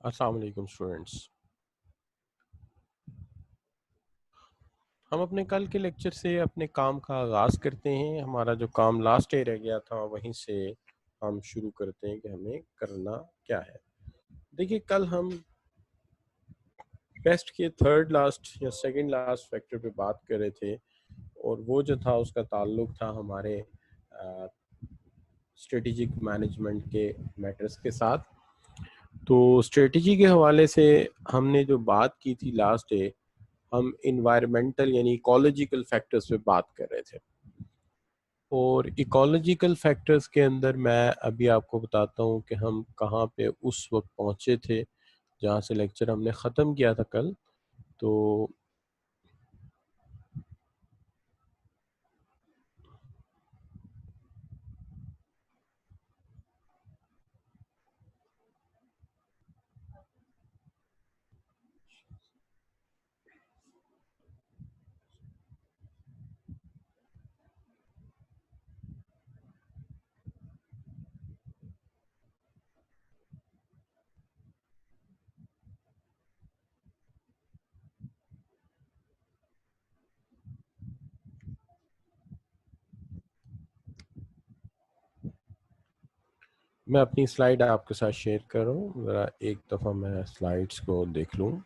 अस्सलाम वालेकुम स्टूडेंट्स। हम अपने कल के लेक्चर से अपने काम का आगाज़ करते हैं। हमारा जो काम लास्ट डे रह गया था वहीं से हम शुरू करते हैं कि हमें करना क्या है। देखिए, कल हम पेस्ट के थर्ड लास्ट या सेकंड लास्ट फैक्टर पे बात कर रहे थे और वो जो था उसका ताल्लुक था हमारे स्ट्रेटेजिक मैनेजमेंट के मैटर्स के साथ। तो स्ट्रेटजी के हवाले से हमने जो बात की थी लास्ट डे, हम इन्वायरमेंटल यानी इकोलॉजिकल फैक्टर्स पे बात कर रहे थे। और इकोलॉजिकल फैक्टर्स के अंदर मैं अभी आपको बताता हूँ कि हम कहाँ पे उस वक्त पहुँचे थे जहाँ से लेक्चर हमने ख़त्म किया था कल। तो मैं अपनी स्लाइड आपके साथ शेयर कर रहा हूँ, ज़रा एक दफ़ा मैं स्लाइड्स को देख लूँ।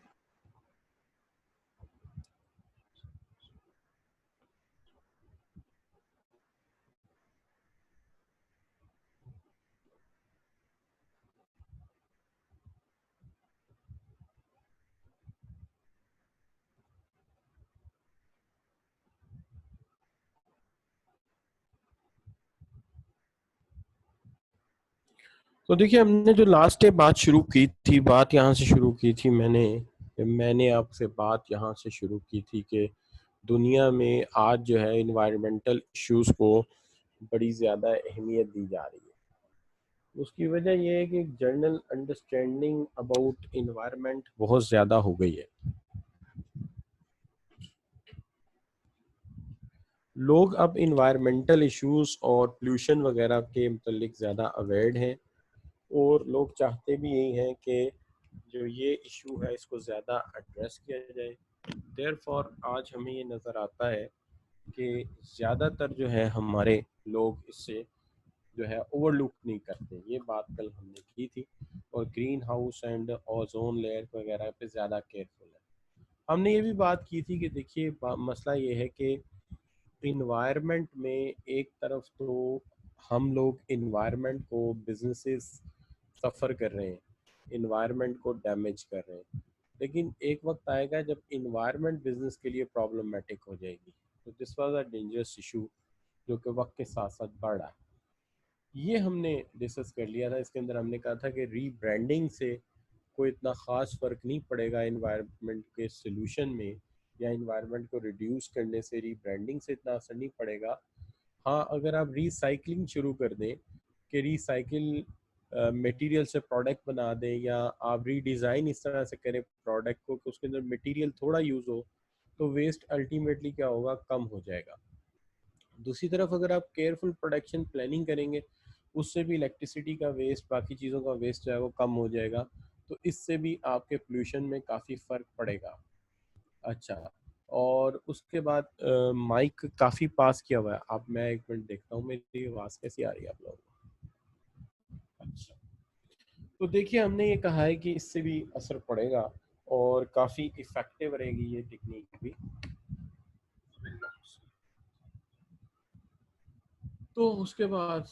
तो देखिए, हमने जो लास्ट डे बात शुरू की थी, बात यहाँ से शुरू की थी मैंने आपसे बात यहाँ से शुरू की थी कि दुनिया में आज जो है इन्वायरमेंटल इश्यूज़ को बड़ी ज़्यादा अहमियत दी जा रही है। उसकी वजह यह है कि जनरल अंडरस्टैंडिंग अबाउट इन्वायरमेंट बहुत ज़्यादा हो गई है। लोग अब इन्वायरमेंटल इश्यूज़ और पोल्यूशन वगैरह के मतलब ज़्यादा अवेयर हैं और लोग चाहते भी यही हैं कि जो ये इशू है इसको ज़्यादा एड्रेस किया जाए। देयरफॉर आज हमें ये नज़र आता है कि ज़्यादातर जो है हमारे लोग इससे जो है ओवरलुक नहीं करते। ये बात कल हमने की थी और green house and ozone layer वगैरह पे ज़्यादा केयरफुल है। हमने ये भी बात की थी कि देखिए मसला ये है कि इन्वायरमेंट में एक तरफ तो हम लोग इन्वायरमेंट को बिजनेसेस सफ़र कर रहे हैं, इन्वायरमेंट को डैमेज कर रहे हैं, लेकिन एक वक्त आएगा जब इन्वायरमेंट बिजनेस के लिए प्रॉब्लमेटिक हो जाएगी। तो this was a dangerous issue जो कि वक्त के साथ साथ बढ़ रहा है। ये हमने डिस्कस कर लिया था। इसके अंदर हमने कहा था कि रीब्रांडिंग से कोई इतना ख़ास फ़र्क नहीं पड़ेगा इन्वायरमेंट के सोल्यूशन में, या इन्वायरमेंट को रिड्यूस करने से रीब्रांडिंग से इतना असर नहीं पड़ेगा। हाँ, अगर आप रिसाइकलिंग शुरू कर दें कि रिसाइकिल मटेरियल से प्रोडक्ट बना दें, या आप रीडिज़ाइन इस तरह से करें प्रोडक्ट को कि उसके अंदर मटेरियल थोड़ा यूज़ हो, तो वेस्ट अल्टीमेटली क्या होगा, कम हो जाएगा। दूसरी तरफ अगर आप केयरफुल प्रोडक्शन प्लानिंग करेंगे, उससे भी इलेक्ट्रिसिटी का वेस्ट, बाकी चीज़ों का वेस्ट जो है वो कम हो जाएगा। तो इससे भी आपके पोल्यूशन में काफ़ी फ़र्क पड़ेगा। अच्छा, और उसके बाद माइक काफ़ी पास किया हुआ है। अब मैं एक मिनट देखता हूँ मेरी आवाज़ कैसी आ रही है आप लोगों को। अच्छा, तो देखिए, हमने ये कहा है कि इससे भी असर पड़ेगा और काफ़ी इफ़ेक्टिव रहेगी ये टेक्निक भी। तो उसके बाद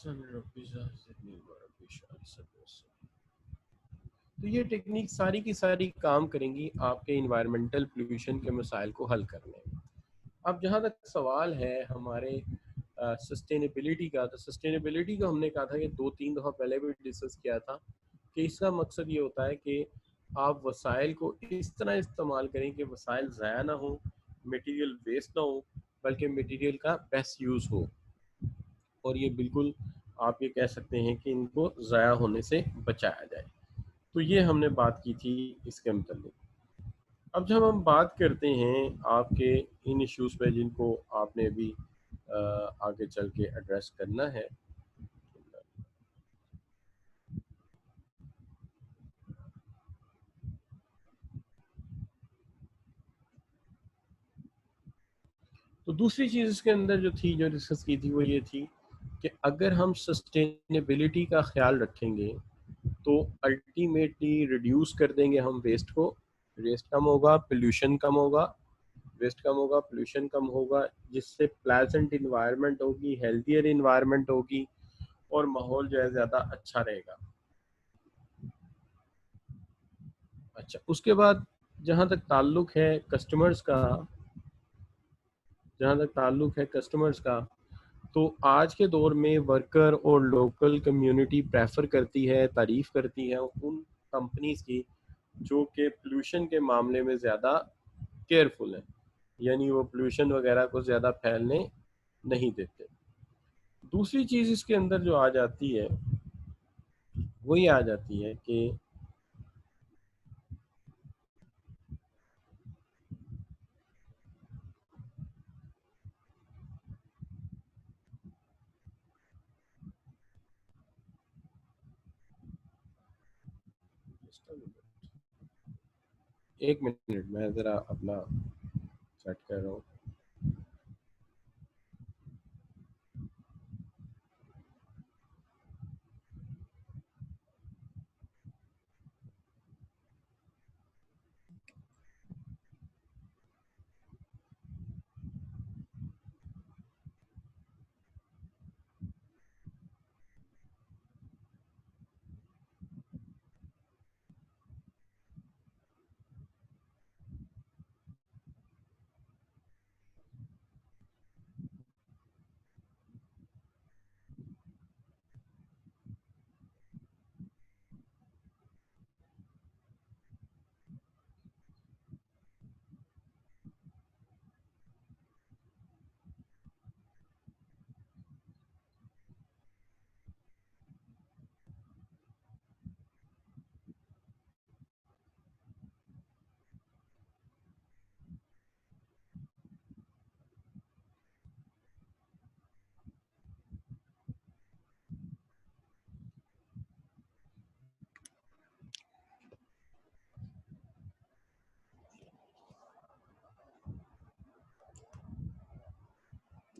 तो ये टेक्निक सारी की सारी काम करेंगी आपके इन्वायरमेंटल पोल्यूशन के मसाइल को हल करने में। अब जहाँ तक सवाल है हमारे सस्टेनेबिलिटी का, तो सस्टेनेबिलिटी को हमने कहा था कि 2-3 दफ़ा पहले भी डिस्कस किया था कि इसका मकसद ये होता है कि आप वसाइल को इस तरह इस्तेमाल करें कि वसाइल ज़ाया ना हो, मटेरियल वेस्ट ना हो, बल्कि मटेरियल का बेस्ट यूज़ हो। और ये बिल्कुल आप ये कह सकते हैं कि इनको ज़ाया होने से बचाया जाए। तो ये हमने बात की थी इसके मतलब। अब जब हम बात करते हैं आपके इन इश्यूज़ पे जिनको आपने अभी आगे चल के एड्रेस करना है, तो दूसरी चीज़ इसके अंदर जो थी, जो डिस्कस की थी, वो ये थी कि अगर हम सस्टेनेबिलिटी का ख्याल रखेंगे तो अल्टीमेटली रिड्यूस कर देंगे हम वेस्ट को, वेस्ट कम होगा, पोल्यूशन कम होगा, वेस्ट कम होगा, पोल्यूशन कम होगा, जिससे प्लेजेंट इन्वायरमेंट होगी, हेल्थियर इन्वायरमेंट होगी और माहौल जो है ज़्यादा अच्छा रहेगा। अच्छा, उसके बाद जहाँ तक ताल्लुक़ है कस्टमर्स का, जहाँ तक ताल्लुक़ है कस्टमर्स का, तो आज के दौर में वर्कर और लोकल कम्युनिटी प्रेफर करती है, तारीफ़ करती है उन कंपनीज की जो कि पोल्यूशन के मामले में ज़्यादा केयरफुल है, यानी वो पोल्यूशन वगैरह को ज़्यादा फैलने नहीं देते। दूसरी चीज़ इसके अंदर जो आ जाती है वो ये आ जाती है कि एक मिनट मैं ज़रा अपना सेट कर रहा हूँ।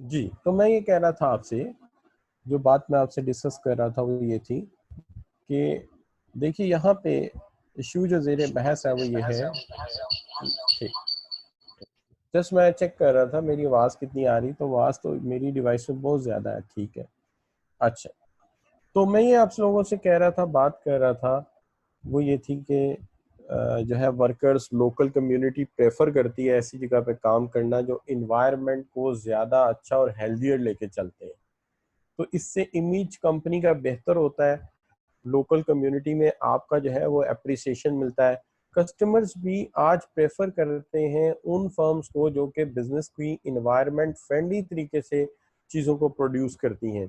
जी, तो मैं ये कह रहा था आपसे, जो बात मैं आपसे डिस्कस कर रहा था वो ये थी कि देखिए यहाँ पे इशू जो ज़ेर बहस है वो ये है। ठीक, जस्ट मैं चेक कर रहा था मेरी आवाज़ कितनी आ रही, तो आवाज़ तो मेरी डिवाइस में बहुत ज़्यादा है। ठीक है, अच्छा, तो मैं ये आप लोगों से कह रहा था, बात कर रहा था, वो ये थी कि जो है वर्कर्स, लोकल कम्युनिटी प्रेफर करती है ऐसी जगह पे काम करना जो इन्वायरमेंट को ज़्यादा अच्छा और हेल्दियर लेके चलते हैं। तो इससे इमेज कंपनी का बेहतर होता है, लोकल कम्युनिटी में आपका जो है वो अप्रिसिएशन मिलता है। कस्टमर्स भी आज प्रेफर करते हैं उन फर्म्स को जो कि बिजनेस की इन्वायरमेंट फ्रेंडली तरीके से चीज़ों को प्रोड्यूस करती हैं।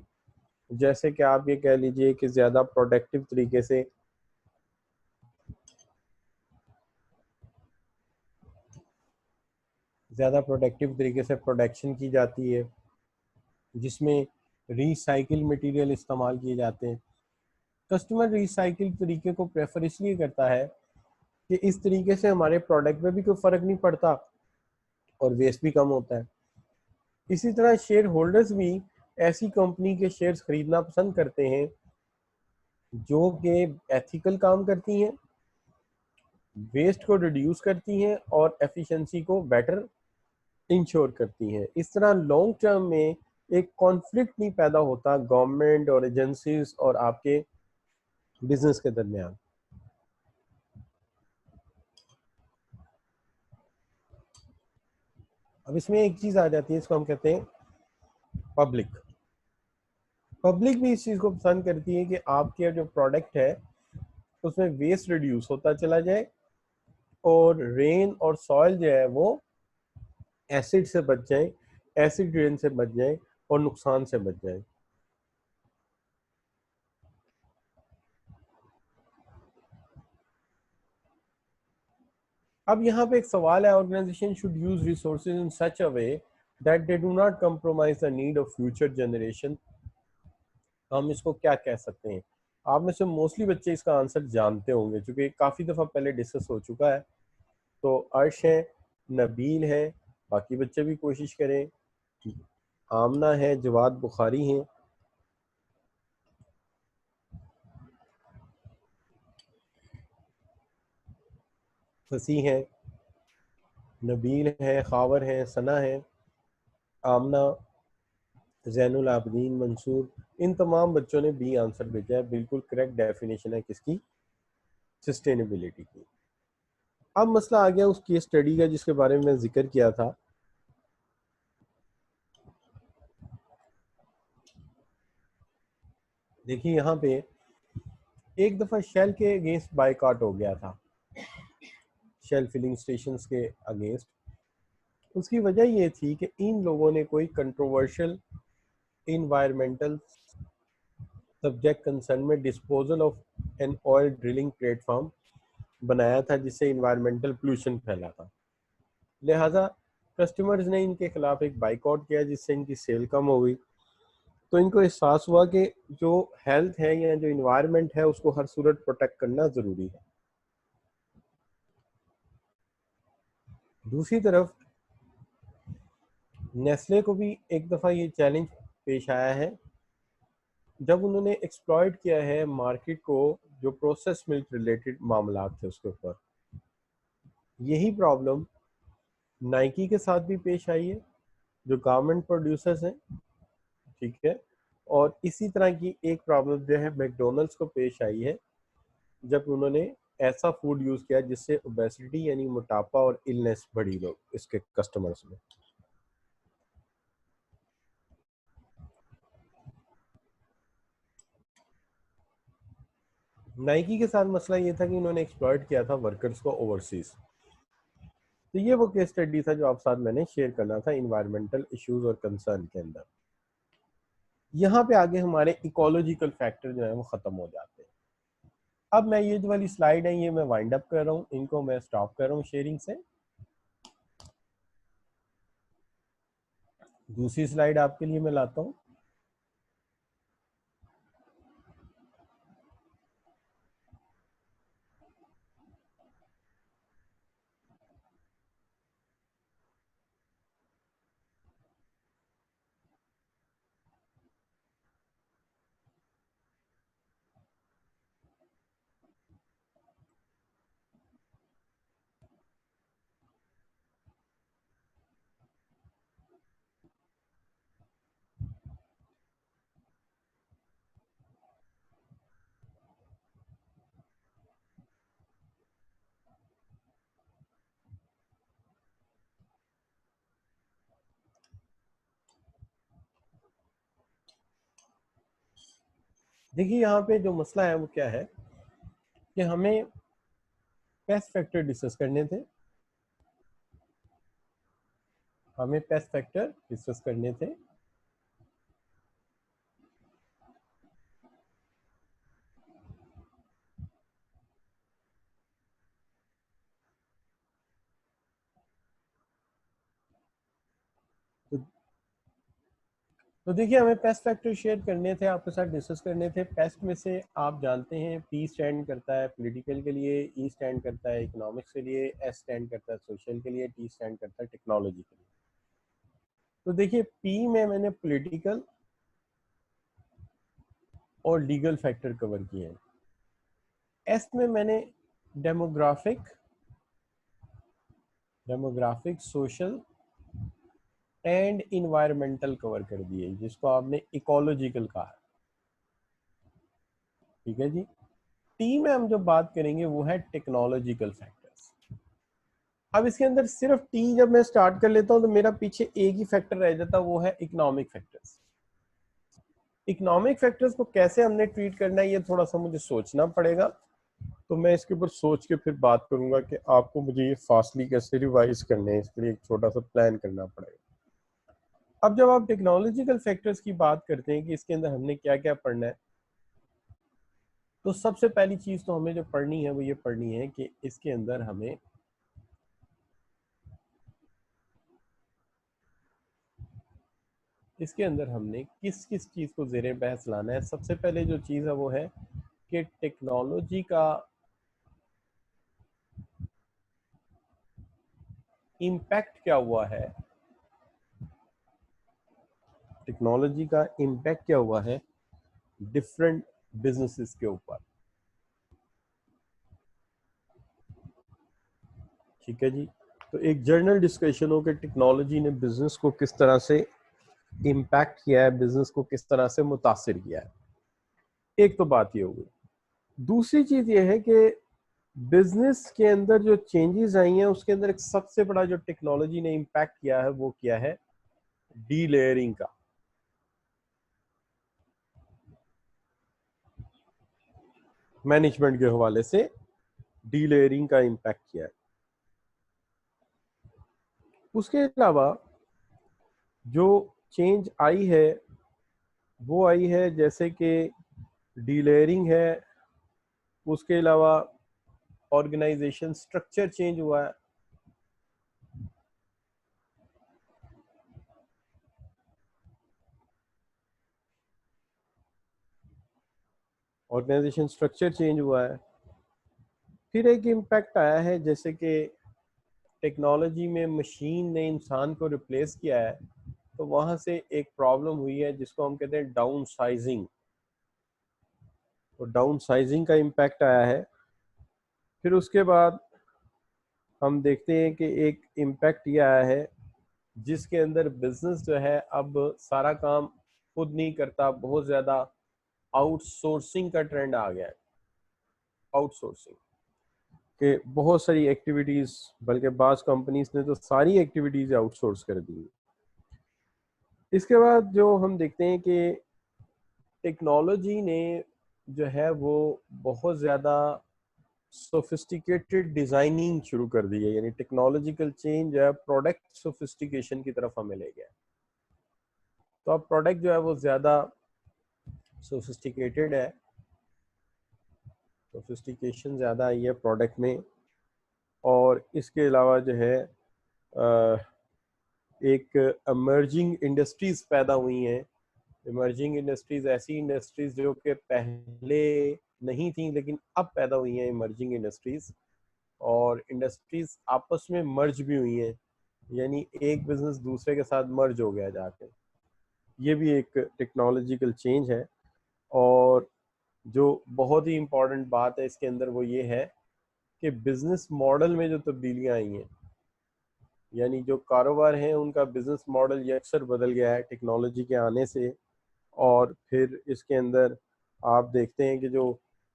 जैसे कि आप ये कह लीजिए कि ज़्यादा प्रोडक्टिव तरीके से, प्रोडक्शन की जाती है, जिसमें रिसाइकिल मटेरियल इस्तेमाल किए जाते हैं। कस्टमर रिसाइकिल तरीके को प्रेफर इसलिए करता है कि इस तरीके से हमारे प्रोडक्ट में भी कोई फ़र्क नहीं पड़ता और वेस्ट भी कम होता है। इसी तरह शेयर होल्डर्स भी ऐसी कंपनी के शेयर्स खरीदना पसंद करते हैं जो कि एथिकल काम करती हैं, वेस्ट को रिड्यूस करती हैं और एफिशिएंसी को बेटर इंश्योर करती हैं। इस तरह लॉन्ग टर्म में एक कॉन्फ्लिक्ट नहीं पैदा होता गवर्नमेंट और एजेंसीज और आपके बिजनेस के दरमियान। अब इसमें एक चीज़ आ जाती है, इसको हम कहते हैं पब्लिक। पब्लिक भी इस चीज़ को पसंद करती है कि आपके जो प्रोडक्ट है उसमें वेस्ट रिड्यूस होता चला जाए और रेन और सॉइल जो है वो एसिड से बच जाए, एसिड रेन से बच जाए और नुकसान से बच जाए। अब यहाँ पे एक सवाल है, organization should use resources in such a way that they do not compromise the need of future generation. हम इसको क्या कह सकते हैं? आप में से मोस्टली बच्चे इसका आंसर जानते होंगे क्योंकि काफ़ी दफ़ा पहले डिस्कस हो चुका है। तो अर्श है, नबील है, बाकी बच्चे भी कोशिश करें। आमना है, जवाद बुखारी हैं, फसी हैं, नबील है, खावर है, सना है, आमना, जैनुल आबदीन, मंसूर। इन तमाम बच्चों ने बी आंसर भेजा है। बिल्कुल करेक्ट डेफिनेशन है किसकी? सस्टेनेबिलिटी की। अब मसला आ गया उस केस स्टडी का जिसके बारे में मैं जिक्र किया था। देखिए यहाँ पे एक दफ़ा शेल के अगेंस्ट बाइकआउट हो गया था, शेल फिलिंग स्टेशंस के अगेंस्ट। उसकी वजह ये थी कि इन लोगों ने कोई कंट्रोवर्शियल इन्वायरमेंटल सब्जेक्ट कंसर्न में disposal of an oil drilling platform बनाया था जिससे इन्वायरमेंटल पोल्यूशन फैला था। लिहाजा कस्टमर्स ने इनके खिलाफ एक बाइकआउट किया जिससे इनकी सेल कम हो गई। तो इनको एहसास हुआ कि जो हेल्थ है या जो इन्वायरमेंट है उसको हर सूरत प्रोटेक्ट करना ज़रूरी है। दूसरी तरफ नेस्ले को भी एक दफ़ा ये चैलेंज पेश आया है जब उन्होंने एक्सप्लॉइट किया है मार्केट को, जो प्रोसेस मिल्क रिलेटेड मामला थे उसके ऊपर। यही प्रॉब्लम नाइकी के साथ भी पेश आई है, जो गारमेंट प्रोड्यूसर्स हैं, ठीक है। और इसी तरह की एक प्रॉब्लम जो है मैकडोनल्ड्स को पेश आई है जब उन्होंने ऐसा फूड यूज़ किया जिससे ओबेसिटी यानी मोटापा और इलनेस बढ़ी लोग इसके कस्टमर्स में। नाइकी के साथ मसला ये था कि उन्होंने एक्सप्लॉइट किया था वर्कर्स को ओवरसीज। तो ये वो केस स्टडी था जो आप साथ मैंने शेयर करना था इन्वायरमेंटल इश्यूज और कंसर्न के अंदर। यहाँ पे आगे हमारे इकोलॉजिकल फैक्टर जो है वो खत्म हो जाते हैं। अब मैं ये जो वाली स्लाइड है ये मैं वाइंड अप कर रहा हूँ, इनको मैं स्टॉप कर रहा हूँ शेयरिंग से। दूसरी स्लाइड आपके लिए मैं लाता हूँ। देखिए यहाँ पे जो मसला है वो क्या है कि हमें पेस्ट फैक्टर डिस्कस करने थे, हमें पेस्ट फैक्टर डिस्कस करने थे। तो देखिए हमें पेस्ट फैक्टर शेयर करने थे, आपके साथ डिस्कस करने थे। पेस्ट में से आप जानते हैं पी स्टैंड करता है पॉलिटिकल के लिए, ई स्टैंड करता है इकोनॉमिक्स के लिए, एस स्टैंड करता है सोशल के लिए, टी स्टैंड करता है टेक्नोलॉजी के लिए। तो देखिए पी में मैंने पॉलिटिकल और लीगल फैक्टर कवर किए हैं। एस में मैंने demographic social and environmental cover कर दिए, जिसको आपने इकोलॉजिकल कहा है, ठीक है जी। टी में हम जो बात करेंगे वो है टेक्नोलॉजिकल फैक्टर्स। अब इसके अंदर सिर्फ टी जब मैं स्टार्ट कर लेता हूं तो मेरा पीछे एक ही फैक्टर रह जाता, वो है इकोनॉमिक फैक्टर्स। इकोनॉमिक फैक्टर्स को कैसे हमने ट्रीट करना है ये थोड़ा सा मुझे सोचना पड़ेगा, तो मैं इसके ऊपर सोच के फिर बात करूंगा कि आपको मुझे ये फास्टली कैसे रिवाइज करने हैं, इसके लिए एक छोटा सा प्लान करना पड़ेगा। अब जब आप टेक्नोलॉजिकल फैक्टर्स की बात करते हैं कि इसके अंदर हमने क्या क्या पढ़ना है, तो सबसे पहली चीज तो हमें जो पढ़नी है वो ये पढ़नी है कि इसके अंदर हमें हमने किस किस चीज को जेर बहस लाना है। सबसे पहले जो चीज है वो है कि टेक्नोलॉजी का इम्पैक्ट क्या हुआ है टेक्नोलॉजी का इम्पैक्ट क्या हुआ है डिफरेंट बिजनेसेस के ऊपर। ठीक है जी, तो एक जर्नल डिस्कशन हो कि टेक्नोलॉजी ने बिजनेस को किस तरह से इम्पैक्ट किया है, बिजनेस को किस तरह से मुतासिर किया है। एक तो बात ये हो गई। दूसरी चीज ये है कि बिजनेस के अंदर जो चेंजेस आई हैं उसके अंदर एक सबसे बड़ा जो टेक्नोलॉजी ने इम्पैक्ट किया है वो किया है डी लेयरिंग का। मैनेजमेंट के हवाले से डी लेयरिंग का इम्पैक्ट किया है। उसके अलावा जो चेंज आई है वो आई है जैसे कि डी लेयरिंग है, उसके अलावा ऑर्गेनाइजेशन स्ट्रक्चर चेंज हुआ है। ऑर्गेनाइजेशन स्ट्रक्चर चेंज हुआ है। फिर एक इम्पैक्ट आया है जैसे कि टेक्नोलॉजी में मशीन ने इंसान को रिप्लेस किया है, तो वहां से एक प्रॉब्लम हुई है जिसको हम कहते हैं डाउन साइजिंग। तो डाउन साइजिंग का इम्पैक्ट आया है। फिर उसके बाद हम देखते हैं कि एक इम्पैक्ट ये आया है जिसके अंदर बिजनेस जो है अब सारा काम खुद नहीं करता, बहुत ज्यादा आउटसोर्सिंग का ट्रेंड आ गया है। आउटसोर्सिंग के बहुत सारी एक्टिविटीज, बल्कि बाज कंपनीज ने तो सारी एक्टिविटीज आउटसोर्स कर दी। इसके बाद जो हम देखते हैं कि टेक्नोलॉजी ने जो है वो बहुत ज़्यादा सोफिस्टिकेटेड डिज़ाइनिंग शुरू कर दी है, यानी टेक्नोलॉजिकल चेंज जो है प्रोडक्ट सोफिस्टिकेशन की तरफ हमें ले गया। तो अब प्रोडक्ट जो है वो ज़्यादा सोफिस्टिकेटेड है, सोफिस्टिकेशन ज़्यादा आई है प्रोडक्ट में। और इसके अलावा जो है एक इमर्जिंग इंडस्ट्रीज़ पैदा हुई हैं। इमर्जिंग इंडस्ट्रीज ऐसी इंडस्ट्रीज जो कि पहले नहीं थी लेकिन अब पैदा हुई हैं इमर्जिंग इंडस्ट्रीज, और इंडस्ट्रीज आपस में मर्ज भी हुई हैं, यानी एक बिजनेस दूसरे के साथ मर्ज हो गया जाके। ये भी एक टेक्नोलॉजिकल चेंज है। और जो बहुत ही इम्पोर्टेंट बात है इसके अंदर वो ये है कि बिजनेस मॉडल में जो तब्दीलियां आई हैं, यानी जो कारोबार हैं उनका बिजनेस मॉडल ये अक्सर बदल गया है टेक्नोलॉजी के आने से। और फिर इसके अंदर आप देखते हैं कि जो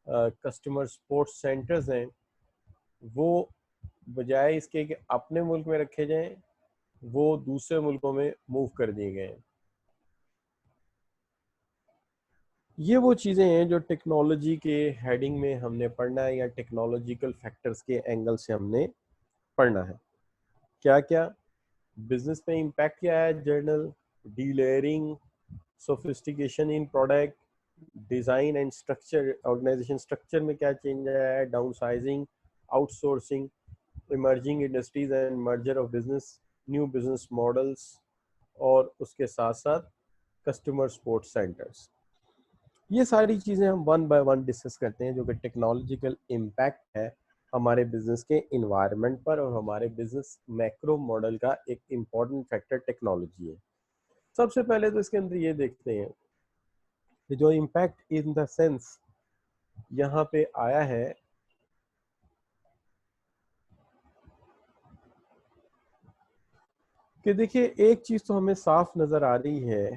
कस्टमर सपोर्ट सेंटर्स हैं वो बजाय इसके कि अपने मुल्क में रखे जाएं, वो दूसरे मुल्कों में मूव कर दिए गए हैं। ये वो चीज़ें हैं जो टेक्नोलॉजी के हेडिंग में हमने पढ़ना है या टेक्नोलॉजिकल फैक्टर्स के एंगल से हमने पढ़ना है। क्या क्या बिजनेस में इम्पैक्ट किया है general, delayering, sophistication in product, design and structure, organization structure में क्या चेंज आया है, downsizing, outsourcing, emerging industries and merger of business, new business models, और उसके साथ साथ कस्टमर सपोर्ट सेंटर्स। ये सारी चीज़ें हम वन बाय वन डिस्कस करते हैं जो कि टेक्नोलॉजिकल इम्पैक्ट है हमारे बिजनेस के इन्वायरमेंट पर, और हमारे बिजनेस मैक्रो मॉडल का एक इम्पॉर्टेंट फैक्टर टेक्नोलॉजी है। सबसे पहले तो इसके अंदर ये देखते हैं कि जो इम्पैक्ट इन द सेंस यहाँ पे आया है कि देखिए एक चीज़ तो हमें साफ नज़र आ रही है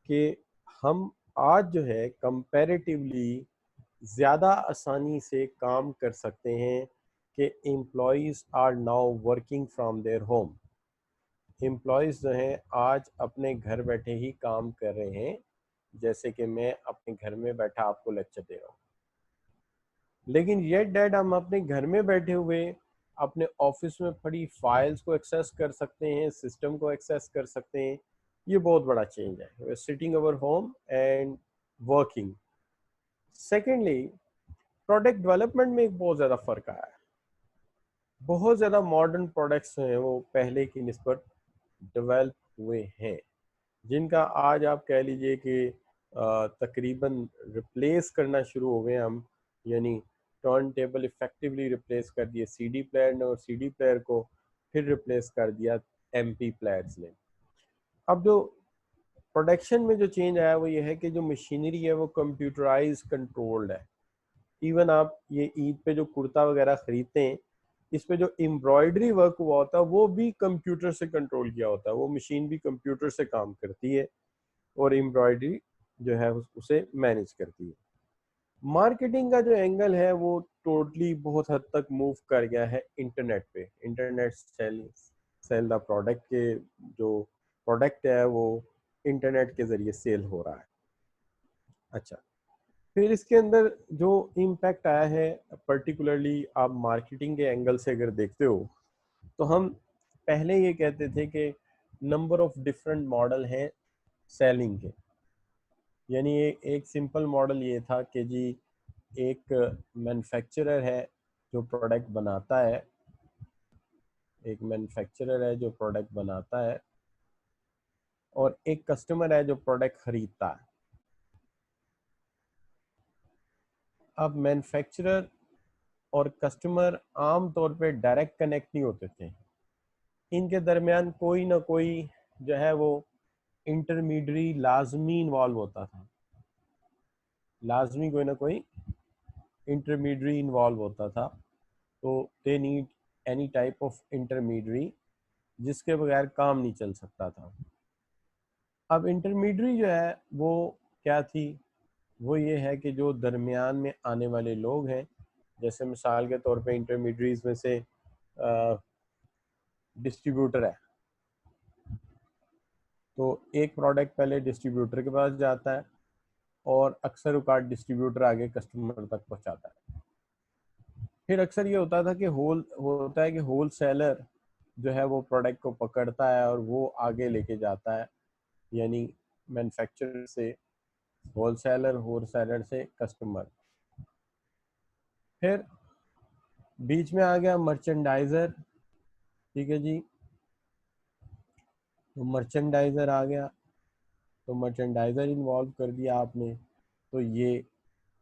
कि हम आज जो है कंपैरेटिवली ज़्यादा आसानी से काम कर सकते हैं कि employees are now working from their home. Employees जो हैं आज अपने घर बैठे ही काम कर रहे हैं, जैसे कि मैं अपने घर में बैठा आपको लेक्चर दे रहा हूँ। लेकिन येट डैट हम अपने घर में बैठे हुए अपने ऑफिस में पड़ी फाइल्स को एक्सेस कर सकते हैं, सिस्टम को एक्सेस कर सकते हैं। ये बहुत बड़ा चेंज है, we are sitting our home and working. Secondly, product development में एक बहुत ज़्यादा फ़र्क आया है। बहुत ज़्यादा मॉडर्न प्रोडक्ट्स हैं वो पहले की निस्बत डेवलप हुए हैं, जिनका आज आप कह लीजिए कि तकरीबन रिप्लेस करना शुरू हो गए हम, यानी टर्न टेबल इफेक्टिवली रिप्लेस कर दिए सीडी प्लेयर ने, और सीडी प्लेयर को फिर रिप्लेस कर दिया एमपी प्लेयर्स ने। अब जो प्रोडक्शन में जो चेंज आया वो ये है कि जो मशीनरी है वो कंप्यूटराइज कंट्रोल्ड है। इवन आप ये ईद पे जो कुर्ता वगैरह खरीदते हैं, इस पे जो एम्ब्रॉयडरी वर्क हुआ होता है वो भी कंप्यूटर से कंट्रोल किया होता है, वो मशीन भी कंप्यूटर से काम करती है और एम्ब्रॉयडरी जो है उसे मैनेज करती है। मार्केटिंग का जो एंगल है वो टोटली बहुत हद तक मूव कर गया है इंटरनेट पे। इंटरनेट सेल द प्रोडक्ट के जो प्रोडक्ट है वो इंटरनेट के ज़रिए सेल हो रहा है। अच्छा, फिर इसके अंदर जो इम्पैक्ट आया है पर्टिकुलरली आप मार्केटिंग के एंगल से अगर देखते हो तो हम पहले ये कहते थे कि नंबर ऑफ डिफरेंट मॉडल हैं सेलिंग के। यानी एक सिंपल मॉडल ये था कि जी एक मैन्युफैक्चरर है जो प्रोडक्ट बनाता है, एक मैन्युफैक्चरर है जो प्रोडक्ट बनाता है और एक कस्टमर है जो प्रोडक्ट खरीदता है। अब मैन्युफैक्चरर और कस्टमर आम तौर पे डायरेक्ट कनेक्ट नहीं होते थे, इनके दरमियान कोई ना कोई जो है वो इंटरमीडियरी लाजमी इन्वॉल्व होता था, लाजमी कोई ना कोई इंटरमीडियरी इन्वॉल्व होता था। तो they need any type of intermediary जिसके बगैर काम नहीं चल सकता था। अब इंटरमीडियरी जो है वो क्या थी, वो ये है कि जो दरमियान में आने वाले लोग हैं, जैसे मिसाल के तौर पे इंटरमीडियरीज में से डिस्ट्रीब्यूटर है, तो एक प्रोडक्ट पहले डिस्ट्रीब्यूटर के पास जाता है और अक्सर औकात डिस्ट्रीब्यूटर आगे कस्टमर तक पहुंचाता है। फिर अक्सर ये होता था कि होल सेलर जो है वो प्रोडक्ट को पकड़ता है और वो आगे लेके जाता है, यानी मैन्युफैक्चरर से होलसेलर, होलसेलर से कस्टमर। फिर बीच में आ गया मर्चेंडाइजर, ठीक है जी, तो मर्चेंडाइजर आ गया, तो मर्चेंडाइजर इन्वॉल्व कर दिया आपने, तो ये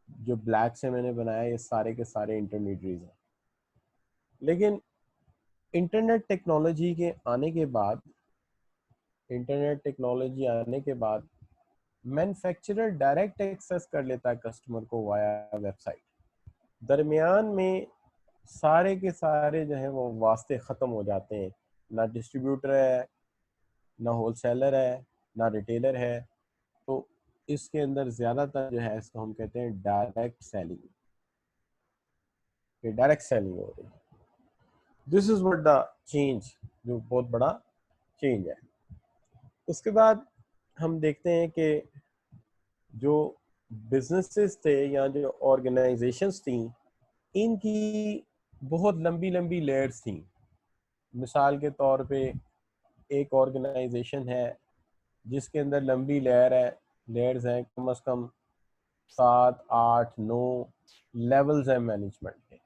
जो ब्लैक से मैंने बनाया ये सारे के सारे इंटरमीडियरीज हैं। लेकिन इंटरनेट टेक्नोलॉजी के आने के बाद, इंटरनेट टेक्नोलॉजी आने के बाद मैन्युफैक्चरर डायरेक्ट एक्सेस कर लेता है कस्टमर को वाया वेबसाइट। दरमियान में सारे के सारे जो है वो वास्ते ख़त्म हो जाते हैं, ना डिस्ट्रीब्यूटर है, ना होलसेलर है, ना रिटेलर है। तो इसके अंदर ज़्यादातर जो है इसको हम कहते हैं डायरेक्ट सेलिंग, ये डायरेक्ट सेलिंग हो रही है। This is what the change, जो बहुत बड़ा चेंज है। उसके बाद हम देखते हैं कि जो बिजनेसेस थे या जो ऑर्गेनाइजेशंस थी, इनकी बहुत लंबी लंबी लेयर्स थी। मिसाल के तौर पे एक ऑर्गेनाइजेशन है जिसके अंदर लंबी लेयर्स हैं, कम से कम 7, 8, 9 लेवल्स हैं मैनेजमेंट के।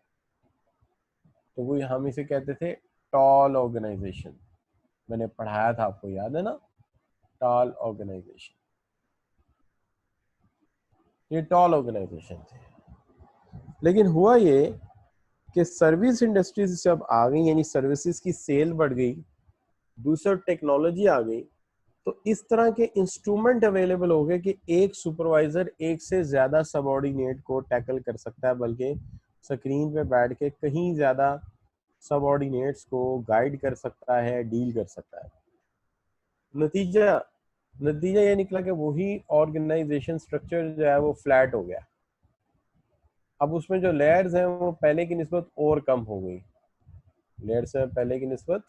तो वो हम इसे कहते थे टॉल ऑर्गेनाइजेशन। मैंने पढ़ाया था, आपको याद है ना, टॉल ऑर्गेनाइजेशन, ये टॉल ऑर्गेनाइजेशन थे। लेकिन हुआ ये कि सर्विस इंडस्ट्रीज जब आ गई, यानी सर्विसेज की सेल बढ़ गई, दूसरा टेक्नोलॉजी आ गई, तो इस तरह के इंस्ट्रूमेंट अवेलेबल हो गए कि एक सुपरवाइजर एक से ज्यादा सबऑर्डिनेट को टैकल कर सकता है, बल्कि स्क्रीन पे बैठ के कहीं ज्यादा सबऑर्डिनेट्स को गाइड कर सकता है, डील कर सकता है। नतीजा नतीजा ये निकला कि वही ऑर्गेनाइजेशन स्ट्रक्चर जो है वो फ्लैट हो गया। अब उसमें जो लेयर्स हैं वो पहले की निस्बत और कम हो गई, लेयर्स पहले की निस्बत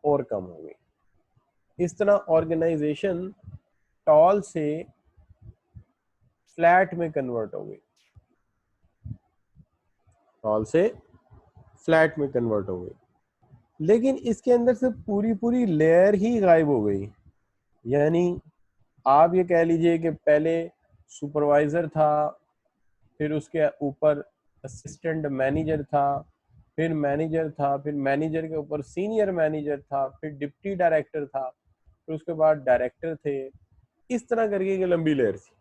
और कम हो गई। इस तरह ऑर्गेनाइजेशन टॉल से फ्लैट में कन्वर्ट हो गई, टॉल से फ्लैट में कन्वर्ट हो गई। लेकिन इसके अंदर से पूरी पूरी लेयर ही गायब हो गई। यानी आप ये कह लीजिए कि पहले सुपरवाइजर था, फिर उसके ऊपर असिस्टेंट मैनेजर था, फिर मैनेजर था, फिर मैनेजर के ऊपर सीनियर मैनेजर था, फिर डिप्टी डायरेक्टर था, फिर उसके बाद डायरेक्टर थे। इस तरह करके एक लंबी लेयर थी।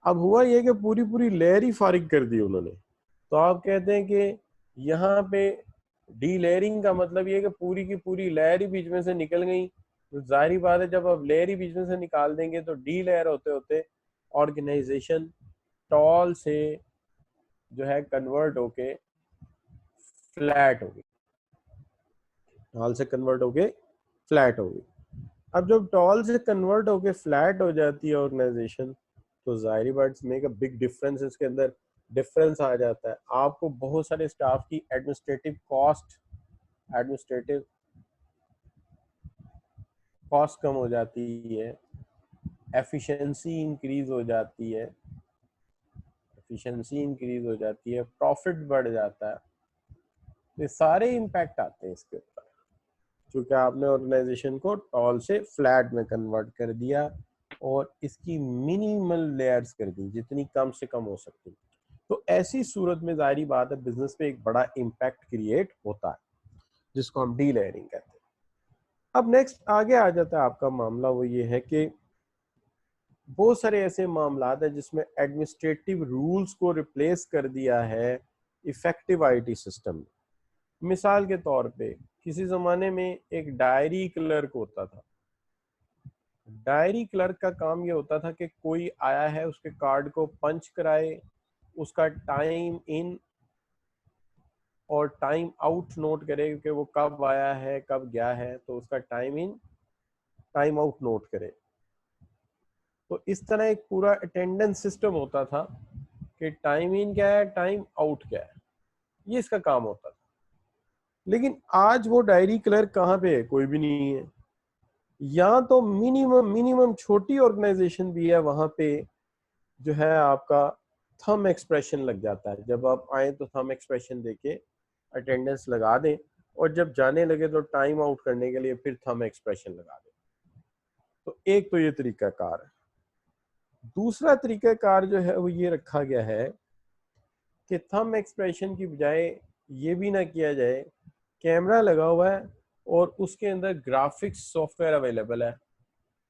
अब हुआ ये कि पूरी पूरी लेयर ही फारिग कर दी उन्होंने। तो आप कहते हैं कि यहाँ पे डी लेयरिंग का मतलब ये कि पूरी की पूरी लेयर ही बीच में से निकल गई तो जाहिर बात है जब आप लेयर ही बीच में से निकाल देंगे तो डी लेयर होते होते ऑर्गेनाइजेशन टॉल से जो है कन्वर्ट होके फ्लैट होगी, टॉल से कन्वर्ट होके फ्लैट होगी। अब जब टॉल से कन्वर्ट होके फ्लैट हो जाती है ऑर्गेनाइजेशन तो जाहिर बात मेक अ बिग डिफरेंस, इसके अंदर डिफरेंस आ जाता है। आपको बहुत सारे स्टाफ की एडमिनिस्ट्रेटिव कॉस्ट कम हो जाती है, एफिशिएंसी इंक्रीज हो जाती है, प्रॉफिट बढ़ जाता है। ये सारे इम्पैक्ट आते हैं इसके ऊपर, क्योंकि आपने ऑर्गेनाइजेशन को टॉल से फ्लैट में कन्वर्ट कर दिया और इसकी मिनिमल लेयर्स कर दी जितनी कम से कम हो सकती। तो ऐसी सूरत में जाहिर बात है बिजनेस पे एक बड़ा इम्पैक्ट क्रिएट होता है, जिसको हम डी लेयरिंग कहते हैं। अब नेक्स्ट आगे आ जाता है आपका मामला, वो ये है कि बहुत सारे ऐसे मामला हैं जिसमें एडमिनिस्ट्रेटिव रूल्स को रिप्लेस कर दिया है इफेक्टिव आईटी सिस्टम। मिसाल के तौर पे किसी जमाने में एक डायरी क्लर्क होता था। डायरी क्लर्क का काम ये होता था कि कोई आया है उसके कार्ड को पंच कराए, उसका टाइम इन और टाइम आउट नोट करे कि वो कब आया है कब गया है, तो उसका time in time out note करे। तो इस तरह एक पूरा अटेंडेंस सिस्टम होता था कि टाइम इन क्या है टाइम आउट क्या है, ये इसका काम होता था। लेकिन आज वो डायरी क्लर्क कहाँ पे है? कोई भी नहीं है। या तो मिनिमम छोटी ऑर्गेनाइजेशन भी है, वहां पे जो है आपका थंब एक्सप्रेशन लग जाता है। जब आप आए तो थंब एक्सप्रेशन देके अटेंडेंस लगा दें और जब जाने लगे तो टाइम आउट करने के लिए फिर थंब एक्सप्रेशन लगा दें। तो एक तो ये तरीकाकार है। दूसरा तरीकाकार जो है वो ये रखा गया है कि थंब एक्सप्रेशन की बजाय ये भी ना किया जाए, कैमरा लगा हुआ है और उसके अंदर ग्राफिक्स सॉफ्टवेयर अवेलेबल है,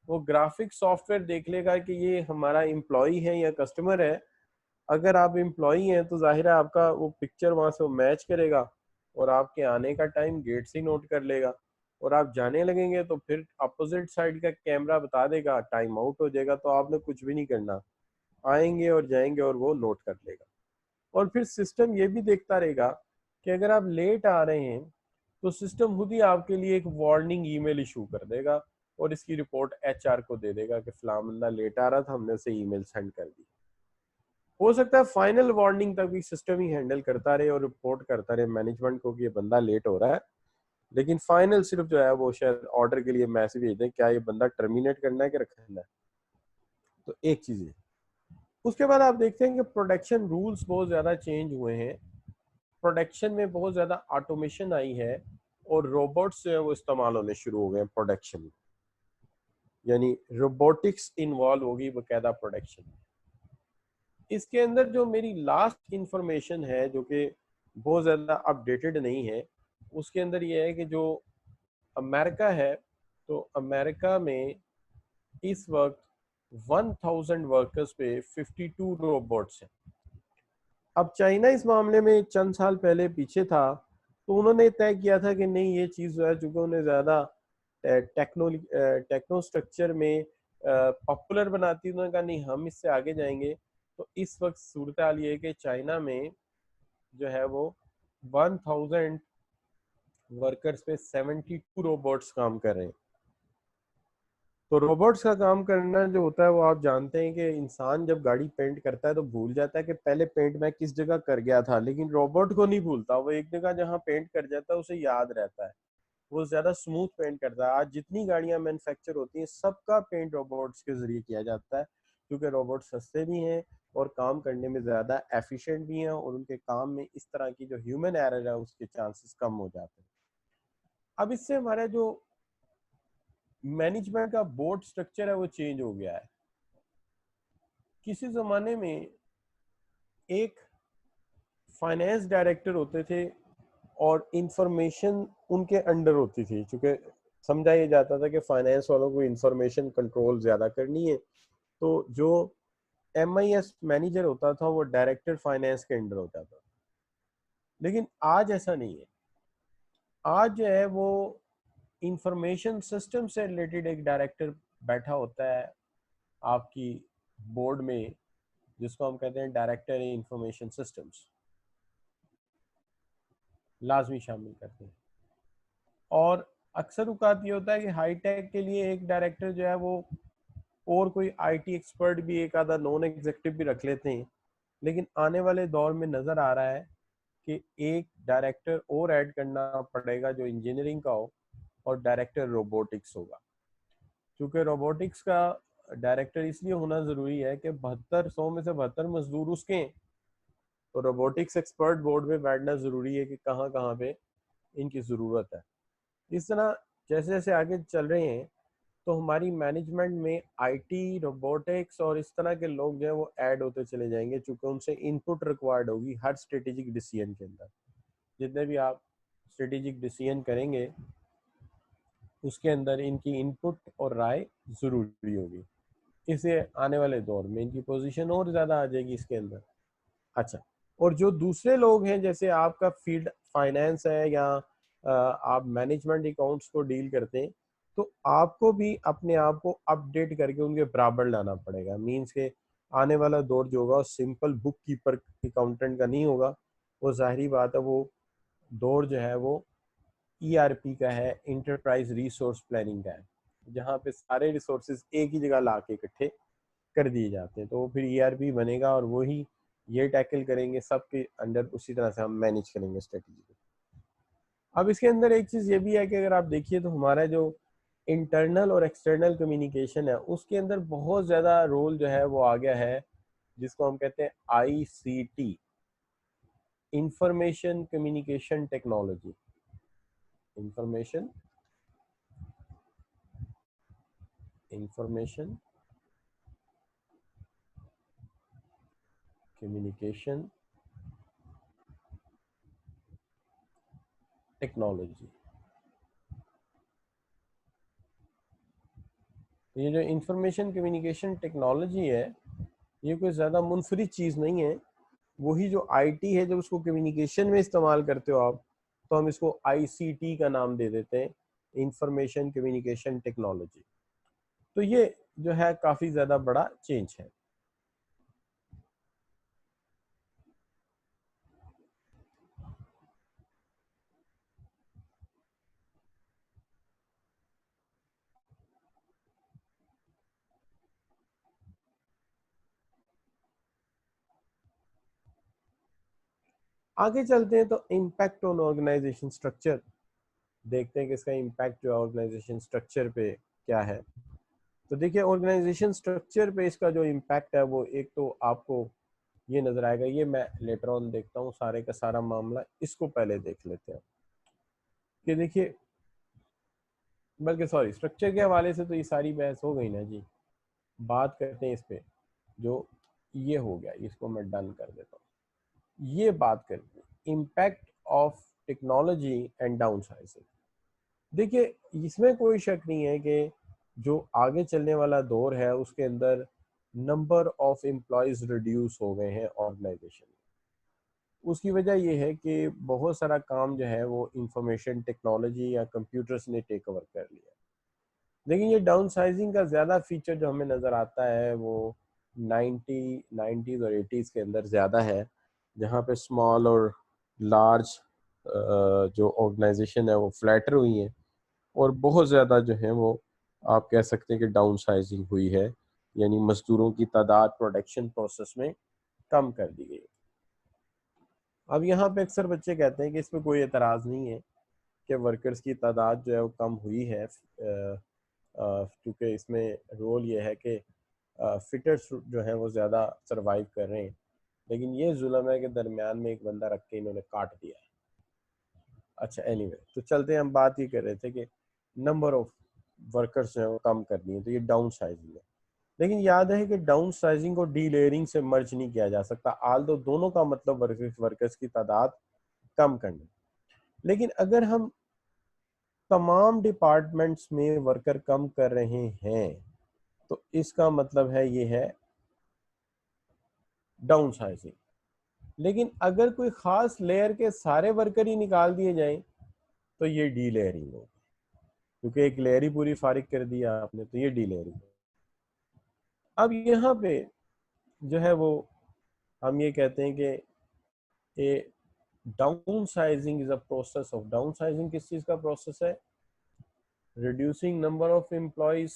वो ग्राफिक्स सॉफ्टवेयर देख लेगा कि ये हमारा एम्प्लॉय है या कस्टमर है। अगर आप एम्प्लॉय हैं तो जाहिर है आपका वो पिक्चर वहां से वो मैच करेगा और आपके आने का टाइम गेट से नोट कर लेगा, और आप जाने लगेंगे तो फिर अपोजिट साइड का कैमरा बता देगा, टाइम आउट हो जाएगा, तो आपने कुछ भी नहीं करना, आएंगे और जाएंगे और वो नोट कर लेगा। और फिर सिस्टम ये भी देखता रहेगा कि अगर आप लेट आ रहे हैं तो सिस्टम खुद ही आपके लिए एक वार्निंग ईमेल इशू कर देगा और इसकी रिपोर्ट एचआर को दे देगा कि फलां बंदा लेट आ रहा था, हमने उसे ईमेल सेंड कर दी। हो सकता है फाइनल वार्निंग तक भी सिस्टम ही हैंडल करता रहे और रिपोर्ट करता रहे मैनेजमेंट को कि ये बंदा लेट हो रहा है, लेकिन फाइनल सिर्फ जो है वो शायद ऑर्डर के लिए मैसेज भेज दें क्या ये बंदा टर्मिनेट करना है कि रखना है। तो एक चीज है। उसके बाद आप देखते हैं कि प्रोडक्शन रूल्स बहुत ज्यादा चेंज हुए हैं, प्रोडक्शन में बहुत ज्यादा ऑटोमेशन आई है और रोबोट्स जो है वो इस्तेमाल होने शुरू हो गए हैं प्रोडक्शन में, यानी रोबोटिक्स इन्वॉल्व होगी बकायदा प्रोडक्शन में। इसके अंदर जो मेरी लास्ट इंफॉर्मेशन है जो कि बहुत ज़्यादा अपडेटेड नहीं है, उसके अंदर ये है कि जो अमेरिका है, तो अमेरिका में इस वक्त 1000 वर्कर्स पे 52 रोबोट्स हैं। अब चाइना इस मामले में चंद साल पहले पीछे था, तो उन्होंने तय किया था कि नहीं ये चीज़ जो है चूँकि उन्हें ज़्यादा टेक्नो स्ट्रक्चर में पॉपुलर बनाती है, उन्होंने कहा नहीं हम इससे आगे जाएंगे। तो इस वक्त सूरत हाल ये है कि चाइना में जो है वो 1000 वर्कर्स पे 72 रोबोट्स काम कर रहे हैं। तो रोबोट्स का काम करना जो होता है वो आप जानते हैं कि इंसान जब गाड़ी पेंट करता है तो भूल जाता है कि पहले पेंट मैं किस जगह कर गया था, लेकिन रोबोट को नहीं भूलता, वो एक जगह जहाँ पेंट कर जाता है उसे याद रहता है, वो ज्यादा स्मूथ पेंट करता है। आज जितनी गाड़ियां मैन्युफैक्चर होती हैं सबका पेंट रोबोट्स के जरिए किया जाता है, क्योंकि रोबोट सस्ते भी हैं और काम करने में ज्यादा एफिशिएंट भी हैं और उनके काम में इस तरह की जो ह्यूमन एरर है उसके चांसेस कम हो जाते हैं। अब इससे हमारा जो मैनेजमेंट का बोर्ड स्ट्रक्चर है वो चेंज हो गया है। किसी जमाने में एक फाइनेंस डायरेक्टर होते थे और इंफॉर्मेशन उनके अंडर होती थी, क्योंकि समझा ये जाता था कि फाइनेंस वालों को इंफॉर्मेशन कंट्रोल ज्यादा करनी है, तो जो MIS मैनेजर होता था वो डायरेक्टर फाइनेंस के अंडर होता था। लेकिन आज ऐसा नहीं है। आज जो है वो इंफॉर्मेशन सिस्टम से रिलेटेड एक डायरेक्टर बैठा होता है आपकी बोर्ड में, जिसको हम कहते हैं डायरेक्टर इन इंफॉर्मेशन सिस्टम्स, लाजमी शामिल करते हैं। और अक्सर औकात ये होता है कि हाईटेक के लिए एक डायरेक्टर जो है वो और कोई आईटी एक्सपर्ट भी एक आधा नॉन एग्जीक्यूटिव भी रख लेते हैं, लेकिन आने वाले दौर में नज़र आ रहा है कि एक डायरेक्टर और ऐड करना पड़ेगा जो इंजीनियरिंग का हो, और डायरेक्टर रोबोटिक्स होगा। क्योंकि रोबोटिक्स का डायरेक्टर इसलिए होना ज़रूरी है कि 72 में से 72 मजदूर उसके हैं, तो रोबोटिक्स एक्सपर्ट बोर्ड में बैठना ज़रूरी है कि कहाँ कहाँ पे इनकी ज़रूरत है। इस तरह जैसे जैसे आगे चल रहे हैं तो हमारी मैनेजमेंट में आईटी, रोबोटिक्स और इस तरह के लोग जो है वो ऐड होते चले जाएंगे, चूंकि उनसे इनपुट रिक्वायर्ड होगी हर स्ट्रेटेजिक डिसीजन के अंदर। जितने भी आप स्ट्रेटेजिक डिसीजन करेंगे उसके अंदर इनकी इनपुट और राय ज़रूरी होगी। इससे आने वाले दौर में इनकी पोजीशन और ज़्यादा आ जाएगी इसके अंदर। अच्छा, और जो दूसरे लोग हैं जैसे आपका फील्ड फाइनेंस है या आप मैनेजमेंट अकाउंट्स को डील करते हैं, तो आपको भी अपने आप को अपडेट करके उनके बराबर लाना पड़ेगा। मीन्स के आने वाला दौर जो होगा सिंपल बुक कीपर अकाउंटेंट का नहीं होगा, वो जाहिर बात है, वो दौर जो है वो ईआरपी का है, इंटरप्राइज रिसोर्स प्लानिंग का है, जहाँ पे सारे रिसोर्सेज एक ही जगह ला के इकट्ठे कर दिए जाते हैं। तो वो फिर ईआरपी बनेगा और वही ये टैकल करेंगे, सबके अंडर उसी तरह से हम मैनेज करेंगे स्ट्रेटेजी को। अब इसके अंदर एक चीज़ ये भी है कि अगर आप देखिए तो हमारा जो इंटरनल और एक्सटर्नल कम्युनिकेशन है उसके अंदर बहुत ज़्यादा रोल जो है वो आ गया है, जिसको हम कहते हैं ICT, information communication technology. Information communication technology. ये जो इंफॉर्मेशन कम्युनिकेशन टेक्नोलॉजी है ये कोई ज़्यादा मुनफरिद चीज़ नहीं है। वही जो आईटी है जब उसको कम्युनिकेशन में इस्तेमाल करते हो आप, तो हम इसको आईसीटी का नाम दे देते हैं, इंफॉर्मेशन कम्युनिकेशन टेक्नोलॉजी। तो ये जो है काफ़ी ज़्यादा बड़ा चेंज है। आगे चलते हैं तो इम्पैक्ट ऑन ऑर्गेनाइजेशन स्ट्रक्चर देखते हैं कि इसका इम्पैक्ट जो ऑर्गेनाइजेशन स्ट्रक्चर पे क्या है। तो देखिए ऑर्गेनाइजेशन स्ट्रक्चर पे इसका जो इम्पैक्ट है वो एक तो आपको ये नजर आएगा, ये मैं लेटर ऑन देखता हूँ सारे का सारा मामला, इसको पहले देख लेते हैं कि देखिए, बल्कि सॉरी स्ट्रक्चर के हवाले से तो ये सारी बहस हो गई ना जी। बात करते हैं इस पे, जो ये हो गया इसको मैं डन कर देता हूँ। ये बात करते हैं impact of technology and down sizing. देखिए इसमें कोई शक नहीं है कि जो आगे चलने वाला दौर है उसके अंदर नंबर ऑफ एम्प्लॉयज रिड्यूस हो गए हैं ऑर्गेनाइजेशन में। उसकी वजह यह है कि बहुत सारा काम जो है वो इंफॉर्मेशन टेक्नोलॉजी या कंप्यूटर्स ने टेक ओवर कर लिया। लेकिन ये डाउन साइजिंग का ज़्यादा फीचर जो हमें नज़र आता है वो 90s और 80s के अंदर ज़्यादा है, जहाँ पे स्मॉल और लार्ज जो ऑर्गेनाइजेशन है वो फ्लैटर हुई हैं, और बहुत ज़्यादा जो है वो आप कह सकते हैं कि डाउन साइजिंग हुई है, यानी मजदूरों की तादाद प्रोडक्शन प्रोसेस में कम कर दी गई। अब यहाँ पे अक्सर बच्चे कहते हैं कि इसमें कोई एतराज़ नहीं है कि वर्कर्स की तादाद जो है वो कम हुई है, क्योंकि इसमें रोल ये है कि फिटर्स जो हैं वो ज़्यादा सरवाइव कर रहे हैं। लेकिन ये जुल्म है कि दरमियान में एक बंदा रख के इन्होंने काट दिया है। अच्छा एनीवे, तो चलते हैं, हम बात ये कर रहे थे कि नंबर ऑफ वर्कर्स जो है वो कम करनी है, तो ये डाउन साइजिंग है। लेकिन याद है कि डाउन साइजिंग को डी लेयरिंग से मर्ज नहीं किया जा सकता, आल दो दोनों का मतलब वर्कर्स की तादाद कम करना। लेकिन अगर हम तमाम डिपार्टमेंट्स में वर्कर कम कर रहे हैं तो इसका मतलब है ये है डाउन साइजिंग। लेकिन अगर कोई खास लेयर के सारे वर्कर ही निकाल दिए जाएं तो ये डी लेयरिंग होगी। क्योंकि एक लेयर ही पूरी फारिग कर दिया आपने, तो ये डी लेयरिंग। अब यहाँ पे जो है वो हम ये कहते हैं कि a downsizing is a process of, downsizing किस चीज़ का प्रोसेस है? Reducing number of employees,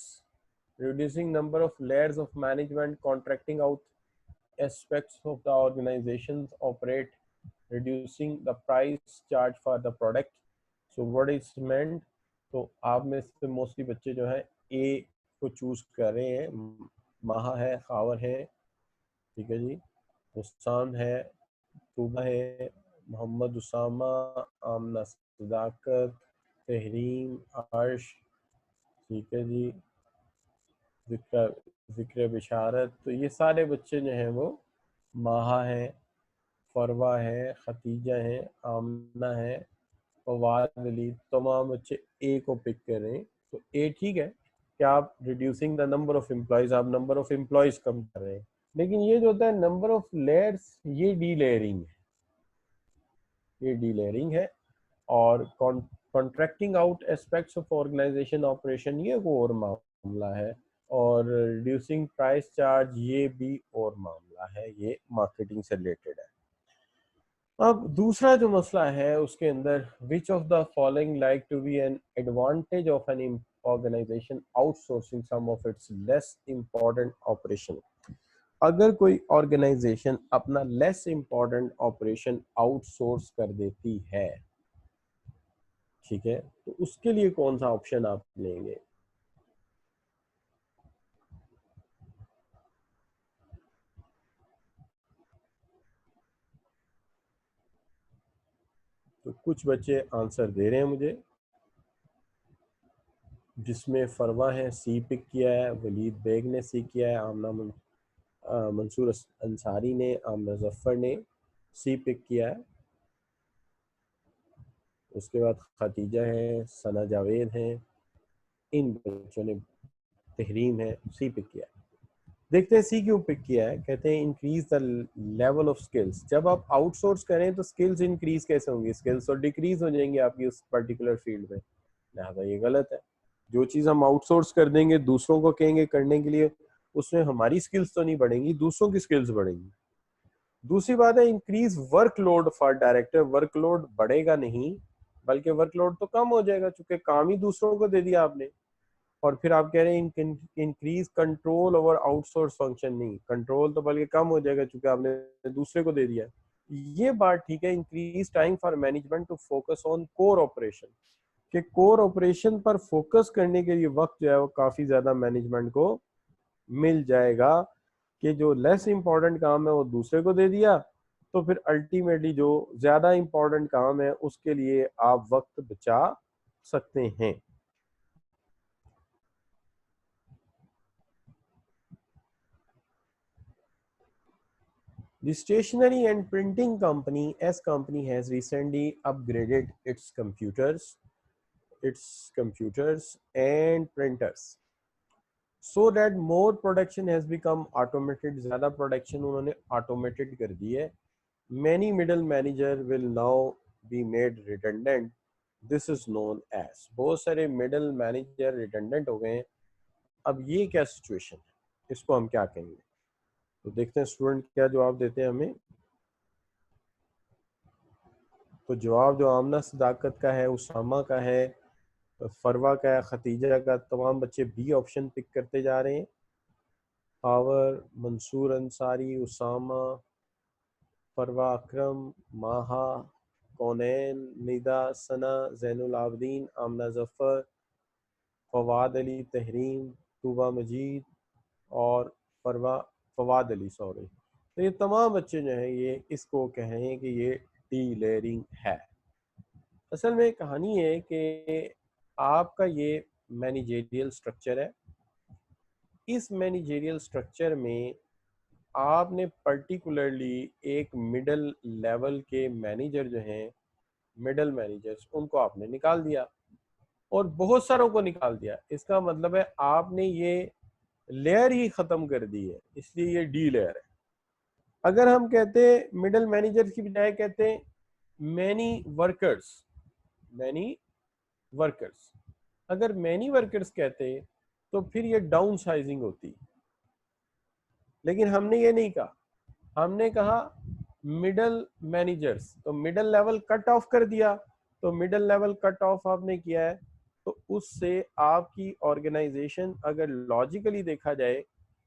reducing number of layers of management, contracting out aspects of the organizations operate, reducing the price charge for the product. So what is meant? तो आप में से mostly बच्चे जो है ए को चूज कर रहे हैं, माहा है, खावर है, ठीक है जी, हुस्सान है, तूबा है, मोहम्मद उसामा, आमना सदाकत, तहरीम, अर्श, ठीक है जी, जिक्र जिक्र बिशारत। तो ये सारे बच्चे जो हैं वो माहा है, फरवा है, खतीजा है, आमना है, फवाद अली, तमाम बच्चे ए को पिक कर रहे हैं। तो ए ठीक है कि आप reducing the number of employees, आप नंबर ऑफ एम्प्लॉयज कम कर रहे हैं, लेकिन ये जो होता है नंबर ऑफ लेयर्स, ये डी लेयरिंग है, ये डी लेयरिंग है। और contracting out aspects of organization operation, ये वो और मामला है। और रिड्यूसिंग प्राइस चार्ज, ये भी और मामला है, ये मार्केटिंग से रिलेटेड है। अब दूसरा जो मसला है उसके अंदर, which of the following like to be an advantage of an organization outsourcing some of its less important operation. अगर कोई ऑर्गेनाइजेशन अपना लेस इंपॉर्टेंट ऑपरेशन आउटसोर्स कर देती है, ठीक है, तो उसके लिए कौन सा ऑप्शन आप लेंगे? तो कुछ बच्चे आंसर दे रहे हैं मुझे, जिसमें फरवा है, सी पिक किया है, वलीद बेग ने सी किया है, मंसूर अंसारी ने, आमना जफ़र ने सी पिक किया है। उसके बाद खतीजा है, सना जावेद हैं, इन बच्चों ने, तहरीम है, सी पिक किया है। देखते हैं सी क्यों पिक किया है। कहते हैं increase the level of skills. जब आप आउटसोर्स करें तो स्किल्स इंक्रीज कैसे होंगी? स्किल्स तो डिक्रीज हो जाएंगी आपकी उस पर्टिकुलर फील्ड में, लिहाजा ये गलत है। जो चीज़ हम आउटसोर्स कर देंगे, दूसरों को कहेंगे करने के लिए, उसमें हमारी स्किल्स तो नहीं बढ़ेंगी, दूसरों की स्किल्स बढ़ेंगी। दूसरी बात है increase workload for director. Workload बढ़ेगा नहीं, बल्कि वर्कलोड तो कम हो जाएगा, चूंकि काम ही दूसरों को दे दिया आपने। और फिर आप कह रहे हैं increase control over outsource function, नहीं, कंट्रोल तो बल्कि कम हो जाएगा चूंकि आपने दूसरे को दे दिया। ये बात ठीक है। Increase time for management to focus on core operation, कि कोर ऑपरेशन पर फोकस करने के लिए वक्त जो है वो काफी ज्यादा मैनेजमेंट को मिल जाएगा, कि जो लेस इंपॉर्टेंट काम है वो दूसरे को दे दिया, तो फिर अल्टीमेटली जो ज्यादा इंपॉर्टेंट काम है उसके लिए आप वक्त बचा सकते हैं। The stationery and printing company S company has recently upgraded its computers and printers so that more production has become automated. ज़्यादा production उन्होंने automated कर दी है। Many middle manager will now be made redundant. This is known as, बहुत सारे middle manager redundant हो गए हैं। अब ये क्या situation है, इसको हम क्या कहेंगे? तो देखते हैं स्टूडेंट क्या जवाब देते हैं हमें। तो जवाब जो आमना सदाकत का है, उसामा का है, फरवा का है, खतीजा का, तमाम बच्चे बी ऑप्शन पिक करते जा रहे हैं। पावर, मंसूर अंसारी, उसामा, फरवा अकरम, माहा, कौनैन, निदा, सना, जैनुल आबदीन, आमना जफ़र, फवाद अली, तहरीम, तूबा मजीद और फवाद अली, सॉरी। तो ये तमाम बच्चे जो हैं ये इसको कह रहे हैं कि ये डी लेयरिंग है। असल में कहानी है कि आपका ये मैनेजेरियल स्ट्रक्चर है। इस मैनेजेरियल स्ट्रक्चर में आपने पर्टिकुलरली एक मिडल लेवल के मैनेजर जो हैं, मिडल मैनेजर्स, उनको आपने निकाल दिया और बहुत सारों को निकाल दिया। इसका मतलब है आपने ये लेयर ही खत्म कर दी है, इसलिए ये डी लेयर है। अगर हम कहते हैं मिडल मैनेजर की बजाय कहते हैं मैनी वर्कर्स, मैनी वर्कर्स, अगर मैनी वर्कर्स कहते तो फिर ये डाउन साइजिंग होती, लेकिन हमने ये नहीं कहा, हमने कहा मिडल मैनेजर्स, तो मिडल लेवल कट ऑफ कर दिया। तो मिडल लेवल कट ऑफ आपने किया है, तो उससे आपकी ऑर्गेनाइजेशन अगर लॉजिकली देखा जाए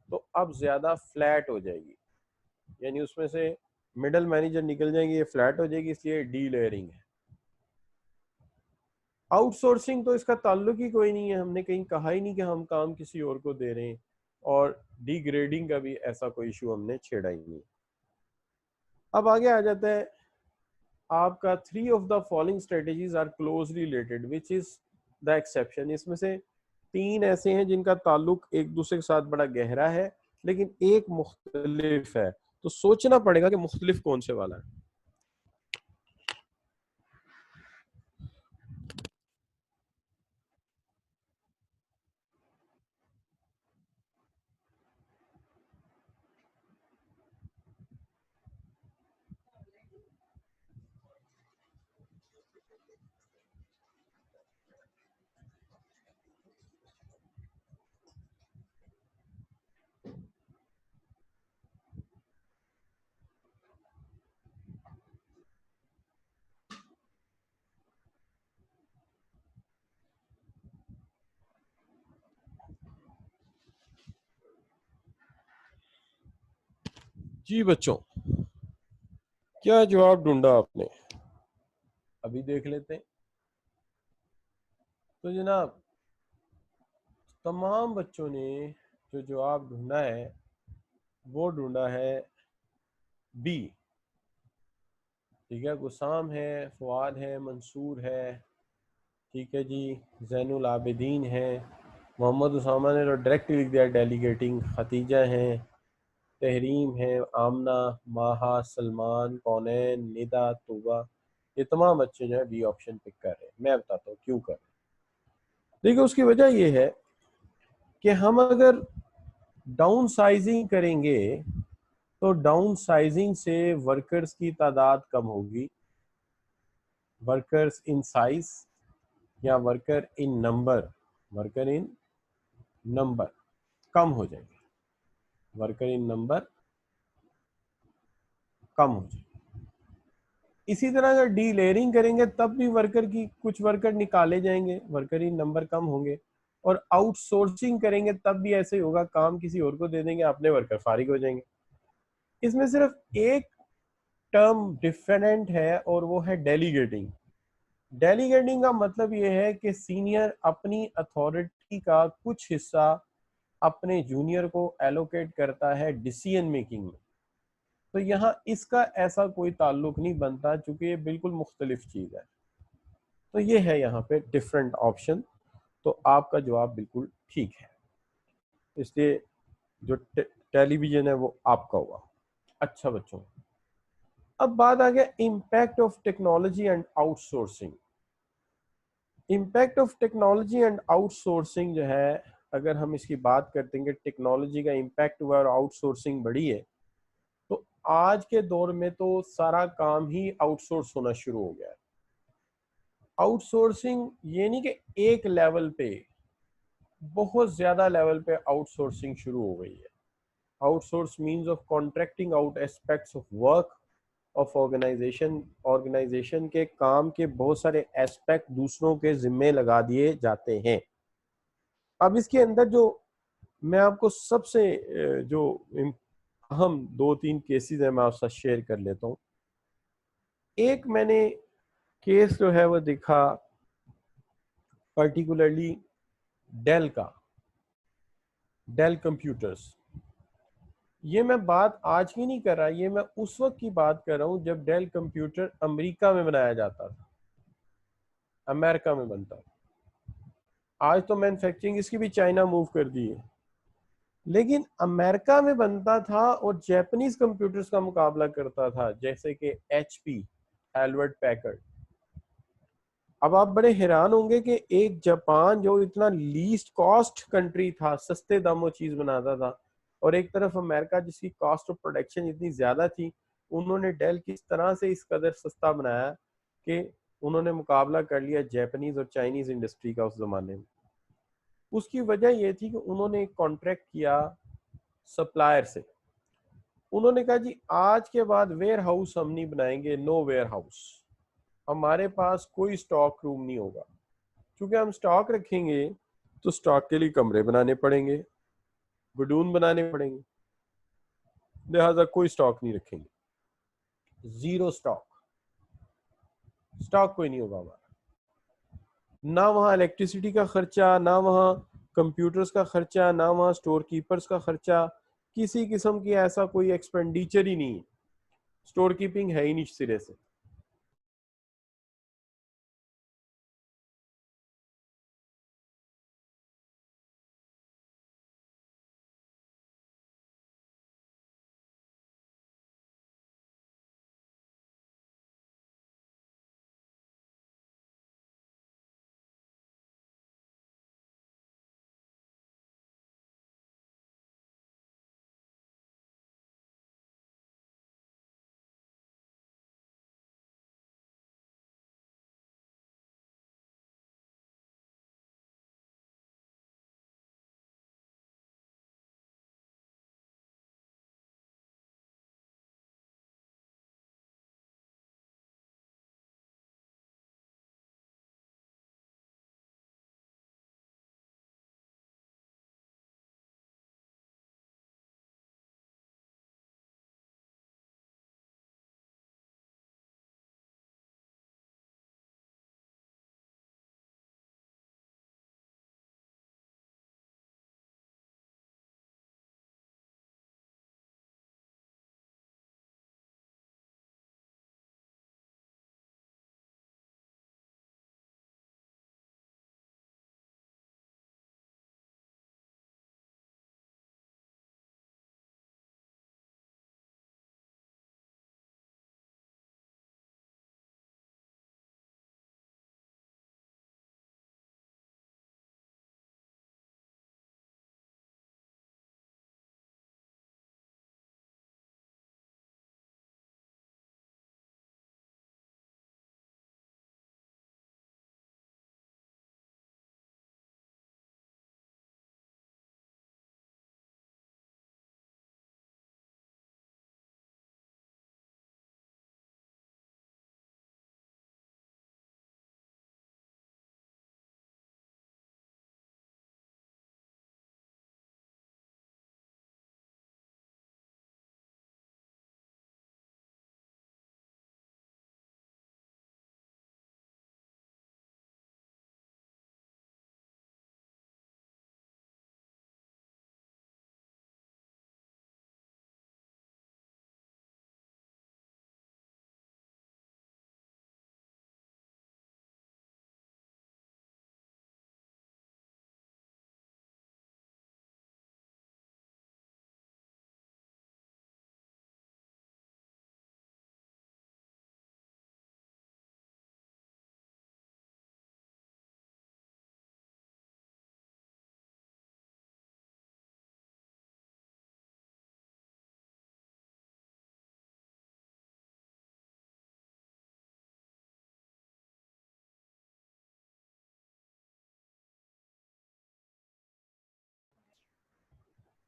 तो अब ज्यादा फ्लैट हो जाएगी, यानी उसमें से मिडल मैनेजर निकल जाएंगे, ये फ्लैट हो जाएगी, इसलिए डी लेयरिंग है। आउटसोर्सिंग तो इसका ताल्लुक ही कोई नहीं है, हमने कहीं कहा ही नहीं कि हम काम किसी और को दे रहे हैं, और डिग्रेडिंग का भी ऐसा कोई इशू हमने छेड़ा ही नहीं। अब आगे आ जाता है आपका, three of the following strategies are closely related which is the exception. इसमें से तीन ऐसे हैं जिनका ताल्लुक एक दूसरे के साथ बड़ा गहरा है, लेकिन एक मुख्तलिफ है, तो सोचना पड़ेगा कि मुख्तलिफ कौन से वाला है। जी बच्चों, क्या जवाब ढूंढा आपने, अभी देख लेते हैं। तो जनाब, तमाम बच्चों ने जो जवाब ढूंढा है वो ढूंढा है बी। ठीक है, गुसाम है, फवाद है, मंसूर है, ठीक है जी, जैनुल आबिदीन है, मोहम्मद उसामा ने तो डायरेक्ट लिख दिया डेलीगेटिंग, खतीजा हैं, तहरीम है, आमना, माहा, सलमान, कौनैन, निदा, तूबा, ये तमाम बच्चे जो है बी ऑप्शन पिक कर रहे हैं। मैं बताता हूँ क्यों कर रहे हैं। देखिए, उसकी वजह ये है कि हम अगर डाउन साइजिंग करेंगे तो डाउन साइजिंग से वर्कर्स की तादाद कम होगी, वर्कर्स इन साइज या worker in number, worker in number कम हो जाएंगे, वर्कर इन नंबर कम हो जाएंगे। इसी तरह अगर डी लेयरिंग करेंगे तब भी वर्कर की कुछ वर्कर निकाले जाएंगे, वर्कर इन नंबर कम होंगे, और आउटसोर्सिंग करेंगे तब भी ऐसे ही होगा, काम किसी और को दे देंगे, अपने वर्कर फारिग हो जाएंगे। इसमें सिर्फ एक टर्म डिफरेंट है और वो है डेलीगेटिंग। डेलीगेटिंग का मतलब ये है कि सीनियर अपनी अथॉरिटी का कुछ हिस्सा अपने जूनियर को एलोकेट करता है डिसीजन मेकिंग में। तो यहाँ इसका ऐसा कोई ताल्लुक नहीं बनता, चूंकि ये बिल्कुल मुख्तलिफ चीज है। तो ये है यहाँ पे डिफरेंट ऑप्शन, तो आपका जवाब बिल्कुल ठीक है, इसलिए जो टेलीविजन है वो आपका हुआ। अच्छा बच्चों, अब बात आ गया impact of technology and outsourcing. Impact of technology and outsourcing जो है, अगर हम इसकी बात करते हैं कि टेक्नोलॉजी का इम्पैक्ट हुआ और आउटसोर्सिंग बढ़ी है, तो आज के दौर में तो सारा काम ही आउटसोर्स होना शुरू हो गया है। आउटसोर्सिंग ये नहीं कि एक लेवल पे, बहुत ज्यादा लेवल पे आउटसोर्सिंग शुरू हो गई है। Outsource means of contracting out aspects of work of organization, organization के काम के बहुत सारे एस्पेक्ट दूसरों के जिम्मे लगा दिए जाते हैं। अब इसके अंदर जो मैं आपको सबसे जो अहम दो तीन केसेस है मैं आपके साथ शेयर कर लेता हूँ। एक मैंने केस जो है वो देखा पर्टिकुलरली डेल का, डेल कंप्यूटर्स। ये मैं बात आज की नहीं कर रहा, ये मैं उस वक्त की बात कर रहा हूँ जब डेल कंप्यूटर अमेरिका में बनाया जाता था, अमेरिका में बनता था। आज तो मैन्युफैक्चरिंग इसकी भी चाइना मूव कर दी है, लेकिन अमेरिका में बनता था और जापानीज कंप्यूटर्स का मुकाबला करता था, जैसे कि HP, हेल्वर्ट पैकर्ड। अब आप बड़े हैरान होंगे कि एक जापान जो इतना लीस्ट कॉस्ट कंट्री था, सस्ते दामों चीज बनाता था, और एक तरफ अमेरिका जिसकी कॉस्ट ऑफ प्रोडक्शन इतनी ज्यादा थी, उन्होंने डेल किस तरह से इस कदर सस्ता बनाया कि उन्होंने मुकाबला कर लिया जापानीज और चाइनीज इंडस्ट्री का उस जमाने में। उसकी वजह यह थी कि उन्होंने एक कॉन्ट्रैक्ट किया सप्लायर से। उन्होंने कहा जी आज के बाद वेयर हाउस हम नहीं बनाएंगे, नो वेयर हाउस, हमारे पास कोई स्टॉक रूम नहीं होगा, क्योंकि हम स्टॉक रखेंगे तो स्टॉक के लिए कमरे बनाने पड़ेंगे, गुडून बनाने पड़ेंगे, लिहाजा कोई स्टॉक नहीं रखेंगे, जीरो स्टॉक, स्टॉक कोई नहीं होगा हमारा। ना वहाँ इलेक्ट्रिसिटी का खर्चा, ना वहाँ कंप्यूटर्स का खर्चा, ना वहाँ स्टोर कीपर्स का खर्चा, किसी किस्म की ऐसा कोई एक्सपेंडिचर ही नहीं है, स्टोर कीपिंग है ही नहीं सिरे से।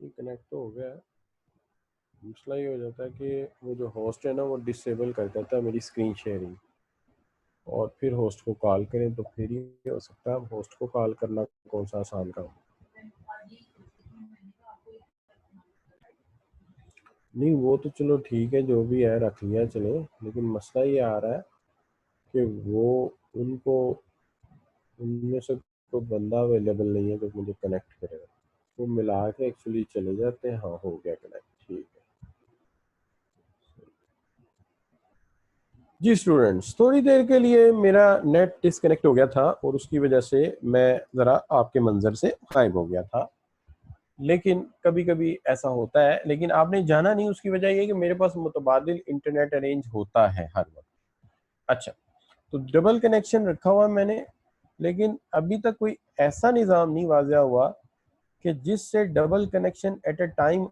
ये कनेक्ट तो हो गया है। मसला ये हो जाता है कि वो जो होस्ट है ना वो डिसेबल कर देता है मेरी स्क्रीन शेयरिंग, और फिर होस्ट को कॉल करें तो फिर ही हो सकता है। होस्ट को कॉल करना कौन सा आसान काम। नहीं वो तो चलो ठीक है, जो भी है रख लिया चले, लेकिन मसला ये आ रहा है कि वो उनको उनमें से कोई बंदा अवेलेबल नहीं है जो मुझे कनेक्ट करेगा। वो मिला के एक्चुअली चले जाते हैं। हाँ हो गया कनेक्ट, ठीक है जी। स्टूडेंट्स थोड़ी देर के लिए मेरा नेट डिस्कनेक्ट हो गया था और उसकी वजह से मैं ज़रा आपके मंजर से गायब हो गया था, लेकिन कभी कभी ऐसा होता है। लेकिन आपने जाना नहीं, उसकी वजह यह कि मेरे पास मुतबादिल इंटरनेट अरेंज होता है हर वक्त। अच्छा, तो डबल कनेक्शन रखा हुआ मैंने, लेकिन अभी तक कोई ऐसा निज़ाम नहीं वाज़ा हुआ कि जिससे double connection at a time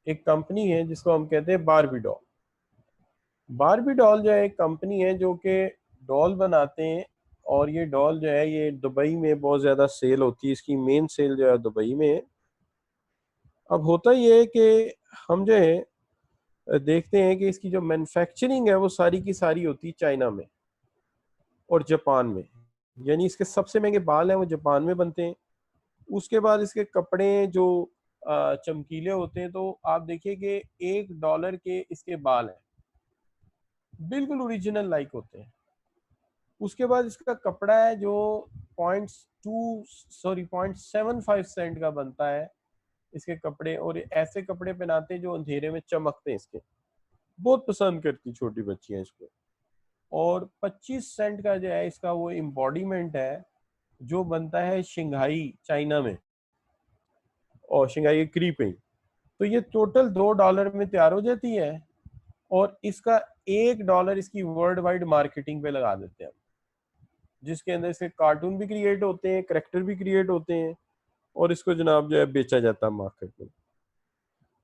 एक कंपनी है जिसको हम कहते हैं बारबी डॉल। बारबी डॉल जो है एक कंपनी है जो कि डॉल बनाते हैं, और ये डॉल जो है ये दुबई में बहुत ज़्यादा सेल होती है, इसकी मेन सेल जो है दुबई में है। अब होता ये है कि हम जो है देखते हैं कि इसकी जो मैन्युफैक्चरिंग है वो सारी की सारी होती है चाइना में और जापान में। यानी इसके सबसे महंगे बाल हैं वो जापान में बनते हैं। उसके बाद इसके कपड़े जो चमकीले होते हैं, तो आप देखिए कि $1 के इसके बाल हैं, बिल्कुल ओरिजिनल लाइक होते हैं। उसके बाद इसका कपड़ा है जो 0.75 सेंट का बनता है इसके कपड़े, और ऐसे कपड़े पहनाते हैं जो अंधेरे में चमकते हैं। इसके बहुत पसंद करती छोटी बच्चियां इसको। और 25 सेंट का जो है इसका वो एम्बॉडीमेंट है जो बनता है शंघाई चाइना में, और शंघाई क्रीपिंग। तो ये टोटल $2 में तैयार हो जाती है, और इसका $1 इसकी वर्ल्ड वाइड मार्केटिंग पे लगा देते हैं, जिसके अंदर इसके कार्टून भी क्रिएट होते हैं, करेक्टर भी क्रिएट होते हैं, और इसको जनाब जो है बेचा जाता है मार्केट में।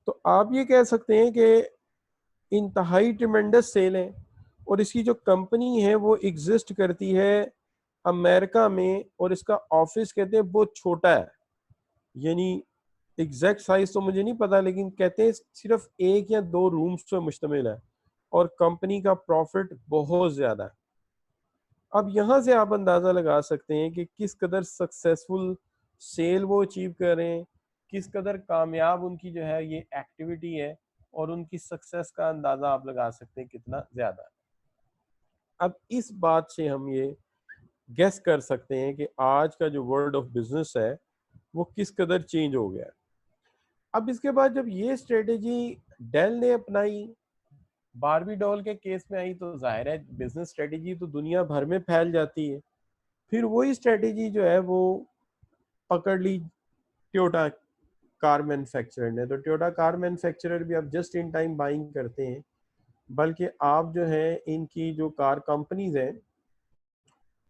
तो आप ये कह सकते हैं कि इंतहाई ट्रिमेंडस सेल है। और इसकी जो कंपनी है वो एग्जिस्ट करती है अमेरिका में, और इसका ऑफिस कहते हैं बहुत छोटा है। यानी एग्जैक्ट साइज तो मुझे नहीं पता, लेकिन कहते हैं सिर्फ 1 या 2 रूम्स पे मुश्तमिल है, और कंपनी का प्रॉफिट बहुत ज्यादा है। अब यहाँ से आप अंदाजा लगा सकते हैं कि किस कदर सक्सेसफुल सेल वो अचीव कर रहे हैं, किस कदर कामयाब उनकी जो है ये एक्टिविटी है, और उनकी सक्सेस का अंदाजा आप लगा सकते हैं कितना ज्यादा है। अब इस बात से हम ये गेस कर सकते हैं कि आज का जो वर्ल्ड ऑफ बिजनेस है वो किस कदर चेंज हो गया है। अब इसके बाद जब ये स्ट्रेटेजी डेल ने अपनाई, बारबी डॉल के केस में आई, तो जाहिर है बिजनेस स्ट्रेटेजी तो दुनिया भर में फैल जाती है। फिर वही स्ट्रेटेजी जो है वो पकड़ ली टोयोटा कार मैन्युफैक्चरर ने। तो टोयोटा कार मैन्युफैक्चरर भी अब जस्ट इन टाइम बाइंग करते हैं, बल्कि आप जो है इनकी जो कार कंपनीज हैं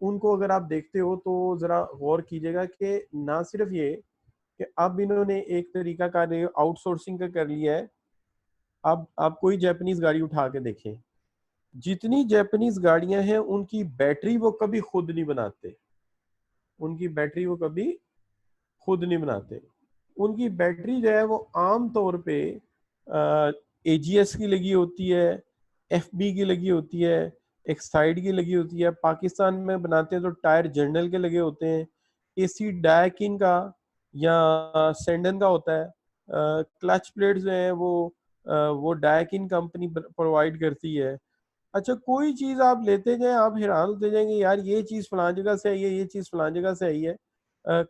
उनको अगर आप देखते हो तो जरा गौर कीजिएगा कि ना सिर्फ ये कि अब इन्होंने एक तरीका का आउटसोर्सिंग का कर लिया है। अब आप कोई जापानीज गाड़ी उठा के देखें, जितनी जापानीज गाड़ियां हैं उनकी बैटरी वो कभी खुद नहीं बनाते। उनकी बैटरी वो कभी खुद नहीं बनाते। उनकी बैटरी जो है वो आम तौर पे एजीएस की लगी होती है, एफबी की लगी होती है, एक्साइड की लगी होती है। पाकिस्तान में बनाते हैं तो टायर जनरल के लगे होते हैं। एसी डायकिन का या सेंडन का होता है। क्लच प्लेट जो है वो डायकिन कंपनी प्रोवाइड करती है। अच्छा, कोई चीज आप लेते जाए आप हैरान होते जाएंगे, यार ये चीज फलां जगह से आई है, ये चीज फलां जगह से आई है।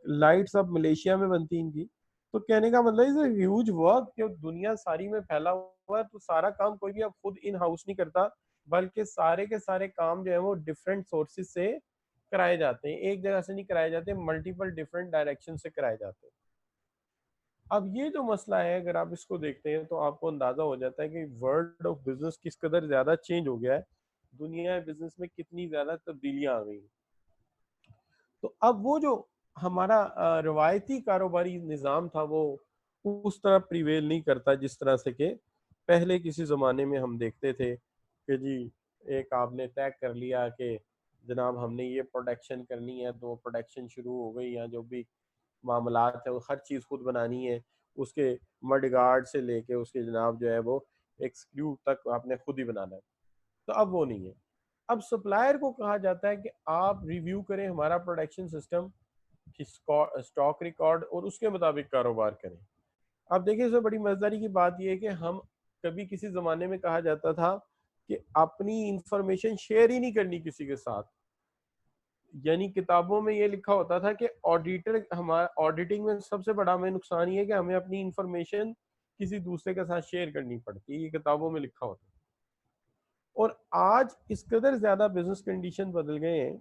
लाइट्स अब मलेशिया में बनती हैं इनकी। तो कहने का मतलब इज ह्यूज वर्क जो दुनिया सारी में फैला हुआ है। तो सारा काम कोई भी अब खुद इन हाउस नहीं करता, बल्कि सारे के सारे काम जो है वो डिफरेंट सोर्सेज से कराए जाते हैं, एक जगह से नहीं कराए जाते, मल्टीपल डिफरेंट डायरेक्शन से कराए जाते हैं। अब ये जो मसला है अगर आप इसको देखते हैं तो आपको अंदाजा हो जाता है कि वर्ल्ड ऑफ बिजनेस किस कदर ज्यादा चेंज हो गया है, दुनिया बिजनेस में कितनी ज्यादा तब्दीलियां आ गई। तो अब वो जो हमारा रवायती कारोबारी निज़ाम था वो उस तरह प्रिवेल नहीं करता जिस तरह से कि पहले किसी ज़माने में हम देखते थे कि जी एक आपने तय कर लिया कि जनाब हमने ये प्रोडक्शन करनी है, तो प्रोडक्शन शुरू हो गई, या जो भी मामलात है वो हर चीज़ खुद बनानी है। उसके मड गार्ड से लेके उसके जनाब जो है वो एक स्क्रू तक आपने खुद ही बनाना है। तो अब वो नहीं है। अब सप्लायर को कहा जाता है कि आप रिव्यू करें हमारा प्रोडक्शन सिस्टम, स्टॉक रिकॉर्ड, और उसके मुताबिक कारोबार करें। अब देखिए इसमें बड़ी मजेदारी की बात यह है कि हम कभी किसी जमाने में कहा जाता था कि अपनी इंफॉर्मेशन शेयर ही नहीं करनी किसी के साथ। यानी किताबों में ये लिखा होता था कि ऑडिटर, हमारा ऑडिटिंग में सबसे बड़ा हमें नुकसान ये है कि हमें अपनी इंफॉर्मेशन किसी दूसरे के साथ शेयर करनी पड़ती है, ये किताबों में लिखा होता है। और आज इस कदर ज्यादा बिजनेस कंडीशन बदल गए हैं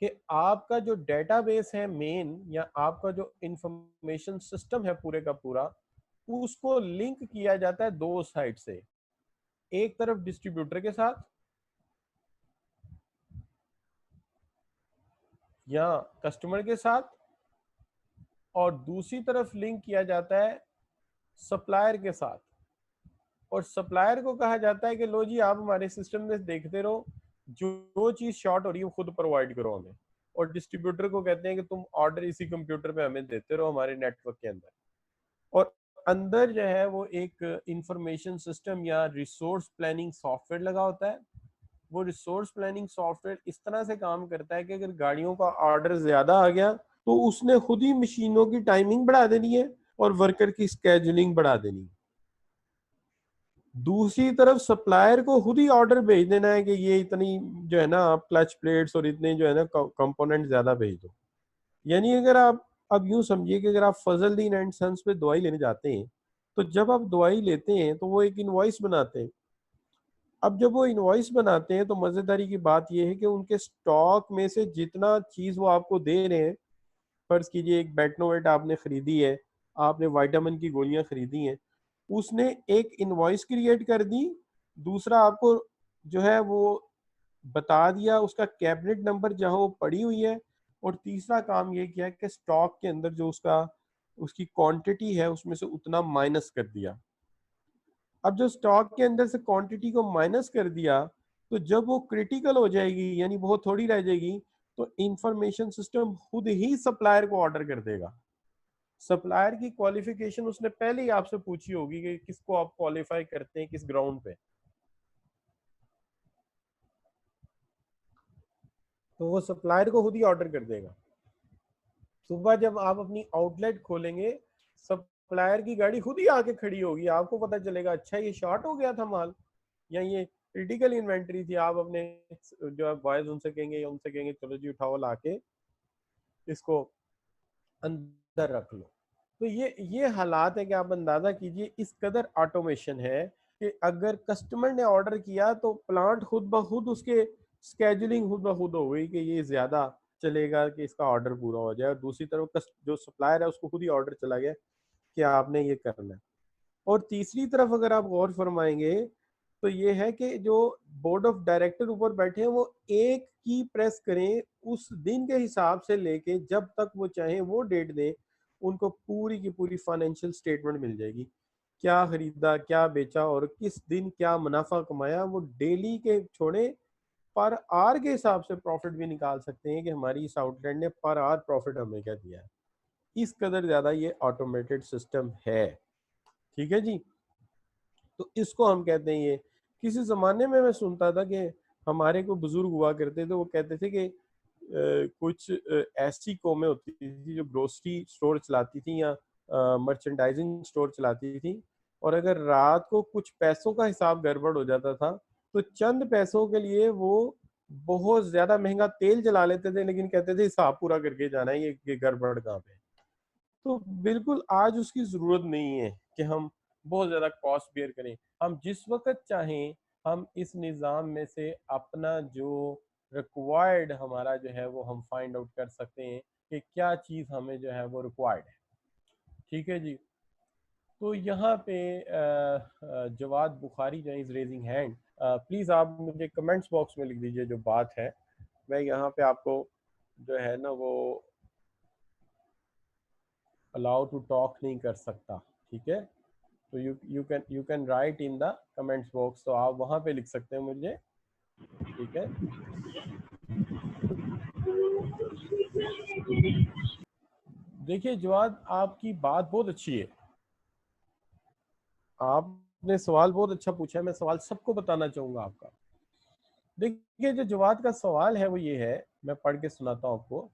कि आपका जो डेटाबेस है मेन, या आपका जो इंफॉर्मेशन सिस्टम है पूरे का पूरा, उसको लिंक किया जाता है दो साइड से। एक तरफ डिस्ट्रीब्यूटर के साथ या कस्टमर के साथ, और दूसरी तरफ लिंक किया जाता है सप्लायर के साथ, और सप्लायर को कहा जाता है कि लो जी आप हमारे सिस्टम में देखते रहो, जो चीज शॉर्ट हो रही है वो खुद प्रोवाइड करो हमें। और डिस्ट्रीब्यूटर को कहते हैं कि तुम ऑर्डर इसी कंप्यूटर पे हमें देते रहो हमारे नेटवर्क के अंदर। और अंदर जो है वो एक इंफॉर्मेशन सिस्टम या रिसोर्स प्लानिंग सॉफ्टवेयर लगा होता है। वो रिसोर्स प्लानिंग सॉफ्टवेयर इस तरह से काम करता है कि अगर गाड़ियों का ऑर्डर ज्यादा आ गया तो उसने खुद ही मशीनों की टाइमिंग बढ़ा देनी है और वर्कर की स्केजुलिंग बढ़ा देनी है। दूसरी तरफ सप्लायर को खुद ही ऑर्डर भेज देना है कि ये इतनी जो है ना आप क्लच प्लेट्स और इतने जो है ना कंपोनेंट ज्यादा भेज दो। यानी अगर आप अब यूं समझिए कि अगर आप फजलदीन एंड सन्स पे दवाई लेने जाते हैं तो जब आप दवाई लेते हैं तो वो एक इनवॉइस बनाते हैं। अब जब वो इनवॉइस बनाते हैं तो मजेदारी की बात यह है कि उनके स्टॉक में से जितना चीज वो आपको दे रहे हैं, फर्ज कीजिए एक बेटनोवेट आपने खरीदी है, आपने वाइटामिन की गोलियां खरीदी हैं, उसने एक इनवॉइस क्रिएट कर दी। दूसरा आपको जो है वो बता दिया उसका कैबिनेट नंबर जहां वो पड़ी हुई है। और तीसरा काम ये किया कि स्टॉक के अंदर जो उसका उसकी क्वांटिटी है उसमें से उतना माइनस कर दिया। अब जो स्टॉक के अंदर से क्वांटिटी को माइनस कर दिया तो जब वो क्रिटिकल हो जाएगी यानी बहुत थोड़ी रह जाएगी तो इंफॉर्मेशन सिस्टम खुद ही सप्लायर को ऑर्डर कर देगा। सप्लायर की क्वालिफिकेशन उसने पहले ही आपसे पूछी होगी कि किसको आप क्वालिफाई करते हैं किस ग्राउंड पे, तो वो सप्लायर को खुद ही ऑर्डर कर देगा। सुबह जब आप अपनी आउटलेट खोलेंगे सप्लायर की गाड़ी खुद ही आके खड़ी होगी, आपको पता चलेगा अच्छा ये शॉर्ट हो गया था माल या ये क्रिटिकल इन्वेंट्री थी। आप अपने जो है बॉयज उनसे कहेंगे या उनसे कहेंगे चलो जी उठाओ लाके इसको अंदर रख लो। तो ये हालात है कि आप अंदाजा कीजिए इस कदर ऑटोमेशन है कि अगर कस्टमर ने ऑर्डर किया तो प्लांट खुद ब खुद उसके स्केजुलिंग खुद ब खुद हो गई कि ये ज्यादा चलेगा कि इसका ऑर्डर पूरा हो जाए। और दूसरी तरफ जो सप्लायर है उसको खुद ही ऑर्डर चला गया कि आपने ये करना है। और तीसरी तरफ अगर आप गौर फरमाएंगे तो ये है कि जो बोर्ड ऑफ डायरेक्टर ऊपर बैठे हैं वो एक की प्रेस करें उस दिन के हिसाब से लेके जब तक वो चाहे वो डेट दें, उनको पूरी की पूरी फाइनेंशियल स्टेटमेंट मिल जाएगी। क्या खरीदा क्या बेचा और किस दिन क्या मुनाफा कमाया वो डेली के छोड़े पर आर के हिसाब से प्रॉफिट भी निकाल सकते हैं कि हमारी इस आउटलेट ने पर आर प्रॉफिट हमें क्या दिया है। इस कदर ज्यादा ये ऑटोमेटेड सिस्टम है। ठीक है जी। तो इसको हम कहते हैं ये। किसी जमाने में मैं सुनता था कि हमारे को बुजुर्ग हुआ करते थे वो कहते थे कि कुछ ऐसी कौमें होती थी जो ग्रोसरी स्टोर चलाती थी या मर्चेंडाइजिंग स्टोर चलाती थी, और अगर रात को कुछ पैसों का हिसाब गड़बड़ हो जाता था तो चंद पैसों के लिए वो बहुत ज्यादा महंगा तेल जला लेते थे लेकिन कहते थे हिसाब पूरा करके जाना है, ये गड़बड़ कहाँ पे है। तो बिल्कुल आज उसकी जरूरत नहीं है कि हम बहुत ज्यादा कॉस्ट बेयर करें। हम जिस वक्त चाहें हम इस निज़ाम में से अपना जो रिक्वायर्ड हमारा जो है वो हम फाइंड आउट कर सकते हैं कि क्या चीज़ हमें जो है वो रिक्वायर्ड है। ठीक है जी। तो यहाँ पे जवाद बुखारी जो इज रेजिंग हैंड, प्लीज़ आप मुझे कमेंट्स बॉक्स में लिख दीजिए जो बात है। मैं यहाँ पे आपको जो है ना वो अलाउ टू टॉक नहीं कर सकता। ठीक है। तो you can write in the comments box, तो आप वहां पे लिख सकते हैं मुझे। ठीक है। देखिए जवाद आपकी बात बहुत अच्छी है, आपने सवाल बहुत अच्छा पूछा है, मैं सवाल सबको बताना चाहूंगा आपका। देखिए जो जवाद का सवाल है वो ये है, मैं पढ़ के सुनाता हूँ आपको।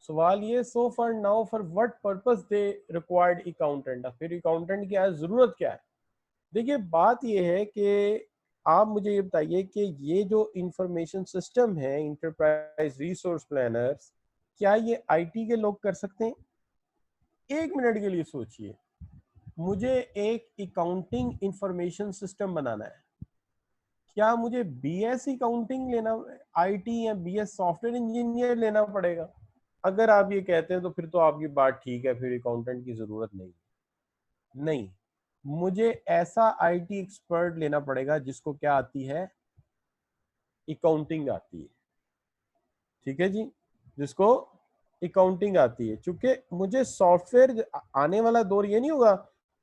सवाल ये, so for now for what purpose they required accountant, फिर अकाउंटेंट की आज जरूरत क्या है। देखिए बात यह है कि आप मुझे ये बताइए कि ये जो इंफॉर्मेशन सिस्टम है इंटरप्राइज रिसोर्स प्लानर्स, क्या ये आईटी के लोग कर सकते हैं? एक मिनट के लिए सोचिए, मुझे एक अकाउंटिंग इंफॉर्मेशन सिस्टम बनाना है, क्या मुझे बीएस अकाउंटिंग लेना, आईटी या बीएस सॉफ्टवेयर इंजीनियर लेना पड़ेगा? अगर आप ये कहते हैं तो फिर तो आपकी बात ठीक है, फिर अकाउंटेंट की जरूरत नहीं। नहीं, मुझे ऐसा आईटी एक्सपर्ट लेना पड़ेगा जिसको क्या आती है, अकाउंटिंग आती है। ठीक है जी, जिसको अकाउंटिंग आती है। चूंकि मुझे सॉफ्टवेयर आने वाला दौर ये नहीं होगा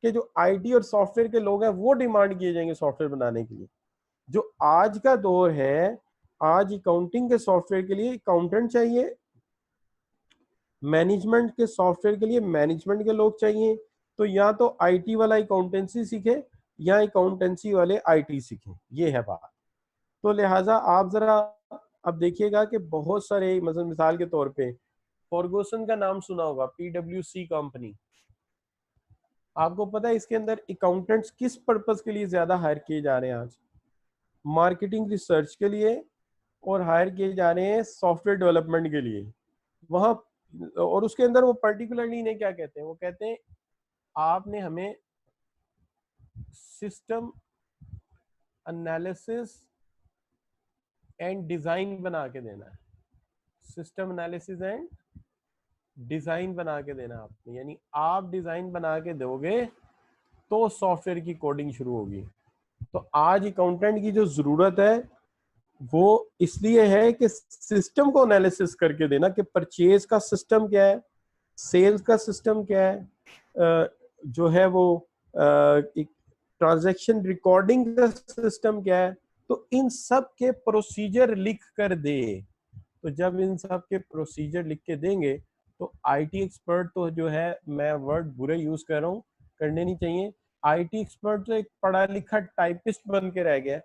कि जो आईटी और सॉफ्टवेयर के लोग हैं वो डिमांड किए जाएंगे सॉफ्टवेयर बनाने के लिए। जो आज का दौर है, आज अकाउंटिंग के सॉफ्टवेयर के लिए अकाउंटेंट चाहिए, मैनेजमेंट के सॉफ्टवेयर के लिए मैनेजमेंट के लोग चाहिए। तो या तो आईटी वाला अकाउंटेंसी सीखे या अकाउंटेंसी वाले आईटी सीखें, ये है बात। तो लिहाजा आप जरा अब देखिएगा कि बहुत सारे, मतलब मिसाल के तौर पे फॉर्गूसन का नाम सुना होगा, पीडब्ल्यूसी कंपनी। आपको पता है इसके अंदर अकाउंटेंट्स किस पर्पस के लिए ज्यादा हायर किए जा रहे हैं आज? मार्केटिंग रिसर्च के लिए, और हायर किए जा रहे हैं सॉफ्टवेयर डेवलपमेंट के लिए वहां। और उसके अंदर वो पर्टिकुलरली इन्हें क्या कहते हैं, वो कहते हैं आपने हमें सिस्टम एनालिसिस एंड डिजाइन बना के देना है। सिस्टम एनालिसिस एंड डिजाइन बना के देना आपने, यानी आप डिजाइन बना के दोगे तो सॉफ्टवेयर की कोडिंग शुरू होगी। तो आज अकाउंटेंट की जो जरूरत है वो इसलिए है कि सिस्टम को एनालिसिस करके देना कि परचेज का सिस्टम क्या है, सेल्स का सिस्टम क्या है, जो है वो ट्रांजैक्शन रिकॉर्डिंग का सिस्टम क्या है। तो इन सब के प्रोसीजर लिख कर दे। तो जब इन सब के प्रोसीजर लिख के देंगे तो आईटी एक्सपर्ट तो जो है, मैं वर्ड बुरे यूज कर रहा हूँ, करने नहीं चाहिए। आईटी एक्सपर्ट तो एक पढ़ा लिखा टाइपिस्ट बन के रह गया,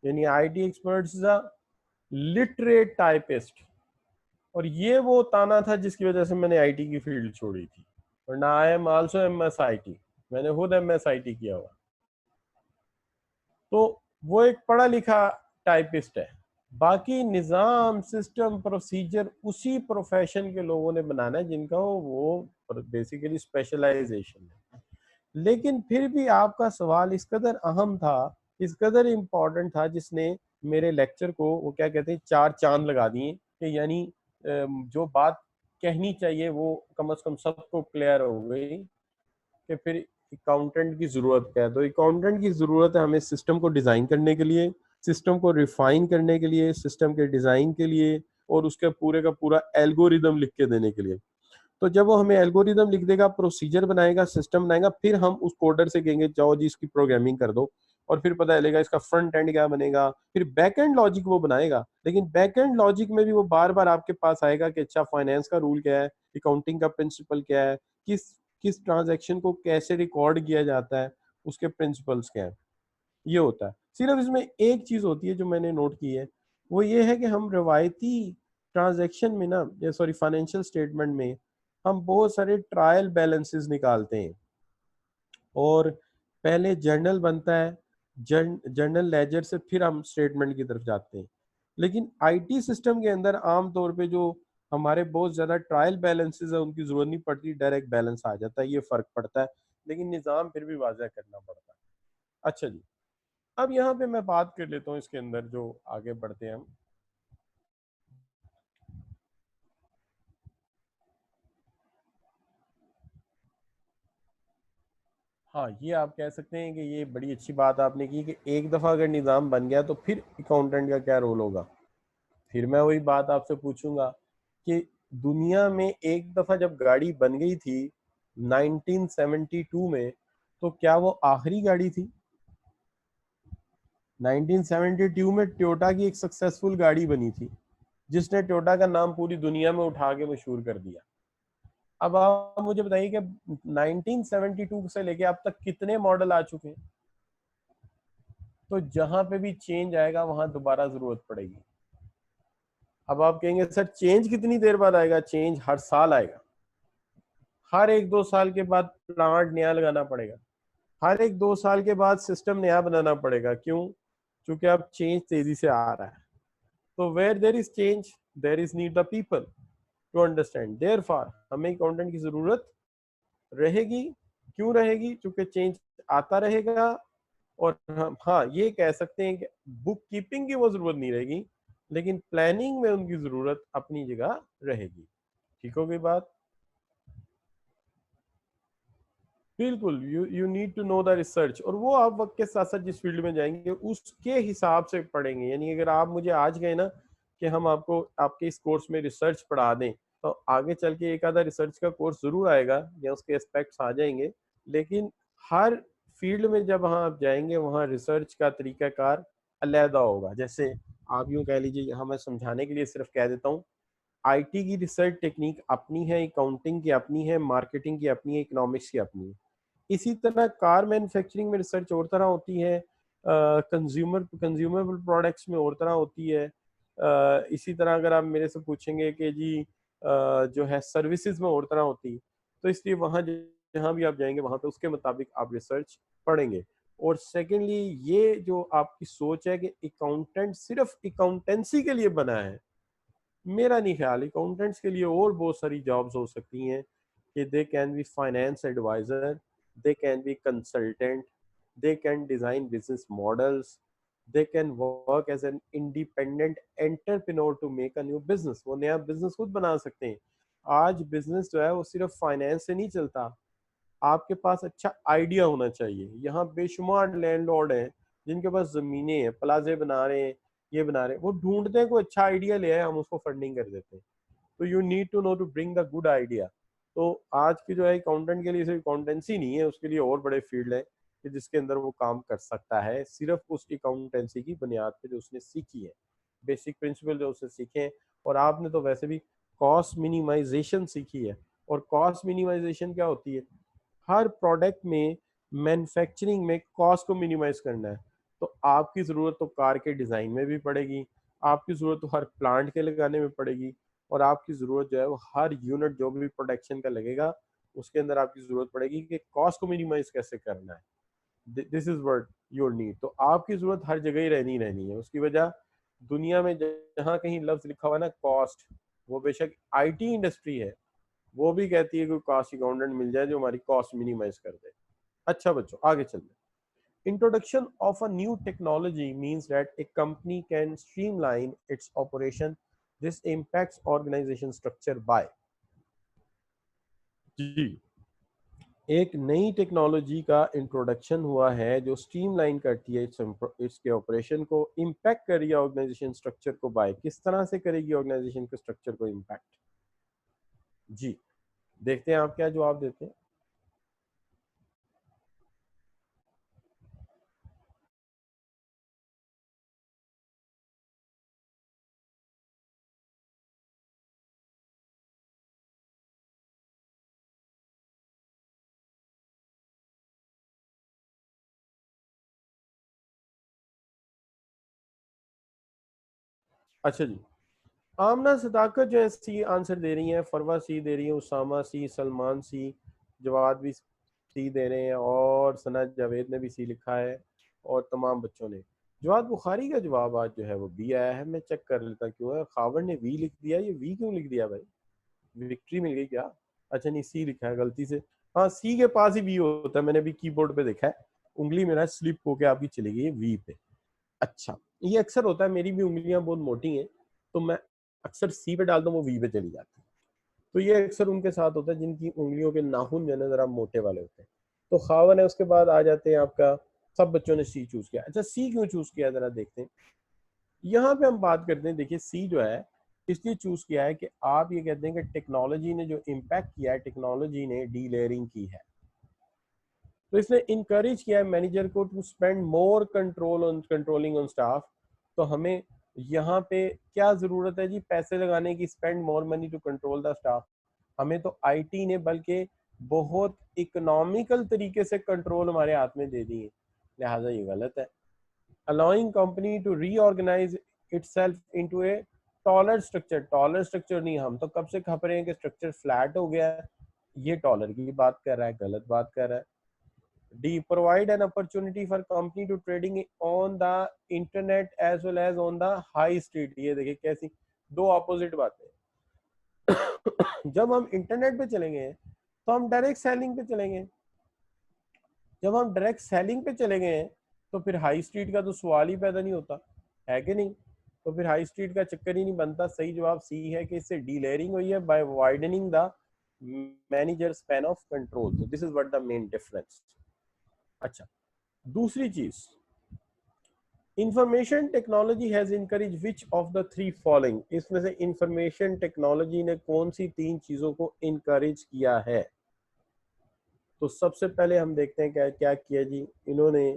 यानी IT expert is a literate typist. और ये वो ताना था जिसकी वजह से मैंने आईटी की फील्ड छोड़ी थी। वरना I am also MS IT, मैंने खुद एमएस आईटी किया हुआ। तो वो एक पढ़ा लिखा टाइपिस्ट है। बाकी निज़ाम सिस्टम प्रोसीजर उसी प्रोफेशन के लोगों ने बनाना है जिनका वो बेसिकली स्पेशलाइजेशन है। लेकिन फिर भी आपका सवाल इस कदर अहम था, इस कदर इम्पोर्टेंट था, जिसने मेरे लेक्चर को वो क्या कहते हैं 4 चांद लगा दिए कि यानी जो बात कहनी चाहिए वो कम से कम सबको क्लियर हो गई कि फिर अकाउंटेंट की ज़रूरत क्या है। तो अकाउंटेंट की ज़रूरत है हमें सिस्टम को डिज़ाइन करने के लिए, सिस्टम को रिफाइन करने के लिए, सिस्टम के डिज़ाइन के लिए, और उसके पूरे का पूरा एल्गोरिदम लिख के देने के लिए। तो जब वो हमें एल्गोरिदम लिख देगा, प्रोसीजर बनाएगा, सिस्टम बनाएगा, फिर हम उस कोडर से कहेंगे जाओ जी इसकी प्रोग्रामिंग कर दो, और फिर पता चलेगा इसका फ्रंट एंड क्या बनेगा। फिर बैक एंड लॉजिक वो बनाएगा, लेकिन बैक एंड लॉजिक में भी वो बार बार आपके पास आएगा कि अच्छा फाइनेंस का रूल क्या है, अकाउंटिंग का प्रिंसिपल क्या है, किस किस ट्रांजैक्शन को कैसे रिकॉर्ड किया जाता है, उसके प्रिंसिपल्स क्या है, ये होता है। सिर्फ इसमें एक चीज होती है जो मैंने नोट की है, वो ये है कि हम रवायती ट्रांजैक्शन में ना, सॉरी फाइनेंशियल स्टेटमेंट में हम बहुत सारे ट्रायल बैलेंसेस निकालते हैं, और पहले जर्नल बनता है, जर्नल लेजर से फिर हम स्टेटमेंट की तरफ जाते हैं। लेकिन आईटी सिस्टम के अंदर आमतौर पे जो हमारे बहुत ज्यादा ट्रायल बैलेंसेस है उनकी जरूरत नहीं पड़ती, डायरेक्ट बैलेंस आ जाता है, ये फर्क पड़ता है, लेकिन निज़ाम फिर भी वाज़ह करना पड़ता है। अच्छा जी, अब यहाँ पे मैं बात कर लेता हूँ इसके अंदर जो आगे बढ़ते हैं हम। हाँ, ये आप कह सकते हैं कि ये बड़ी अच्छी बात आपने की कि एक दफ़ा अगर निज़ाम बन गया तो फिर अकाउंटेंट का क्या रोल होगा। फिर मैं वही बात आपसे पूछूंगा कि दुनिया में एक दफ़ा जब गाड़ी बन गई थी 1972 में, तो क्या वो आखिरी गाड़ी थी? 1972 में टोयोटा की एक सक्सेसफुल गाड़ी बनी थी जिसने टोयोटा का नाम पूरी दुनिया में उठा के मशहूर कर दिया। अब आप मुझे बताइए कि 1972 से लेके अब तक कितने मॉडल आ चुके हैं। तो जहां पे भी चेंज आएगा वहां दोबारा जरूरत पड़ेगी। अब आप कहेंगे सर चेंज कितनी देर बाद आएगा? चेंज हर साल आएगा, हर 1-2 साल के बाद प्लांट नया लगाना पड़ेगा, हर 1-2 साल के बाद सिस्टम नया बनाना पड़ेगा। क्यों? क्योंकि अब चेंज तेजी से आ रहा है। तो where there is change there is need the people to understand, therefore हमें अकाउंटेंट की जरूरत रहेगी। क्यों रहेगी? क्योंकि चेंज आता रहेगा। और हम हाँ ये कह सकते हैं कि बुक कीपिंग की वो जरूरत नहीं रहेगी, लेकिन प्लानिंग में उनकी जरूरत अपनी जगह रहेगी। ठीक हो गई बात? बिल्कुल, you need to know the research, और वो आप वक्त के साथ साथ जिस फील्ड में जाएंगे उसके हिसाब से पढ़ेंगे। यानी अगर आप मुझे आज कहें ना कि हम आपको आपके इस कोर्स में रिसर्च पढ़ा दें, तो आगे चल के एक आधा रिसर्च का कोर्स जरूर आएगा या उसके एस्पेक्ट्स आ जाएंगे, लेकिन हर फील्ड में जब वहाँ आप जाएंगे वहाँ रिसर्च का तरीकाकार अलहदा होगा। जैसे आप यूँ कह लीजिए, यहाँ मैं समझाने के लिए सिर्फ कह देता हूँ, आईटी की रिसर्च टेक्निक अपनी है, अकाउंटिंग की अपनी है, मार्केटिंग की अपनी है, इकोनॉमिक्स की अपनी है। इसी तरह कार मैन्युफैक्चरिंग में रिसर्च और तरह होती है, कंज्यूमेबल प्रोडक्ट्स में और तरह होती है। इसी तरह अगर आप मेरे से पूछेंगे कि जी जो है सर्विसेज में और तरह होती है, तो इसलिए वहाँ जहाँ भी आप जाएंगे वहाँ पे उसके मुताबिक आप रिसर्च पढ़ेंगे। और सेकेंडली, ये जो आपकी सोच है कि अकाउंटेंट सिर्फ अकाउंटेंसी के लिए बना है, मेरा नहीं ख्याल। अकाउंटेंट्स के लिए और बहुत सारी जॉब्स हो सकती हैं कि they can be finance adviser, they can be consultant, they can design business models, they can work as an independent entrepreneur to make a new business. वो नया बिजनेस खुद बना सकते हैं। आज बिजनेस जो है वो सिर्फ फाइनेंस से नहीं चलता, आपके पास अच्छा आइडिया होना चाहिए। यहाँ बेशुमार लैंडलॉर्ड हैं जिनके पास जमीनें हैं, प्लाजे बना रहे हैं, ये बना रहे हैं, वो ढूंढते हैं कोई अच्छा आइडिया ले आए, हम उसको फंडिंग कर देते हैं। तो you need to know to bring the good idea. तो आज की जो है अकाउंटेंट के लिए सिर्फ अकाउंटेंसी नहीं है, उसके लिए और बड़े फील्ड है कि जिसके अंदर वो काम कर सकता है, सिर्फ उस अकाउंटेंसी की बुनियाद पे जो उसने सीखी है, बेसिक प्रिंसिपल जो उसने सीखे हैं। और आपने तो वैसे भी कॉस्ट मिनिमाइजेशन सीखी है। और कॉस्ट मिनिमाइजेशन क्या होती है? हर प्रोडक्ट में, मैन्युफैक्चरिंग में कॉस्ट को मिनिमाइज करना है। तो आपकी ज़रूरत तो कार के डिज़ाइन में भी पड़ेगी, आपकी ज़रूरत तो हर प्लांट के लगाने में पड़ेगी, और आपकी ज़रूरत जो है वो हर यूनिट जो भी प्रोडक्शन का लगेगा उसके अंदर आपकी ज़रूरत पड़ेगी कि कॉस्ट को मिनिमाइज कैसे करना है। This is word your need. तो आपकी ज़रूरत हर जगह ही रहनी है। उसकी वजह दुनिया में जहाँ कहीं लफ्ज़ लिखा हुआ है ना कॉस्ट, वो बेशक आईटी इंडस्ट्री है, वो भी कहती है कि कॉस्ट अकाउंटेंट मिल जाए जो हमारी कॉस्ट मिनिमाइज कर दे। अच्छा बच्चों, आगे चलते हैं। Introduction of a new technology means that a company can streamline its operation. This impacts organization structure by जी, एक नई टेक्नोलॉजी का इंट्रोडक्शन हुआ है जो स्ट्रीमलाइन करती है इसके ऑपरेशन को, इम्पैक्ट करेगी ऑर्गेनाइजेशन स्ट्रक्चर को बाय, किस तरह से करेगी ऑर्गेनाइजेशन के स्ट्रक्चर को इम्पैक्ट? जी, देखते हैं आप क्या जवाब देते हैं। अच्छा जी, आमना सदाकत जो है सी आंसर दे रही हैं, फरवा सी दे रही है, उसामा सी, सलमान सी, जवाद भी सी दे रहे हैं, और सना जावेद ने भी सी लिखा है, और तमाम बच्चों ने। जवाद बुखारी का जवाब आज जो है वो बी आया है। मैं चेक कर लेता क्यों है। खावर ने वी लिख दिया, ये वी क्यों लिख दिया भाई? विक्ट्री मिल गई क्या? अच्छा नहीं, सी लिखा है गलती से। हाँ, सी के पास ही वी होता है, मैंने भी कीबोर्ड पे देखा है, उंगली मेरा स्लिप होके आपकी चली गई है वी पे। अच्छा, ये अक्सर होता है, मेरी भी उंगलियां बहुत मोटी हैं, तो मैं अक्सर सी पे डालता हूँ वो वी पे चली जाती है। तो ये अक्सर उनके साथ होता है जिनकी उंगलियों के नाखून जो है ना जरा मोटे वाले होते हैं। तो खावन है, उसके बाद आ जाते हैं आपका, सब बच्चों ने सी चूज किया। अच्छा, सी क्यों चूज किया जरा देखते हैं। यहाँ पे हम बात करते हैं, देखिए सी जो है इसलिए चूज किया है कि आप ये कहते हैं कि टेक्नोलॉजी ने जो इम्पैक्ट किया है, टेक्नोलॉजी ने डी लेयरिंग की है। तो इसने इनकरेज किया है मैनेजर को to spend more control on controlling on staff. तो हमें यहाँ पे क्या जरूरत है जी? पैसे लगाने की, spend more money to control the staff. हमें तो आईटी ने बल्कि बहुत इकोनॉमिकल तरीके से कंट्रोल हमारे हाथ में दे दी है, लिहाजा ये गलत है। Allowing company to reorganize itself into a taller structure. Taller structure नहीं, हम तो कब से खप रहे हैं कि स्ट्रक्चर फ्लैट हो गया है, ये टॉलर की बात कर रहा है, गलत बात कर रहा है। D, provide an opportunity for company to trading on the internet as well as on the high street। ये देखिए कैसी दो ऑपोजिट बातें। जब हम इंटरनेट पे चलेंगे तो हम डायरेक्ट सेलिंग पे चलेंगे, जब हम डायरेक्ट सेलिंग पे चले गए हैं तो फिर हाई स्ट्रीट का तो सवाल ही पैदा नहीं होता, है कि नहीं? तो फिर हाई स्ट्रीट का चक्कर ही नहीं बनता। सही जवाब सी है कि इससे डीलेयरिंग हुई है by widening the manager span of control. तो this is what the main difference. अच्छा, दूसरी चीज, information technology has encourage which of the three following, इसमें से इंफॉर्मेशन टेक्नोलॉजी ने कौन सी तीन चीजों को इनकरेज किया है? तो सबसे पहले हम देखते हैं क्या क्या किया जी इन्होंने,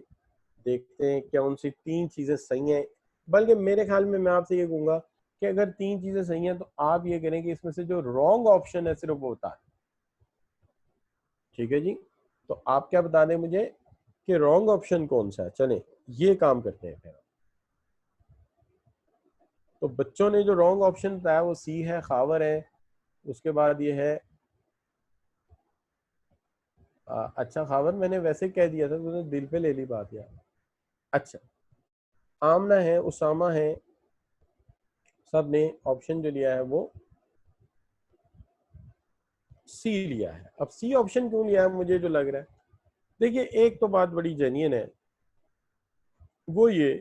देखते हैं कौन सी तीन चीजें सही हैं। बल्कि मेरे ख्याल में मैं आपसे ये कहूंगा कि अगर तीन चीजें सही हैं तो आप ये करें कि इसमें से जो रॉन्ग ऑप्शन है सिर्फ वो होता है। ठीक है जी, तो आप क्या बता दें मुझे कि रॉन्ग ऑप्शन कौन सा है? चलें ये काम करते हैं फिर। तो बच्चों ने जो रॉन्ग ऑप्शन बताया वो सी है, खावर है। उसके बाद ये है अच्छा खावर मैंने वैसे कह दिया था, तूने दिल पे ले ली बात यार। अच्छा, आमना है, उसामा है, सब ने ऑप्शन जो लिया है वो सी लिया है। अब सी ऑप्शन क्यों लिया है मुझे जो लग रहा है, देखिए एक तो बात बड़ी जेन्युइन है, वो ये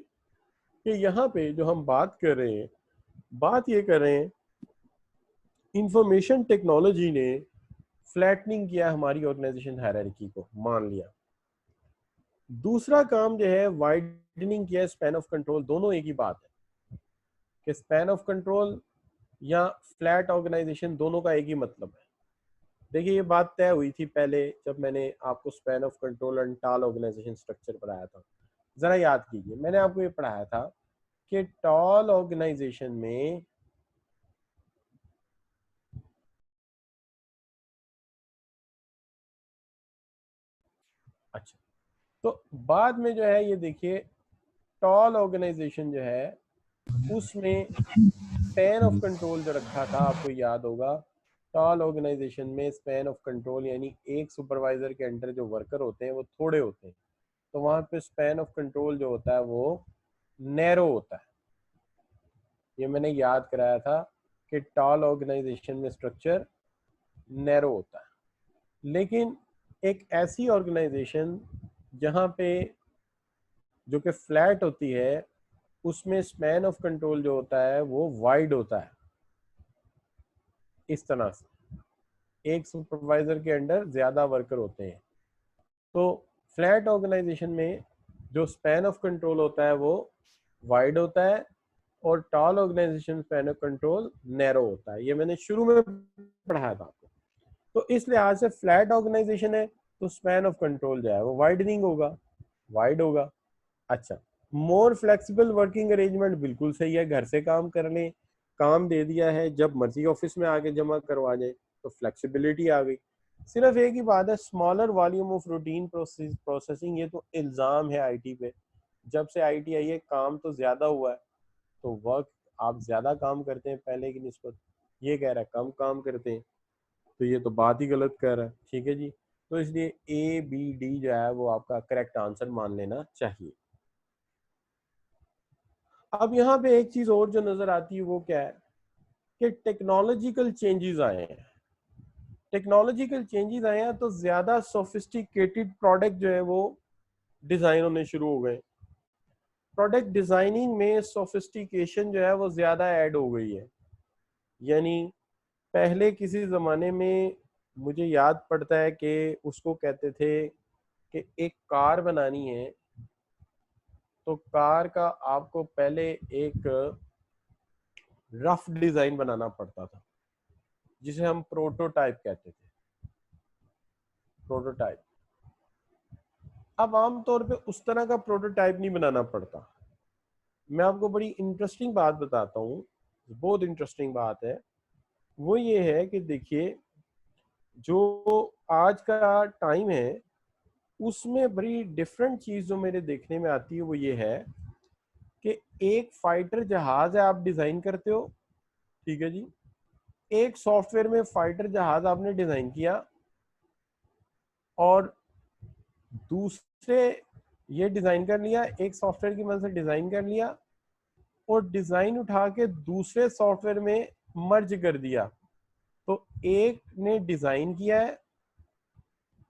कि यहाँ पे जो हम बात कर रहे हैं, बात ये कर रहे हैं इंफॉर्मेशन टेक्नोलॉजी ने फ्लैटनिंग किया हमारी ऑर्गेनाइजेशन हायरार्की को, मान लिया। दूसरा काम जो है वाइडनिंग किया स्पैन ऑफ कंट्रोल, दोनों एक ही बात है कि स्पैन ऑफ कंट्रोल या फ्लैट ऑर्गेनाइजेशन दोनों का एक ही मतलब है। देखिए ये बात तय हुई थी पहले जब मैंने आपको span of control and tall organization structure पढ़ाया था। जरा याद कीजिए, मैंने आपको ये पढ़ाया था कि टॉल ऑर्गेनाइजेशन में अच्छा, तो बाद में जो है ये देखिए टॉल ऑर्गेनाइजेशन जो है उसमें स्पैन ऑफ कंट्रोल जो रखा था, आपको याद होगा टॉल ऑर्गेनाइजेशन में स्पैन ऑफ कंट्रोल यानी एक सुपरवाइजर के अंडर जो वर्कर होते हैं वो थोड़े होते हैं, तो वहां पे स्पैन ऑफ कंट्रोल जो होता है वो नैरो होता है। ये मैंने याद कराया था कि टॉल ऑर्गेनाइजेशन में स्ट्रक्चर नैरो होता है। लेकिन एक ऐसी ऑर्गेनाइजेशन जहां पे जो कि फ्लैट होती है उसमें स्पैन ऑफ कंट्रोल जो होता है वो वाइड होता है। इस तरह से एक सुपरवाइजर के अंडर ज्यादा वर्कर होते हैं। तो फ्लैट ऑर्गेनाइजेशन में जो स्पैन ऑफ कंट्रोल होता है वो वाइड होता है और tall organization span of control narrow होता है। ये मैंने शुरू में पढ़ाया था आपको। तो इस लिहाज से फ्लैट ऑर्गेनाइजेशन है तो स्पैन ऑफ कंट्रोल जो है वो वाइडनिंग होगा, वाइड होगा। अच्छा, मोर फ्लेक्सिबल वर्किंग अरेंजमेंट बिल्कुल सही है, घर से काम कर लें, काम दे दिया है जब मर्जी ऑफिस में आके जमा करवा जाए, तो फ्लेक्सिबिलिटी आ गई। सिर्फ एक ही बात है smaller volume of routine processing, ये तो इल्ज़ाम है आईटी पे। जब से आईटी आई है काम तो ज़्यादा हुआ है, तो वर्क आप ज़्यादा काम करते हैं पहले की निस्बत। ये कह रहा है कम काम करते हैं, तो ये तो बात ही गलत कर रहा है। ठीक है जी, तो इसलिए ए बी डी जो है वो आपका करेक्ट आंसर मान लेना चाहिए। अब यहाँ पे एक चीज और जो नजर आती है वो क्या है कि टेक्नोलॉजिकल चेंजेस आए हैं। टेक्नोलॉजिकल चेंजेस आए हैं तो ज्यादा सोफिस्टिकेटेड प्रोडक्ट जो है वो डिजाइन होने शुरू हो गए। प्रोडक्ट डिजाइनिंग में सोफिस्टिकेशन जो है वो ज्यादा ऐड हो गई है। यानी पहले किसी जमाने में मुझे याद पड़ता है कि उसको कहते थे कि एक कार बनानी है तो कार का आपको पहले एक रफ डिजाइन बनाना पड़ता था जिसे हम प्रोटोटाइप कहते थे। प्रोटोटाइप, अब आमतौर पे उस तरह का प्रोटोटाइप नहीं बनाना पड़ता। मैं आपको बड़ी इंटरेस्टिंग बात बताता हूँ, बहुत इंटरेस्टिंग बात है। वो ये है कि देखिए जो आज का टाइम है उसमें बड़ी डिफरेंट चीज जो मेरे देखने में आती है वो ये है कि एक फाइटर जहाज है आप डिजाइन करते हो, ठीक है जी, एक सॉफ्टवेयर में फाइटर जहाज आपने डिजाइन किया और दूसरे ये डिजाइन कर लिया, एक सॉफ्टवेयर की मदद से डिजाइन कर लिया और डिजाइन उठा के दूसरे सॉफ्टवेयर में मर्ज कर दिया। तो एक ने डिजाइन किया है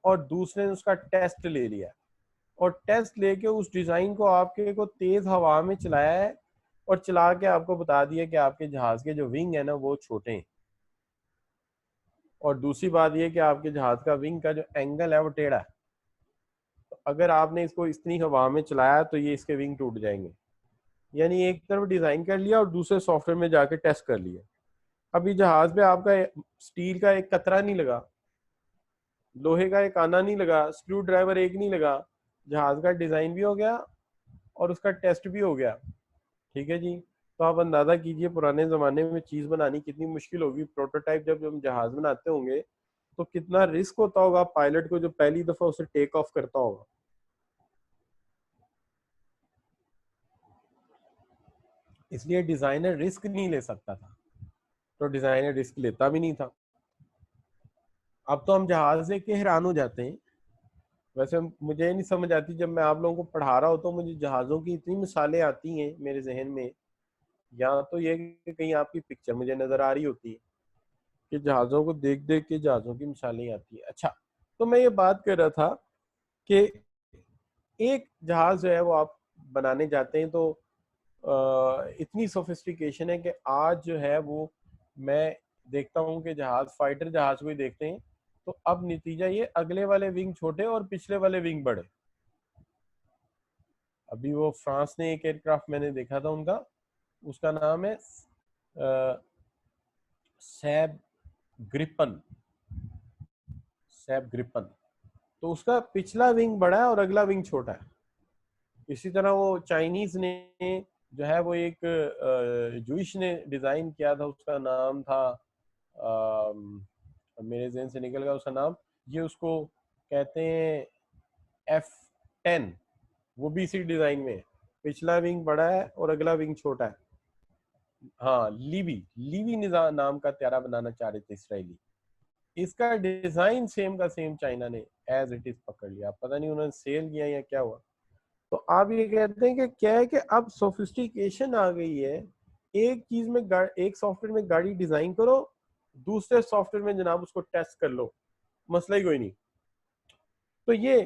और दूसरे ने उसका टेस्ट ले लिया और टेस्ट लेके उस डिजाइन को आपके को तेज हवा में चलाया है और चला के आपको बता दिया कि आपके जहाज के जो विंग है ना वो छोटे हैं। और दूसरी बात यह कि आपके जहाज का विंग का जो एंगल है वो टेढ़ा है, तो अगर आपने इसको इतनी हवा में चलाया तो ये इसके विंग टूट जाएंगे। यानी एक तरफ डिजाइन कर लिया और दूसरे सॉफ्टवेयर में जाके टेस्ट कर लिया। अभी जहाज पे आपका स्टील का एक कतरा नहीं लगा, लोहे का एक आना नहीं लगा, स्क्रू ड्राइवर एक नहीं लगा, जहाज का डिजाइन भी हो गया और उसका टेस्ट भी हो गया। ठीक है जी। तो आप अंदाजा कीजिए पुराने जमाने में चीज बनानी कितनी मुश्किल होगी। प्रोटोटाइप जब हम जहाज बनाते होंगे तो कितना रिस्क होता होगा पायलट को जो पहली दफा उसे टेक ऑफ करता होगा। इसलिए डिजाइनर रिस्क नहीं ले सकता था, तो डिजाइनर रिस्क लेता भी नहीं था। अब तो हम जहाज देख के हैरान हो जाते हैं। वैसे मुझे नहीं समझ आती, जब मैं आप लोगों को पढ़ा रहा होता हूँ मुझे जहाज़ों की इतनी मिसालें आती हैं मेरे जहन में, या तो ये कि कहीं आपकी पिक्चर मुझे नज़र आ रही होती है कि जहाज़ों को देख देख के जहाज़ों की मिसालें आती है। अच्छा, तो मैं ये बात कर रहा था कि एक जहाज़ जो है वो आप बनाने जाते हैं तो इतनी सोफिस्टिकेशन है कि आज जो है वो मैं देखता हूँ कि जहाज, फाइटर जहाज को ही देखते हैं तो अब नतीजा ये अगले वाले विंग छोटे और पिछले वाले विंग बड़े। अभी वो फ्रांस ने एक एयरक्राफ्ट मैंने देखा था उनका, उसका नाम है सैब ग्रिपन, सैब ग्रिपन। तो उसका पिछला विंग बड़ा है और अगला विंग छोटा है। इसी तरह वो चाइनीज ने जो है वो एक जूइश ने डिजाइन किया था, उसका नाम था मेरे जहन से निकल गया उसका नाम, ये उसको कहते हैं F10। वो भी इसी डिजाइन में है, पिछला विंग बड़ा है और अगला विंग छोटा है। हाँ, लीवी, लीवी निजाम नाम का त्यारा बनाना चाह रहे थे इसराइली। इसका डिजाइन सेम का सेम चाइना ने एज इट इज पकड़ लिया। पता नहीं उन्होंने सेल किया या क्या हुआ। तो आप ये कहते हैं कि क्या है कि अब सोफिस्टिकेशन आ गई है। एक चीज में एक सॉफ्टवेयर में गाड़ी डिजाइन करो, दूसरे सॉफ्टवेयर में जनाब उसको टेस्ट कर लो, मसला ही कोई नहीं। तो ये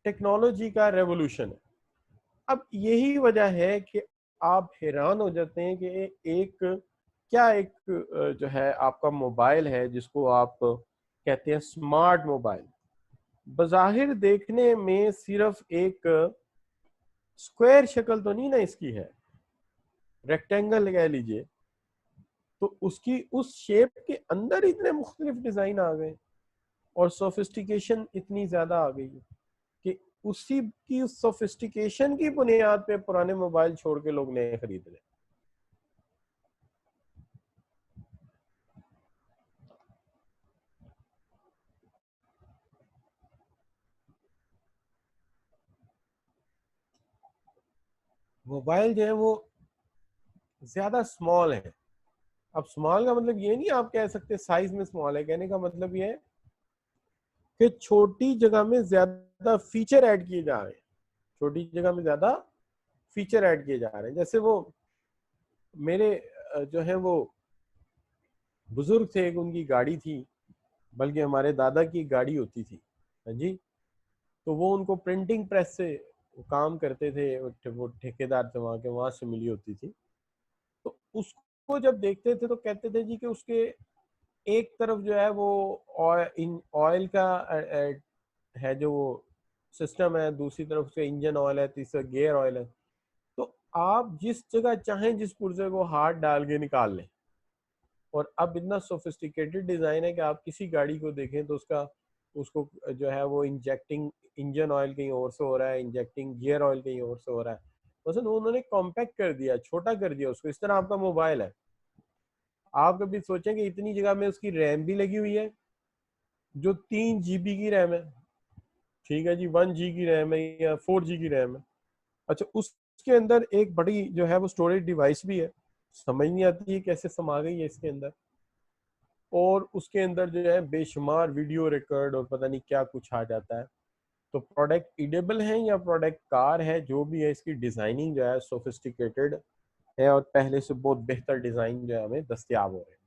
टेक्नोलॉजी का रेवोल्यूशन है। अब यही वजह है कि आप हैरान हो जाते हैं कि एक क्या एक जो है आपका मोबाइल है जिसको आप कहते हैं स्मार्ट मोबाइल, बज़ाहिर देखने में सिर्फ एक स्क्वायर शक्ल तो नहीं ना इसकी है, रेक्टेंगल कह लीजिए, तो उसकी उस शेप के अंदर इतने मुख्तलिफ डिजाइन आ गए और सोफिस्टिकेशन इतनी ज्यादा आ गई है कि उसी की सोफिस्टिकेशन की बुनियाद पे पुराने मोबाइल छोड़ के लोग नए खरीद रहे। मोबाइल जो है वो ज्यादा स्मॉल है। अब स्मॉल का मतलब ये नहीं आप कह सकते साइज में स्मॉल है, कहने का मतलब ये है कि छोटी जगह में ज्यादा फीचर ऐड किए जा रहे हैं, छोटी जगह में ज्यादा फीचर ऐड किए जा रहे हैं। जैसे वो मेरे जो है वो बुजुर्ग थे, एक उनकी गाड़ी थी, बल्कि हमारे दादा की गाड़ी होती थी। हाँ जी। तो वो उनको प्रिंटिंग प्रेस से काम करते थे, वो ठेकेदार थे वहां से मिली होती थी। तो उसको जब देखते थे तो कहते थे जी कि उसके एक तरफ जो है वो ऑयल का है जो वो सिस्टम है, दूसरी तरफ उसका इंजन ऑयल है, तीसरा गियर ऑयल है। तो आप जिस जगह चाहें जिस पुर्जे को हाथ डाल के निकाल लें। और अब इतना सोफिस्टिकेटेड डिजाइन है कि आप किसी गाड़ी को देखें तो उसका उसको जो है वो इंजेक्टिंग इंजन ऑयल कहीं और से हो रहा है, इंजेक्टिंग गियर ऑयल कहीं और से हो रहा है। मतलब उन्होंने कॉम्पैक्ट कर दिया, छोटा कर दिया उसको। इस तरह आपका मोबाइल है, आप कभी सोचें कि इतनी जगह में उसकी रैम भी लगी हुई है जो 3 GB की रैम है। ठीक है जी, 1 G की रैम है या 4G की रैम है। अच्छा, उसके अंदर एक बड़ी जो है वो स्टोरेज डिवाइस भी है, समझ नहीं आती है कैसे समा गई है इसके अंदर। और उसके अंदर जो है बेशुमार वीडियो रिकॉर्ड और पता नहीं क्या कुछ आ जाता है। तो प्रोडक्ट ईडेबल है या प्रोडक्ट कार है, जो भी है, इसकी डिजाइनिंग जो है सोफिस्टिकेटेड है और पहले से बहुत बेहतर डिजाइन जो है हमें दस्तयाब हो रहे हैं।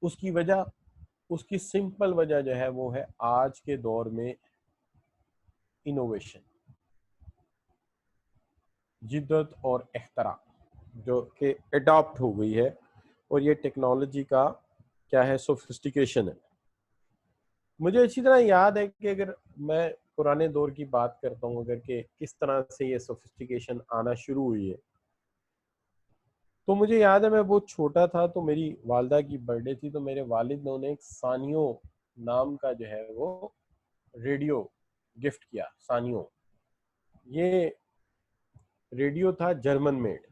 उसकी वजह, उसकी सिंपल वजह जो है वो है आज के दौर में इनोवेशन, जिद्दत और अख्तरा जो कि अडॉप्ट हो गई है। और ये टेक्नोलॉजी का क्या है, सोफिस्टिकेशन है। मुझे अच्छी तरह याद है कि अगर मैं पुराने दौर की बात करता हूँ अगर कि किस तरह से ये सोफिस्टिकेशन आना शुरू हुई है, तो मुझे याद है मैं बहुत छोटा था, तो मेरी वालदा की बर्थडे थी, तो मेरे वालिद ने उन्हें एक सानियो नाम का जो है वो रेडियो गिफ्ट किया। सानियो, ये रेडियो था जर्मन मेड,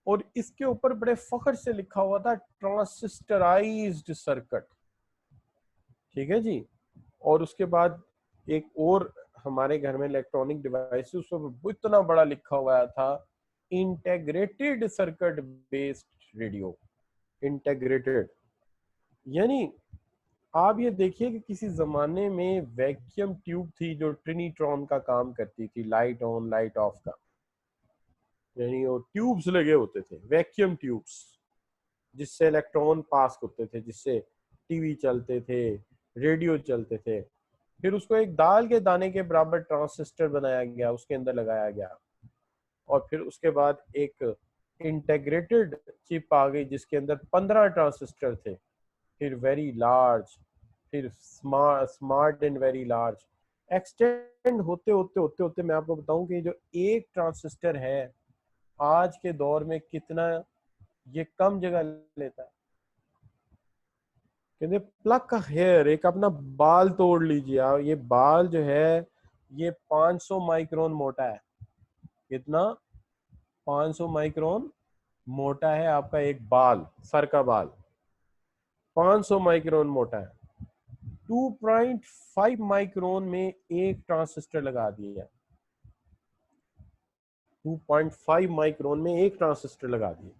और इसके ऊपर बड़े फख्र से लिखा हुआ था ट्रांसिस्टराइज्ड सर्किट। ठीक है जी। और उसके बाद एक और हमारे घर में इलेक्ट्रॉनिक डिवाइस, उस पर इतना बड़ा लिखा हुआ था integrated circuit based radio. Integrated यानी आप ये देखिए कि किसी जमाने में वैक्यूम ट्यूब थी जो ट्रिनिट्रॉन का काम करती थी, लाइट ऑन लाइट ऑफ का, यानी वो ट्यूब्स लगे होते थे, वैक्यूम ट्यूब्स, जिससे इलेक्ट्रॉन पास होते थे, जिससे टीवी चलते थे, रेडियो चलते थे। फिर उसको एक दाल के दाने के बराबर ट्रांसिस्टर बनाया गया, उसके अंदर लगाया गया, और फिर उसके बाद एक इंटीग्रेटेड चिप आ गई जिसके अंदर 15 ट्रांसिस्टर थे, फिर वेरी लार्ज, फिर smart smart and very large. Extend होते होते होते होते मैं आपको बताऊं कि जो एक ट्रांसिस्टर है आज के दौर में कितना ये कम जगह लेता है। कहते प्लग का हेयर, एक अपना बाल तोड़ लीजिए आप, ये बाल जो है ये 500 माइक्रोन मोटा है। कितना? 500 माइक्रोन मोटा है आपका एक बाल, सर का बाल 500 माइक्रोन मोटा है। 2.5 माइक्रोन में एक ट्रांसिस्टर लगा दिया। 2.5 माइक्रोन में एक ट्रांसिस्टर लगा दिया।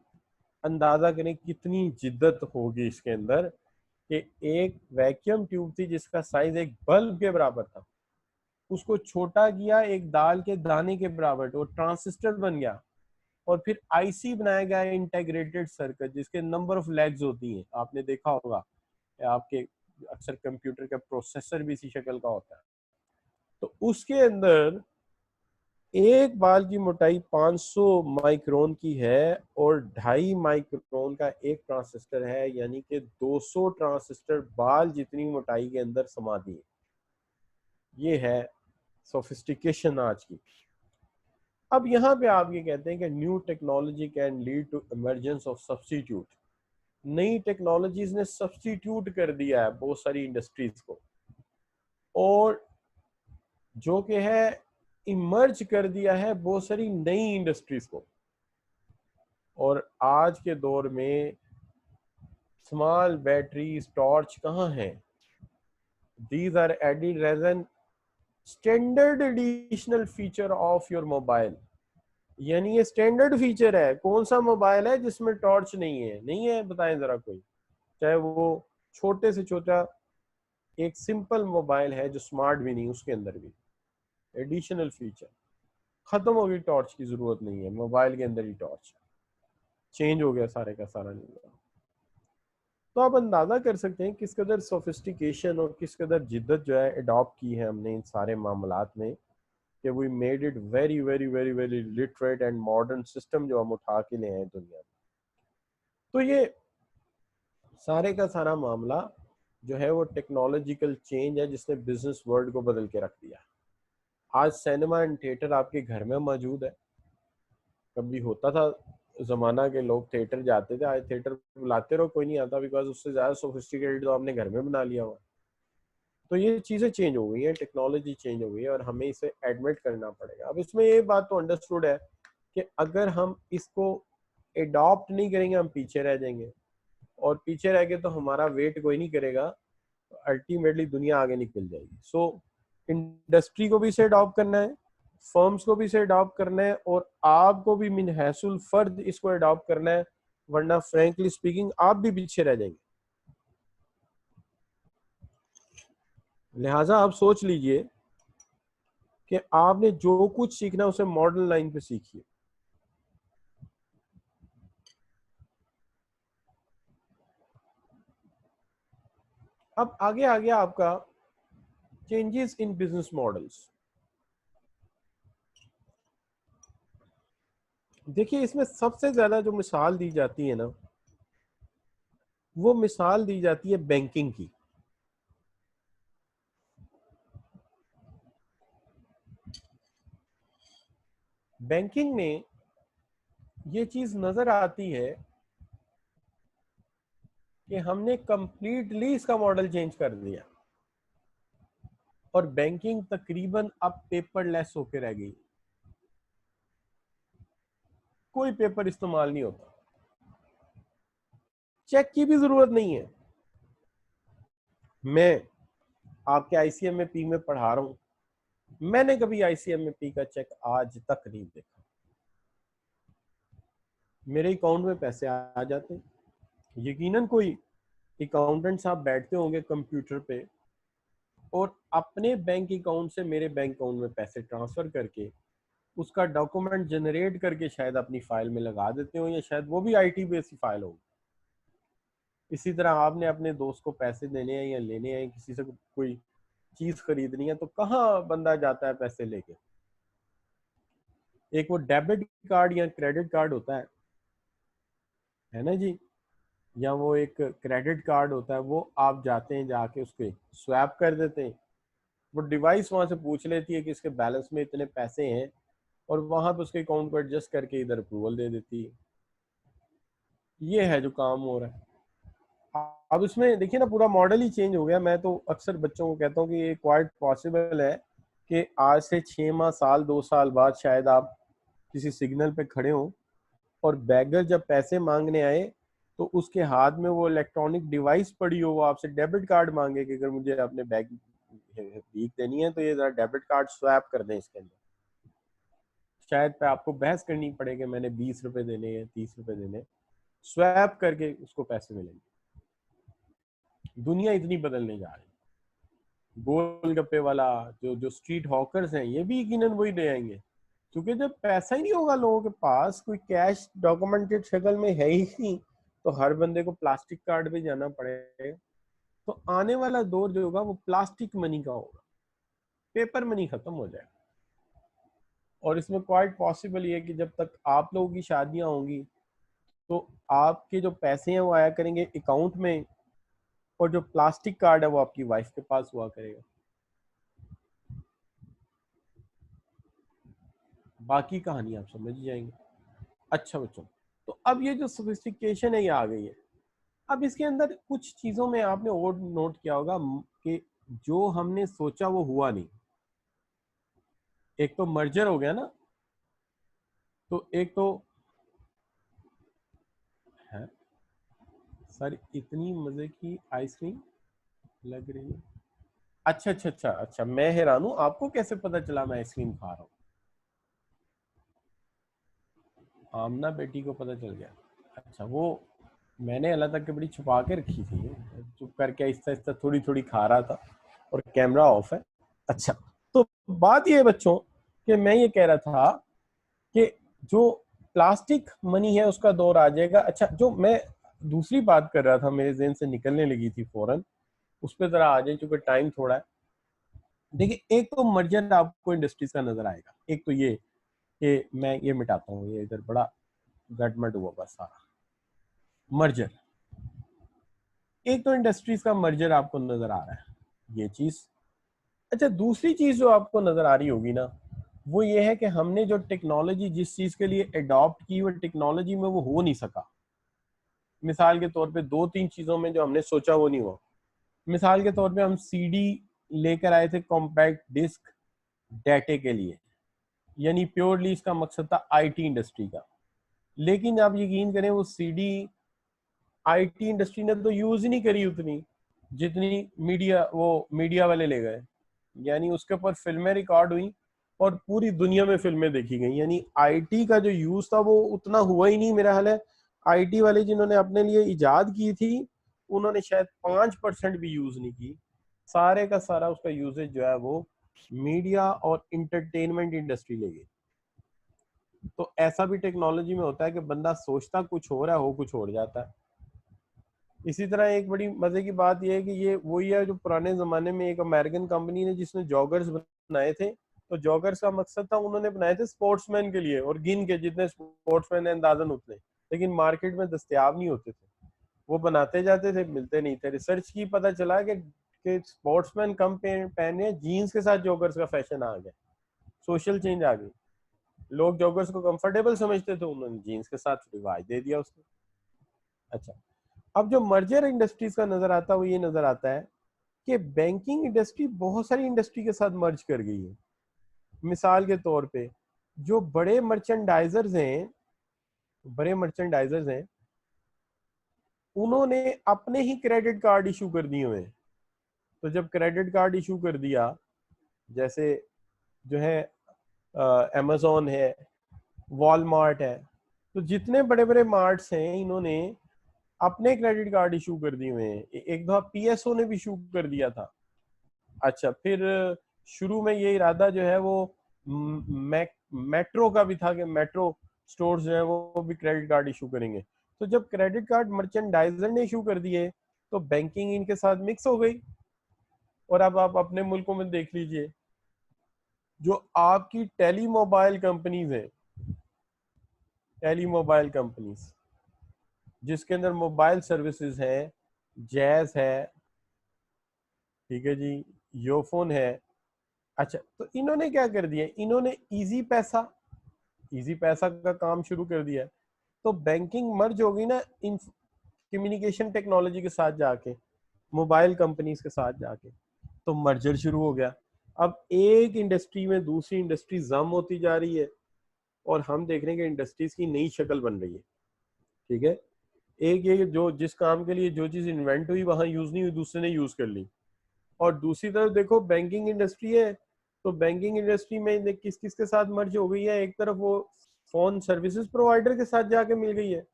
अंदाजा करें कितनी जिद्दत होगी इसके अंदर, कि एक वैक्यूम ट्यूब थी जिसका साइज एक बल्ब के बराबर था, उसको छोटा किया एक दाल के दाने के बराबर, तो ट्रांसिस्टर बन गया। और फिर आईसी बनाया गया इंटीग्रेटेड सर्किट, जिसके नंबर ऑफ लेग्स होती हैं, आपने देखा होगा आपके अक्सर कंप्यूटर का प्रोसेसर भी इसी शक्ल का होता है। तो उसके अंदर एक बाल की मोटाई 500 माइक्रोन की है और 2.5 माइक्रोन का एक ट्रांसिस्टर है, यानी कि 200 ट्रांसिस्टर बाल जितनी मोटाई के अंदर समा दिए। ये है सोफिस्टिकेशन आज की। अब यहाँ पे आप ये कहते हैं कि new technology can lead to emergence of substitute. नई टेक्नोलॉजीज ने सब्स्टिट्यूट कर दिया है बहुत सारी इंडस्ट्रीज को, और जो कि है इमर्ज कर दिया है बहुत सारी नई इंडस्ट्रीज को। और आज के दौर में स्मॉल बैटरीज, टॉर्च कहाँ हैं? These are added as an standard additional feature of your mobile. यानी ये स्टैंडर्ड फीचर है। कौन सा मोबाइल है जिसमें टॉर्च नहीं है? नहीं है, बताएं जरा कोई। चाहे वो छोटे से छोटा एक सिंपल मोबाइल है जो स्मार्ट भी नहीं, उसके अंदर भी एडिशनल फीचर। खत्म हो गई, टॉर्च की जरूरत नहीं है, मोबाइल के अंदर ही टॉर्च। चेंज हो गया सारे का सारा निज़ाम। तो आप अंदाजा कर सकते हैं किस कदर सोफिस्टिकेशन और किस कदर जिद्दत जो है अडॉप्ट की है हमने इन सारे मामलात में, कि we made it very very very very literate and modern system जो हम उठा के ले आए दुनिया में। तो ये सारे का सारा मामला जो है वो टेक्नोलॉजिकल चेंज है जिसने बिजनेस वर्ल्ड को बदल के रख दिया। आज सिनेमा एंड थिएटर आपके घर में मौजूद है। कभी होता था जमाना के लोग थिएटर जाते थे, आज थिएटर बुलाते रहो कोई नहीं आता, बिकॉज उससे ज्यादा सोफिस्टिकेटेड तो आपने घर में बना लिया हुआ। तो ये चीजें चेंज हो गई हैं, टेक्नोलॉजी चेंज हो गई है, और हमें इसे एडमिट करना पड़ेगा। अब इसमें ये बात तो अंडरस्टूड है कि अगर हम इसको एडॉप्ट नहीं करेंगे हम पीछे रह जाएंगे, और पीछे रह के तो हमारा वेट कोई नहीं करेगा, अल्टीमेटली दुनिया आगे निकल जाएगी। सो इंडस्ट्री को भी इसे अडॉप्ट करना है, फर्म्स को भी इसे अडॉप्ट करना है, और आपको भी मिन हैसुल फर्द इसको अडॉप्ट करना है, वरना फ्रैंकली स्पीकिंग आप भी पीछे रह जाएंगे। लिहाजा आप सोच लीजिए कि आपने जो कुछ सीखना है उसे मॉडर्न लाइन पे सीखिए। अब आगे आ गया आपका चेंजेस इन बिजनेस मॉडल्स। देखिए इसमें सबसे ज्यादा जो मिसाल दी जाती है ना, वो मिसाल दी जाती है बैंकिंग की। बैंकिंग में ये चीज नजर आती है कि हमने कंप्लीटली इसका मॉडल चेंज कर दिया और बैंकिंग तकरीबन अब पेपरलेस होके रह गई। कोई पेपर इस्तेमाल नहीं होता, चेक की भी जरूरत नहीं है। मैं आपके आईसीएमपी में पढ़ा रहा हूं, मैंने कभी आईसीएमपी का चेक आज तक नहीं देखा। मेरे अकाउंट में पैसे आ जाते हैं। यकीनन कोई अकाउंटेंट साहब बैठते होंगे कंप्यूटर पे और अपने बैंक अकाउंट से मेरे बैंक अकाउंट में पैसे ट्रांसफर करके उसका डॉक्यूमेंट जनरेट करके शायद अपनी फाइल में लगा देते हो, या शायद वो भी आईटी बेस्ड फाइल हो। इसी तरह आपने अपने दोस्त को पैसे देने हैं या लेने हैं, किसी से कोई चीज खरीदनी है, तो कहाँ बंदा जाता है पैसे लेके? एक वो डेबिट कार्ड या क्रेडिट कार्ड होता है ना जी, या वो एक क्रेडिट कार्ड होता है, वो आप जाते हैं जाके उसके स्वैप कर देते हैं, वो डिवाइस वहां से पूछ लेती है कि इसके बैलेंस में इतने पैसे हैं और वहां पे उसके अकाउंट को एडजस्ट करके इधर अप्रूवल दे देती है। ये है जो काम हो रहा है। अब इसमें देखिए ना, पूरा मॉडल ही चेंज हो गया। मैं तो अक्सर बच्चों को कहता हूँ कि ये क्वाइट पॉसिबल है कि आज से 6 माह, साल, 2 साल बाद शायद आप किसी सिग्नल पे खड़े हो और बैगर जब पैसे मांगने आए तो उसके हाथ में वो इलेक्ट्रॉनिक डिवाइस पड़ी हो, वो आपसे डेबिट कार्ड मांगे कि अगर मुझे अपने बैग भीख देनी है तो ये जरा डेबिट कार्ड स्वैप कर दें इसके अंदर। शायद पे आपको बहस करनी पड़े कि मैंने 20 रुपए देने हैं, 30 रुपए देने, स्वैप करके उसको पैसे मिलेंगे। दुनिया इतनी बदलने जा रही है। गोलगप्पे वाला, जो जो स्ट्रीट हॉकर्स हैं, ये भी यकीनन वही ले आएंगे, क्योंकि जब पैसा ही नहीं होगा लोगों के पास, कोई कैश डॉक्यूमेंटेड शक्ल में है ही नहीं, तो हर बंदे को प्लास्टिक कार्ड पे जाना पड़ेगा। तो आने वाला दौर जो होगा वो प्लास्टिक मनी का होगा, पेपर मनी खत्म हो जाएगा। और इसमें क्वाइट पॉसिबल ये है कि जब तक आप लोगों की शादियां होंगी तो आपके जो पैसे हैं वो आया करेंगे अकाउंट में, और जो प्लास्टिक कार्ड है वो आपकी वाइफ के पास हुआ करेगा। बाकी कहानी आप समझ जाएंगे। अच्छा बच्चों, तो अब ये जो सोफिस्टिकेशन है ये आ गई है। अब इसके अंदर कुछ चीजों में आपने और नोट किया होगा कि जो हमने सोचा वो हुआ नहीं। एक तो मर्जर हो गया ना, तो एक तो है सर, इतनी मजे की आइसक्रीम लग रही है। अच्छा अच्छा अच्छा अच्छा, मैं हैरान हूं, आपको कैसे पता चला मैं आइसक्रीम खा रहा हूँ? आमना बेटी को पता चल गया। अच्छा, वो मैंने अल्लाह तक के बड़ी छुपा के रखी थी, चुप करके आहिस्ता आहिस्ता थोड़ी थोड़ी खा रहा था और कैमरा ऑफ है। अच्छा, तो बात ये है बच्चों कि मैं ये कह रहा था कि जो प्लास्टिक मनी है उसका दौर आ जाएगा। अच्छा, जो मैं दूसरी बात कर रहा था, मेरे ज़हन से निकलने लगी थी फौरन, उस पर जरा आ जाए क्योंकि टाइम थोड़ा है। देखिए, एक तो मर्जर आपको इंडस्ट्रीज का नजर आएगा। एक तो ये कि मैं ये मिटाता हूँ, ये इधर बड़ा गटमट हुआ बस सारा। मर्जर, एक तो इंडस्ट्रीज का मर्जर आपको नजर आ रहा है, ये चीज। अच्छा, दूसरी चीज जो आपको नजर आ रही होगी ना, वो ये है कि हमने जो टेक्नोलॉजी जिस चीज के लिए अडॉप्ट की, वो टेक्नोलॉजी में वो हो नहीं सका। मिसाल के तौर पे दो तीन चीजों में जो हमने सोचा वो नहीं हुआ। मिसाल के तौर पे हम सीडी लेकर आए थे, कॉम्पैक्ट डिस्क, डाटे के लिए, यानी प्योरली इसका मकसद था आईटी इंडस्ट्री का। लेकिन आप यकीन करें, वो सीडी आईटी इंडस्ट्री ने तो यूज ही नहीं करी उतनी जितनी मीडिया वाले ले गए। यानी उसके ऊपर फिल्में रिकॉर्ड हुई और पूरी दुनिया में फिल्में देखी गई, यानी आईटी का जो यूज था वो उतना हुआ ही नहीं। मेरा हाल है आईटी वाले जिन्होंने अपने लिए इजाद की थी, उन्होंने शायद 5% भी यूज नहीं की। सारे का सारा उसका यूजेज जो है वो मीडिया और इंटरटेनमेंट इंडस्ट्री ले गई। तो ऐसा भी टेक्नोलॉजी में होता है कि बंदा सोचता कुछ हो रहा है, हो कुछ और जाता है। इसी तरह एक बड़ी मजे की बात यह है कि ये वही है जो पुराने जमाने में एक अमेरिकन कंपनी ने जिसने जॉगर्स बनाए थे। तो जॉगर्स का मकसद था, उन्होंने बनाए थे स्पोर्ट्समैन के लिए, और गिन के जितने स्पोर्ट्समैन है अंदाजन उतने, लेकिन मार्केट में दस्तयाब नहीं होते थे। वो बनाते जाते थे, मिलते नहीं थे। रिसर्च की पता चला कि स्पोर्ट्समैन कम पहने, जीन्स के साथ जॉगर्स का फैशन आ गया, सोशल चेंज आ गई। लोग जॉगर्स को कंफर्टेबल समझते थे, उन्होंने जीन्स के साथ रिवाज दे दिया उसको। अच्छा, अब जो मर्जर इंडस्ट्रीज का नजर आता है वो ये नजर आता है कि बैंकिंग इंडस्ट्री बहुत सारी इंडस्ट्री के साथ मर्ज कर गई है। मिसाल के तौर पे जो बड़े मर्चेंडाइजर्स हैं उन्होंने अपने ही क्रेडिट कार्ड इशू कर दिए हुए हैं। तो जब क्रेडिट कार्ड इशू कर दिया, जैसे जो है अमेजोन है, वॉलमार्ट है, तो जितने बड़े बड़े मार्ट्स हैं इन्होंने अपने क्रेडिट कार्ड इशू कर दिए हुए हैं। एक दफा पीएसओ ने भी इशू कर दिया था। अच्छा, फिर शुरू में ये इरादा जो है वो मेट्रो का भी था कि मेट्रो स्टोर्स जो है वो भी क्रेडिट कार्ड इशू करेंगे। तो जब क्रेडिट कार्ड मर्चेंडाइजर ने इशू कर दिए तो बैंकिंग इनके साथ मिक्स हो गई। और अब आप अपने मुल्कों में देख लीजिए, जो आपकी टेली मोबाइल कंपनीज जिसके अंदर मोबाइल सर्विसेज हैं, जैज है, ठीक है जी, योफोन है। अच्छा, तो इन्होंने क्या कर दिया, इन्होंने इजी पैसा का काम शुरू कर दिया। तो बैंकिंग मर्ज हो गई ना इन कम्युनिकेशन टेक्नोलॉजी के साथ जाके, मोबाइल कंपनीज के साथ जाके, तो मर्जर शुरू हो गया। अब एक इंडस्ट्री में दूसरी इंडस्ट्री जम होती जा रही है और हम देख रहे हैं कि इंडस्ट्रीज की नई शक्ल बन रही है। ठीक है, एक ये जो जिस काम के लिए जो चीज इन्वेंट हुई वहां यूज नहीं हुई, दूसरे ने यूज कर ली। और दूसरी तरफ देखो बैंकिंग इंडस्ट्री है, तो बैंकिंग इंडस्ट्री में किस किस के साथ मर्ज हो गई है, एक तरफ वो फोन सर्विसेज प्रोवाइडर के साथ जाके मिल गई है,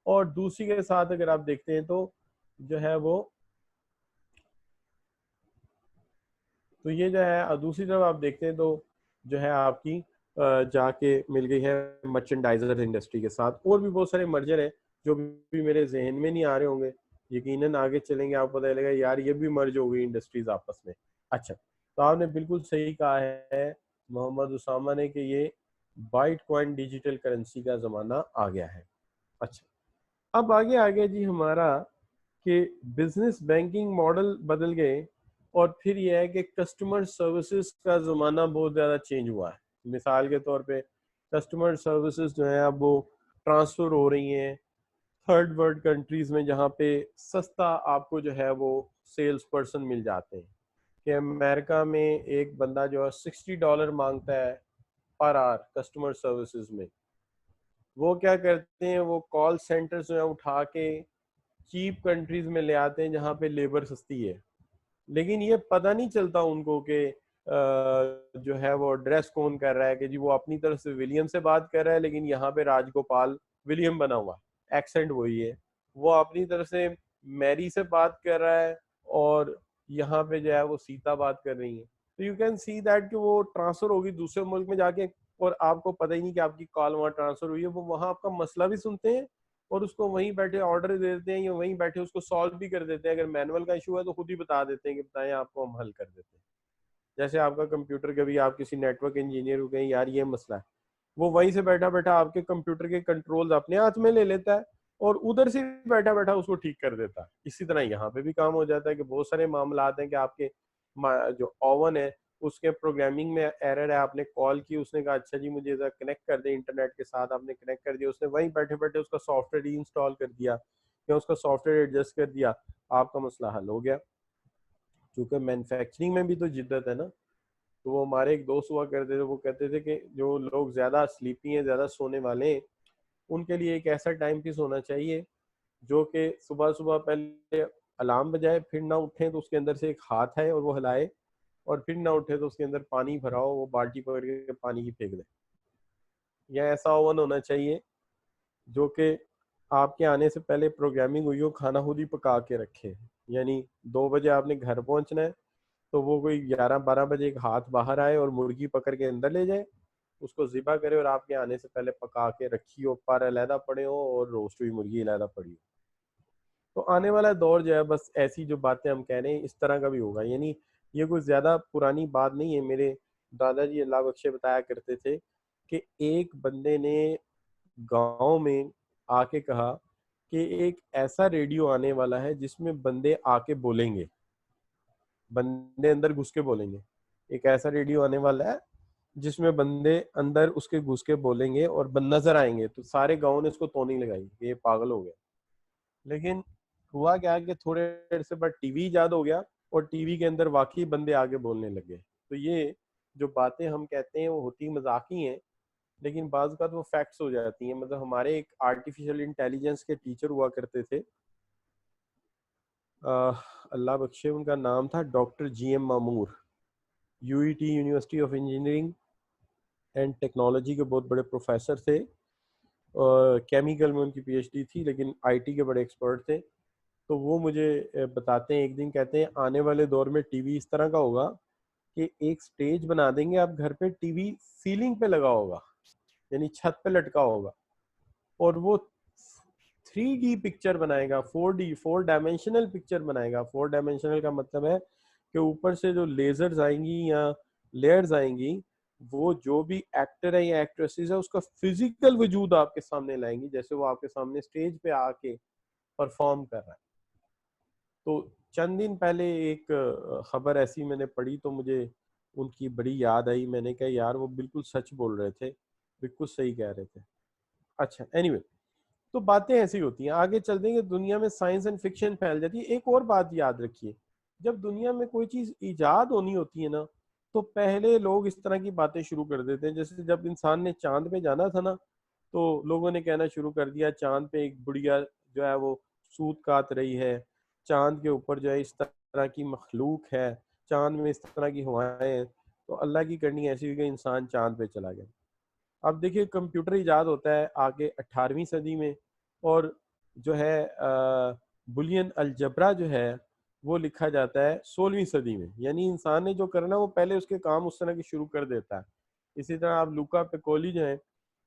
और दूसरी के साथ अगर आप देखते हैं तो जो है वो, तो ये जो है दूसरी तरफ आप देखते हैं तो जो है आपकी जाके मिल गई है मर्चेंडाइजर इंडस्ट्री के साथ। और भी बहुत सारे मर्जर हैं जो भी मेरे जहन में नहीं आ रहे होंगे, यकीनन आगे चलेंगे आपको पता चलेगा यार ये भी मर्ज हो गई इंडस्ट्रीज आपस में। अच्छा, तो आपने बिल्कुल सही कहा है मोहम्मद उसामा ने कि ये बाइटकॉइन डिजिटल करेंसी का जमाना आ गया है। अच्छा, अब आगे आ गया जी हमारा कि बिजनेस बैंकिंग मॉडल बदल गए, और फिर यह है कि कस्टमर सर्विसेज का ज़माना बहुत ज़्यादा चेंज हुआ है। मिसाल के तौर पे कस्टमर सर्विसेज जो है अब वो ट्रांसफ़र हो रही हैं थर्ड वर्ल्ड कंट्रीज़ में, जहाँ पे सस्ता आपको जो है वो सेल्स पर्सन मिल जाते हैं। कि अमेरिका में एक बंदा जो है $60 मांगता है पर आवर कस्टमर सर्विसेज में। वो क्या करते हैं, वो कॉल सेंटर जो है उठा के चीप कंट्रीज में ले आते हैं जहाँ पे लेबर सस्ती है। लेकिन ये पता नहीं चलता उनको कि जो है वो एड्रेस कौन कर रहा है, कि जी वो अपनी तरफ से विलियम से बात कर रहा है लेकिन यहाँ पे राजगोपाल विलियम बना हुआ, एक्सेंट वही है। वो अपनी तरफ से मैरी से बात कर रहा है और यहाँ पे जो है वो सीता बात कर रही है। तो यू कैन सी दैट कि वो ट्रांसफर होगी दूसरे मुल्क में जाके, और आपको पता ही नहीं कि आपकी कॉल वहाँ ट्रांसफर हुई है। वो वहाँ आपका मसला भी सुनते हैं और उसको वहीं बैठे ऑर्डर दे देते हैं, या वहीं बैठे उसको सॉल्व भी कर देते हैं। अगर मैनुअल का इशू है तो खुद ही बता देते हैं कि बताएं, आपको हम हल कर देते हैं। जैसे आपका कंप्यूटर, कभी आप किसी नेटवर्क इंजीनियर को कहें यार ये मसला है, वो वहीं से बैठा बैठा आपके कंप्यूटर के कंट्रोल्स अपने हाथ में ले लेता है और उधर से बैठा बैठा उसको ठीक कर देता है। इसी तरह यहाँ पे भी काम हो जाता है कि बहुत सारे मामला हैं कि आपके जो ओवन है उसके प्रोग्रामिंग में एरर है, आपने कॉल की, उसने कहा अच्छा जी मुझे इधर कनेक्ट कर दे इंटरनेट के साथ, आपने कनेक्ट कर दिया, उसने वहीं बैठे बैठे उसका सॉफ्टवेयर इंस्टॉल कर दिया या उसका सॉफ्टवेयर एडजस्ट कर दिया, आपका मसला हल हो गया। क्योंकि मैन्युफैक्चरिंग में भी तो जिद्दत है ना। तो वो हमारे एक दोस्त हुआ करते थे, वो कहते थे कि जो लोग ज़्यादा स्लीपी हैं, ज़्यादा सोने वाले हैं, उनके लिए एक ऐसा टाइम पीस होना चाहिए जो कि सुबह सुबह पहले अलार्म बजाए, फिर ना उठें तो उसके अंदर से एक हाथ है और वो हिलाए, और फिर ना उठे तो उसके अंदर पानी भरा हो, वो बाल्टी पकड़ के पानी की फेंक दे। या ऐसा ओवन होना चाहिए जो कि आपके आने से पहले प्रोग्रामिंग हुई हो, खाना खुद ही पका के रखे। यानी 2 बजे आपने घर पहुंचना है तो वो कोई 11-12 बजे एक हाथ बाहर आए और मुर्गी पकड़ के अंदर ले जाए, उसको ज़िबा करे और आपके आने से पहले पका के रखी हो, पर अलहदा पड़े हो और रोस्ट हुई मुर्गी अलहदा पड़ी हो। तो आने वाला दौर जो है बस ऐसी जो बातें हम कह रहे हैं इस तरह का भी होगा। यानी ये कोई ज़्यादा पुरानी बात नहीं है। मेरे दादाजी अल्लाह बख्शे बताया करते थे कि एक बंदे ने गांव में आके कहा कि एक ऐसा रेडियो आने वाला है जिसमें बंदे आके बोलेंगे, बंदे अंदर घुस के बोलेंगे। एक ऐसा रेडियो आने वाला है जिसमें बंदे अंदर उसके घुस के बोलेंगे और नजर आएंगे, तो सारे गांव ने इसको तोनी लगाई कि ये पागल हो गया। लेकिन हुआ क्या कि थोड़े देर से बाद टीवी इजाद हो गया और टीवी के अंदर वाकई बंदे आगे बोलने लगे। तो ये जो बातें हम कहते हैं वो होती मजाक ही हैं, लेकिन बाज़ बात वो फैक्ट्स हो जाती हैं। मतलब हमारे एक आर्टिफिशियल इंटेलिजेंस के टीचर हुआ करते थे, अल्लाह बख्शे, उनका नाम था doctor GM Mamoor. UET university of engineering and technology के बहुत बड़े प्रोफेसर थे। केमिकल में उनकी PhD थी, लेकिन IT के बड़े एक्सपर्ट थे। तो वो मुझे बताते हैं, एक दिन कहते हैं आने वाले दौर में टीवी इस तरह का होगा कि एक स्टेज बना देंगे आप घर पे, टीवी सीलिंग पे लगा होगा, यानी छत पे लटका होगा, और वो 3D पिक्चर बनाएगा, 4D 4 डायमेंशनल पिक्चर बनाएगा। 4 डायमेंशनल का मतलब है कि ऊपर से जो लेजर्स आएंगी या लेयर्स आएंगी, वो जो भी एक्टर है या एक्ट्रेसेस है उसका फिजिकल वजूद आपके सामने लाएंगी, जैसे वो आपके सामने स्टेज पे आके परफॉर्म कर रहा है। तो चंद दिन पहले एक खबर ऐसी मैंने पढ़ी तो मुझे उनकी बड़ी याद आई। मैंने कहा यार वो बिल्कुल सच बोल रहे थे, बिल्कुल सही कह रहे थे। अच्छा, एनीवे, तो बातें ऐसी होती हैं। आगे चलते हैं कि दुनिया में साइंस एंड फिक्शन फैल जाती है। एक और बात याद रखिए, जब दुनिया में कोई चीज इजाद होनी होती है ना, तो पहले लोग इस तरह की बातें शुरू कर देते हैं। जैसे जब इंसान ने चांद पे जाना था ना, तो लोगों ने कहना शुरू कर दिया चांद पे एक बुढ़िया जो है वो सूत काट रही है, चांद के ऊपर जो है इस तरह की मखलूक है, चांद में इस तरह की हवाएं हैं। तो अल्लाह की करनी ऐसी हुई कि इंसान चांद पे चला गया। अब देखिए कंप्यूटर इजाद होता है आगे 18वीं सदी में, और जो है बुलियन अलजबरा जो है वो लिखा जाता है 16वीं सदी में। यानी इंसान ने जो करना वो पहले उसके काम उस तरह के शुरू कर देता है। इसी तरह आप लुका पेकोली जो है,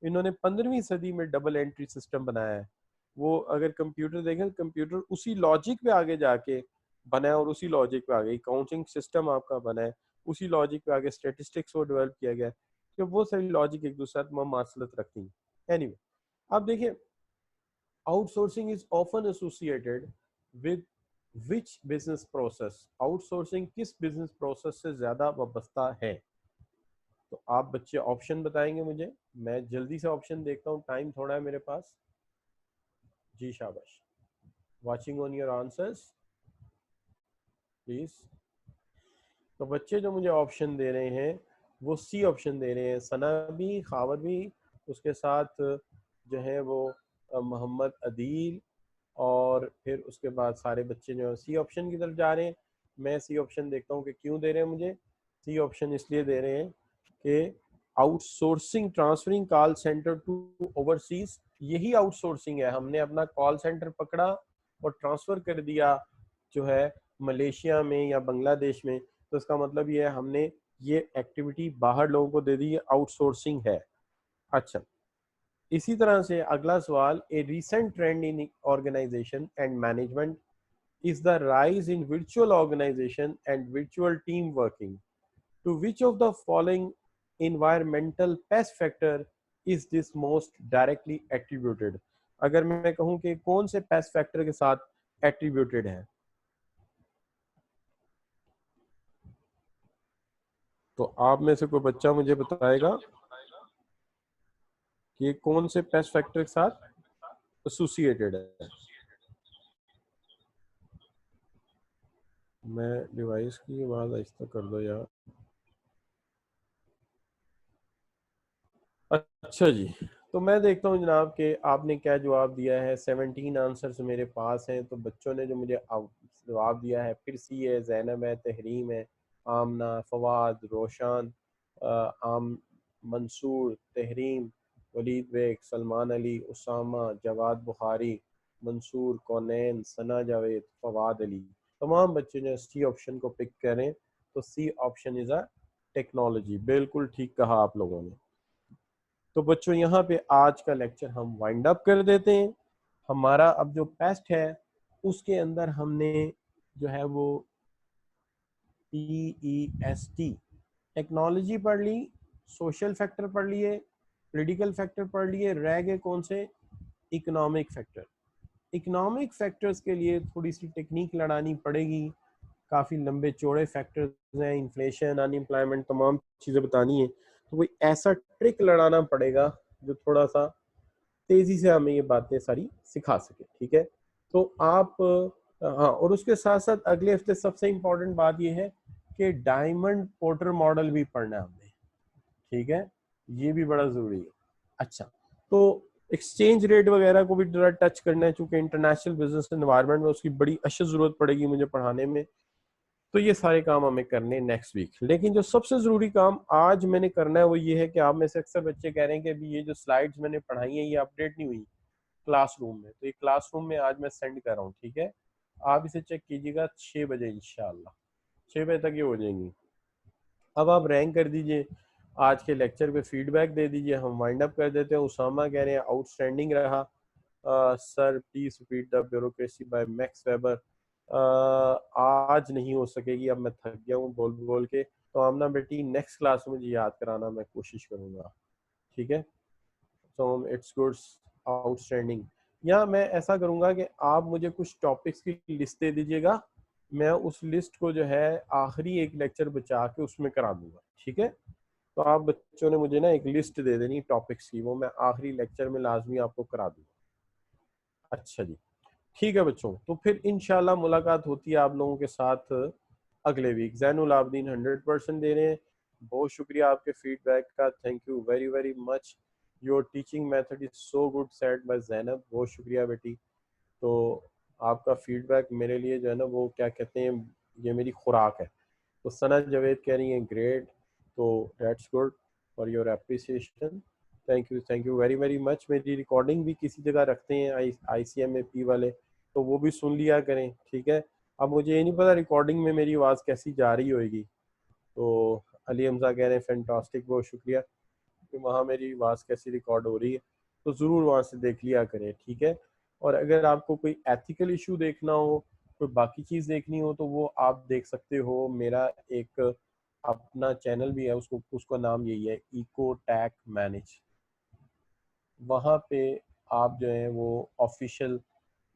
इन्होंने 15वीं सदी में डबल एंट्री सिस्टम बनाया है। वो अगर कंप्यूटर देखें, कंप्यूटर उसी लॉजिक पे आगे जाके बना है, और उसी लॉजिक पे आगे काउंटिंग सिस्टम आपका बना है, उसी लॉजिक पे आगे स्टेटिस्टिक्स को डेवलप किया गया है, कि वो सारी लॉजिक एक दूसरे में मासलत रखती हैं। एनीवे, अब देखिए, outsourcing is often associated with which business process. Outsourcing किस बिजनेस प्रोसेस से ज्यादा वाबस्ता है? तो आप बच्चे ऑप्शन बताएंगे मुझे, मैं जल्दी से ऑप्शन देखता हूँ, टाइम थोड़ा है मेरे पास। जी शाबाश, watching on your answers please. तो बच्चे जो मुझे ऑप्शन दे रहे हैं वो सी ऑप्शन दे रहे हैं, सना भी, खावर भी, उसके साथ जो है वो मोहम्मद अदील, और फिर उसके बाद सारे बच्चे जो है सी ऑप्शन की तरफ जा रहे हैं। मैं सी ऑप्शन देखता हूँ कि क्यों दे रहे हैं मुझे सी ऑप्शन। इसलिए दे रहे हैं कि outsourcing, transferring call center to overseas, यही आउटसोर्सिंग है। हमने अपना कॉल सेंटर पकड़ा और ट्रांसफर कर दिया जो है मलेशिया में या बांग्लादेश में, तो इसका मतलब ये है हमने ये एक्टिविटी बाहर लोगों को दे दी, ये आउटसोर्सिंग है। अच्छा, इसी तरह से अगला सवाल, a recent trend in organization and management is the rise in virtual organization and virtual team working. To which of the following environmental pest factor is this most directly attributed? अगर मैं कहूं कि कौन से pest factor के साथ attributed है, तो आप में से कोई बच्चा मुझे बताएगा कि ये कौन से pest factor के साथ associated है। मैं डिवाइस की आवाज आहिस्ता कर दो यार। अच्छा जी, तो मैं देखता हूँ जनाब कि आपने क्या जवाब दिया है। 17 आंसर्स मेरे पास हैं। तो बच्चों ने जो मुझे जवाब दिया है, फिर सी है, जैनब है, तहरीम है, आमना, फवाद, रोशान, आम, मंसूर, तहरीम, वलीद बेग, सलमान अली, उसामा, जवाद बुखारी, मंसूर, कौनैन, सना जावेद, फवाद अली, तमाम बच्चे जो सी ऑप्शन को पिक करें। तो C option is a technology. बिल्कुल ठीक कहा आप लोगों ने। तो बच्चों यहाँ पे आज का लेक्चर हम वाइंड अप कर देते हैं। हमारा अब जो पेस्ट है उसके अंदर हमने जो है वो PEST टेक्नोलॉजी पढ़ ली, सोशल फैक्टर पढ़ लिए, पॉलिटिकल फैक्टर पढ़ लिए, रह गए कौन से? Economic factor. इकोनॉमिक फैक्टर्स के लिए थोड़ी सी टेक्निक लड़ानी पड़ेगी, काफ़ी लंबे चौड़े फैक्टर्स हैं, इन्फ्लेशन, अनएम्प्लॉयमेंट, तमाम चीज़ें बतानी है। तो कोई ऐसा ट्रिक लड़ाना पड़ेगा जो थोड़ा सा तेजी से हमें ये बातें सारी सिखा सके, ठीक है। तो आप हाँ, और उसके साथ साथ अगले हफ्ते सबसे इम्पोर्टेंट बात ये है कि डायमंड पोर्टर मॉडल भी पढ़ना है हमने, ठीक है, ये भी बड़ा जरूरी है। अच्छा, तो एक्सचेंज रेट वगैरह को भी थोड़ा टच करना है, चूंकि इंटरनेशनल बिजनेस एनवायरनमेंट में उसकी बड़ी अशद जरूरत पड़ेगी मुझे पढ़ाने में। तो ये सारे काम हमें करने नेक्स्ट वीक। लेकिन जो सबसे जरूरी काम आज मैंने करना है वो ये है कि आप में से अक्सर बच्चे कह रहे हैं कि अभी ये जो स्लाइड्स मैंने पढ़ाई हैं ये अपडेट नहीं हुई क्लासरूम में, तो ये क्लासरूम में आज मैं सेंड कर रहा हूँ, ठीक है। आप इसे चेक कीजिएगा 6 बजे, इंशाल्लाह 6 बजे तक ये हो जाएंगी। अब आप रैंक कर दीजिए, आज के लेक्चर पे फीडबैक दे दीजिए, हम वाइंड अप कर देते हैं। उसामा कह रहे हैं आउटस्टैंडिंग रहा sir, please repeat the bureaucracy by Max Weber. आज नहीं हो सकेगी, अब मैं थक गया हूँ बोल बोल के। तो आमना बेटी नेक्स्ट क्लास में मुझे याद कराना, मैं कोशिश करूंगा, ठीक है। तो इट्स गुड, आउटस्टैंडिंग। या मैं ऐसा करूंगा कि आप मुझे कुछ टॉपिक्स की लिस्ट दे दीजिएगा, मैं उस लिस्ट को जो है आखिरी एक लेक्चर बचा के उसमें करा दूंगा, ठीक है। तो आप बच्चों ने मुझे ना एक लिस्ट दे देनी टॉपिक्स की, वो मैं आखिरी लेक्चर में लाजमी आपको करा दूंगा। अच्छा जी, ठीक है बच्चों, तो फिर इंशाल्लाह मुलाकात होती है आप लोगों के साथ अगले वीक। जैनुल आबदीन 100% दे रहे हैं। बहुत शुक्रिया आपके फीडबैक का, thank you very very much. Your teaching method is so good said bye Zainab, बहुत शुक्रिया बेटी। तो आपका फीडबैक मेरे लिए जो है ना वो क्या कहते हैं, ये मेरी खुराक है। तो सना जावेद कह रही हैं ग्रेट, तो that's good for your appreciation, thank you very very much. मेरी रिकॉर्डिंग भी किसी जगह रखते हैं ICMAP वाले, तो वो भी सुन लिया करें, ठीक है। अब मुझे ये नहीं पता रिकॉर्डिंग में मेरी आवाज़ कैसी जा रही होगी। तो अली हमजा कह रहे हैं फैंटास्टिक, बहुत शुक्रिया कि वहाँ मेरी आवाज़ कैसी रिकॉर्ड हो रही है, तो ज़रूर वहाँ से देख लिया करें, ठीक है। और अगर आपको कोई एथिकल इशू देखना हो, कोई बाकी चीज़ देखनी हो, तो वो आप देख सकते हो। मेरा एक अपना चैनल भी है, उसको उसका नाम यही है इको टैक मैनेज। वहाँ पे आप जो है वो ऑफिशियल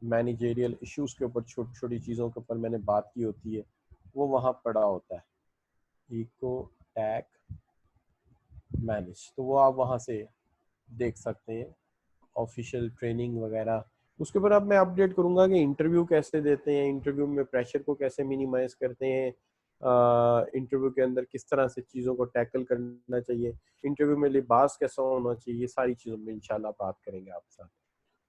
मैनेजेरियल इश्यूज के ऊपर, छोटी छोटी चीज़ों के ऊपर मैंने बात की होती है, वो वहाँ पड़ा होता है, इको टैक मैनेज। तो वो आप वहाँ से देख सकते हैं, ऑफिशियल ट्रेनिंग वगैरह। उसके ऊपर अब मैं अपडेट करूंगा कि इंटरव्यू कैसे देते हैं, इंटरव्यू में प्रेशर को कैसे मिनिमाइज करते हैं, इंटरव्यू के अंदर किस तरह से चीज़ों को टैकल करना चाहिए, इंटरव्यू में लिबास कैसा होना चाहिए, ये सारी चीज़ों में इंशाल्लाह बात करेंगे आपके साथ।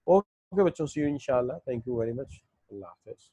ओके बच्चों, सी यू इंशाल्लाह, थैंक यू वेरी मच, अल्लाह हाफिज़।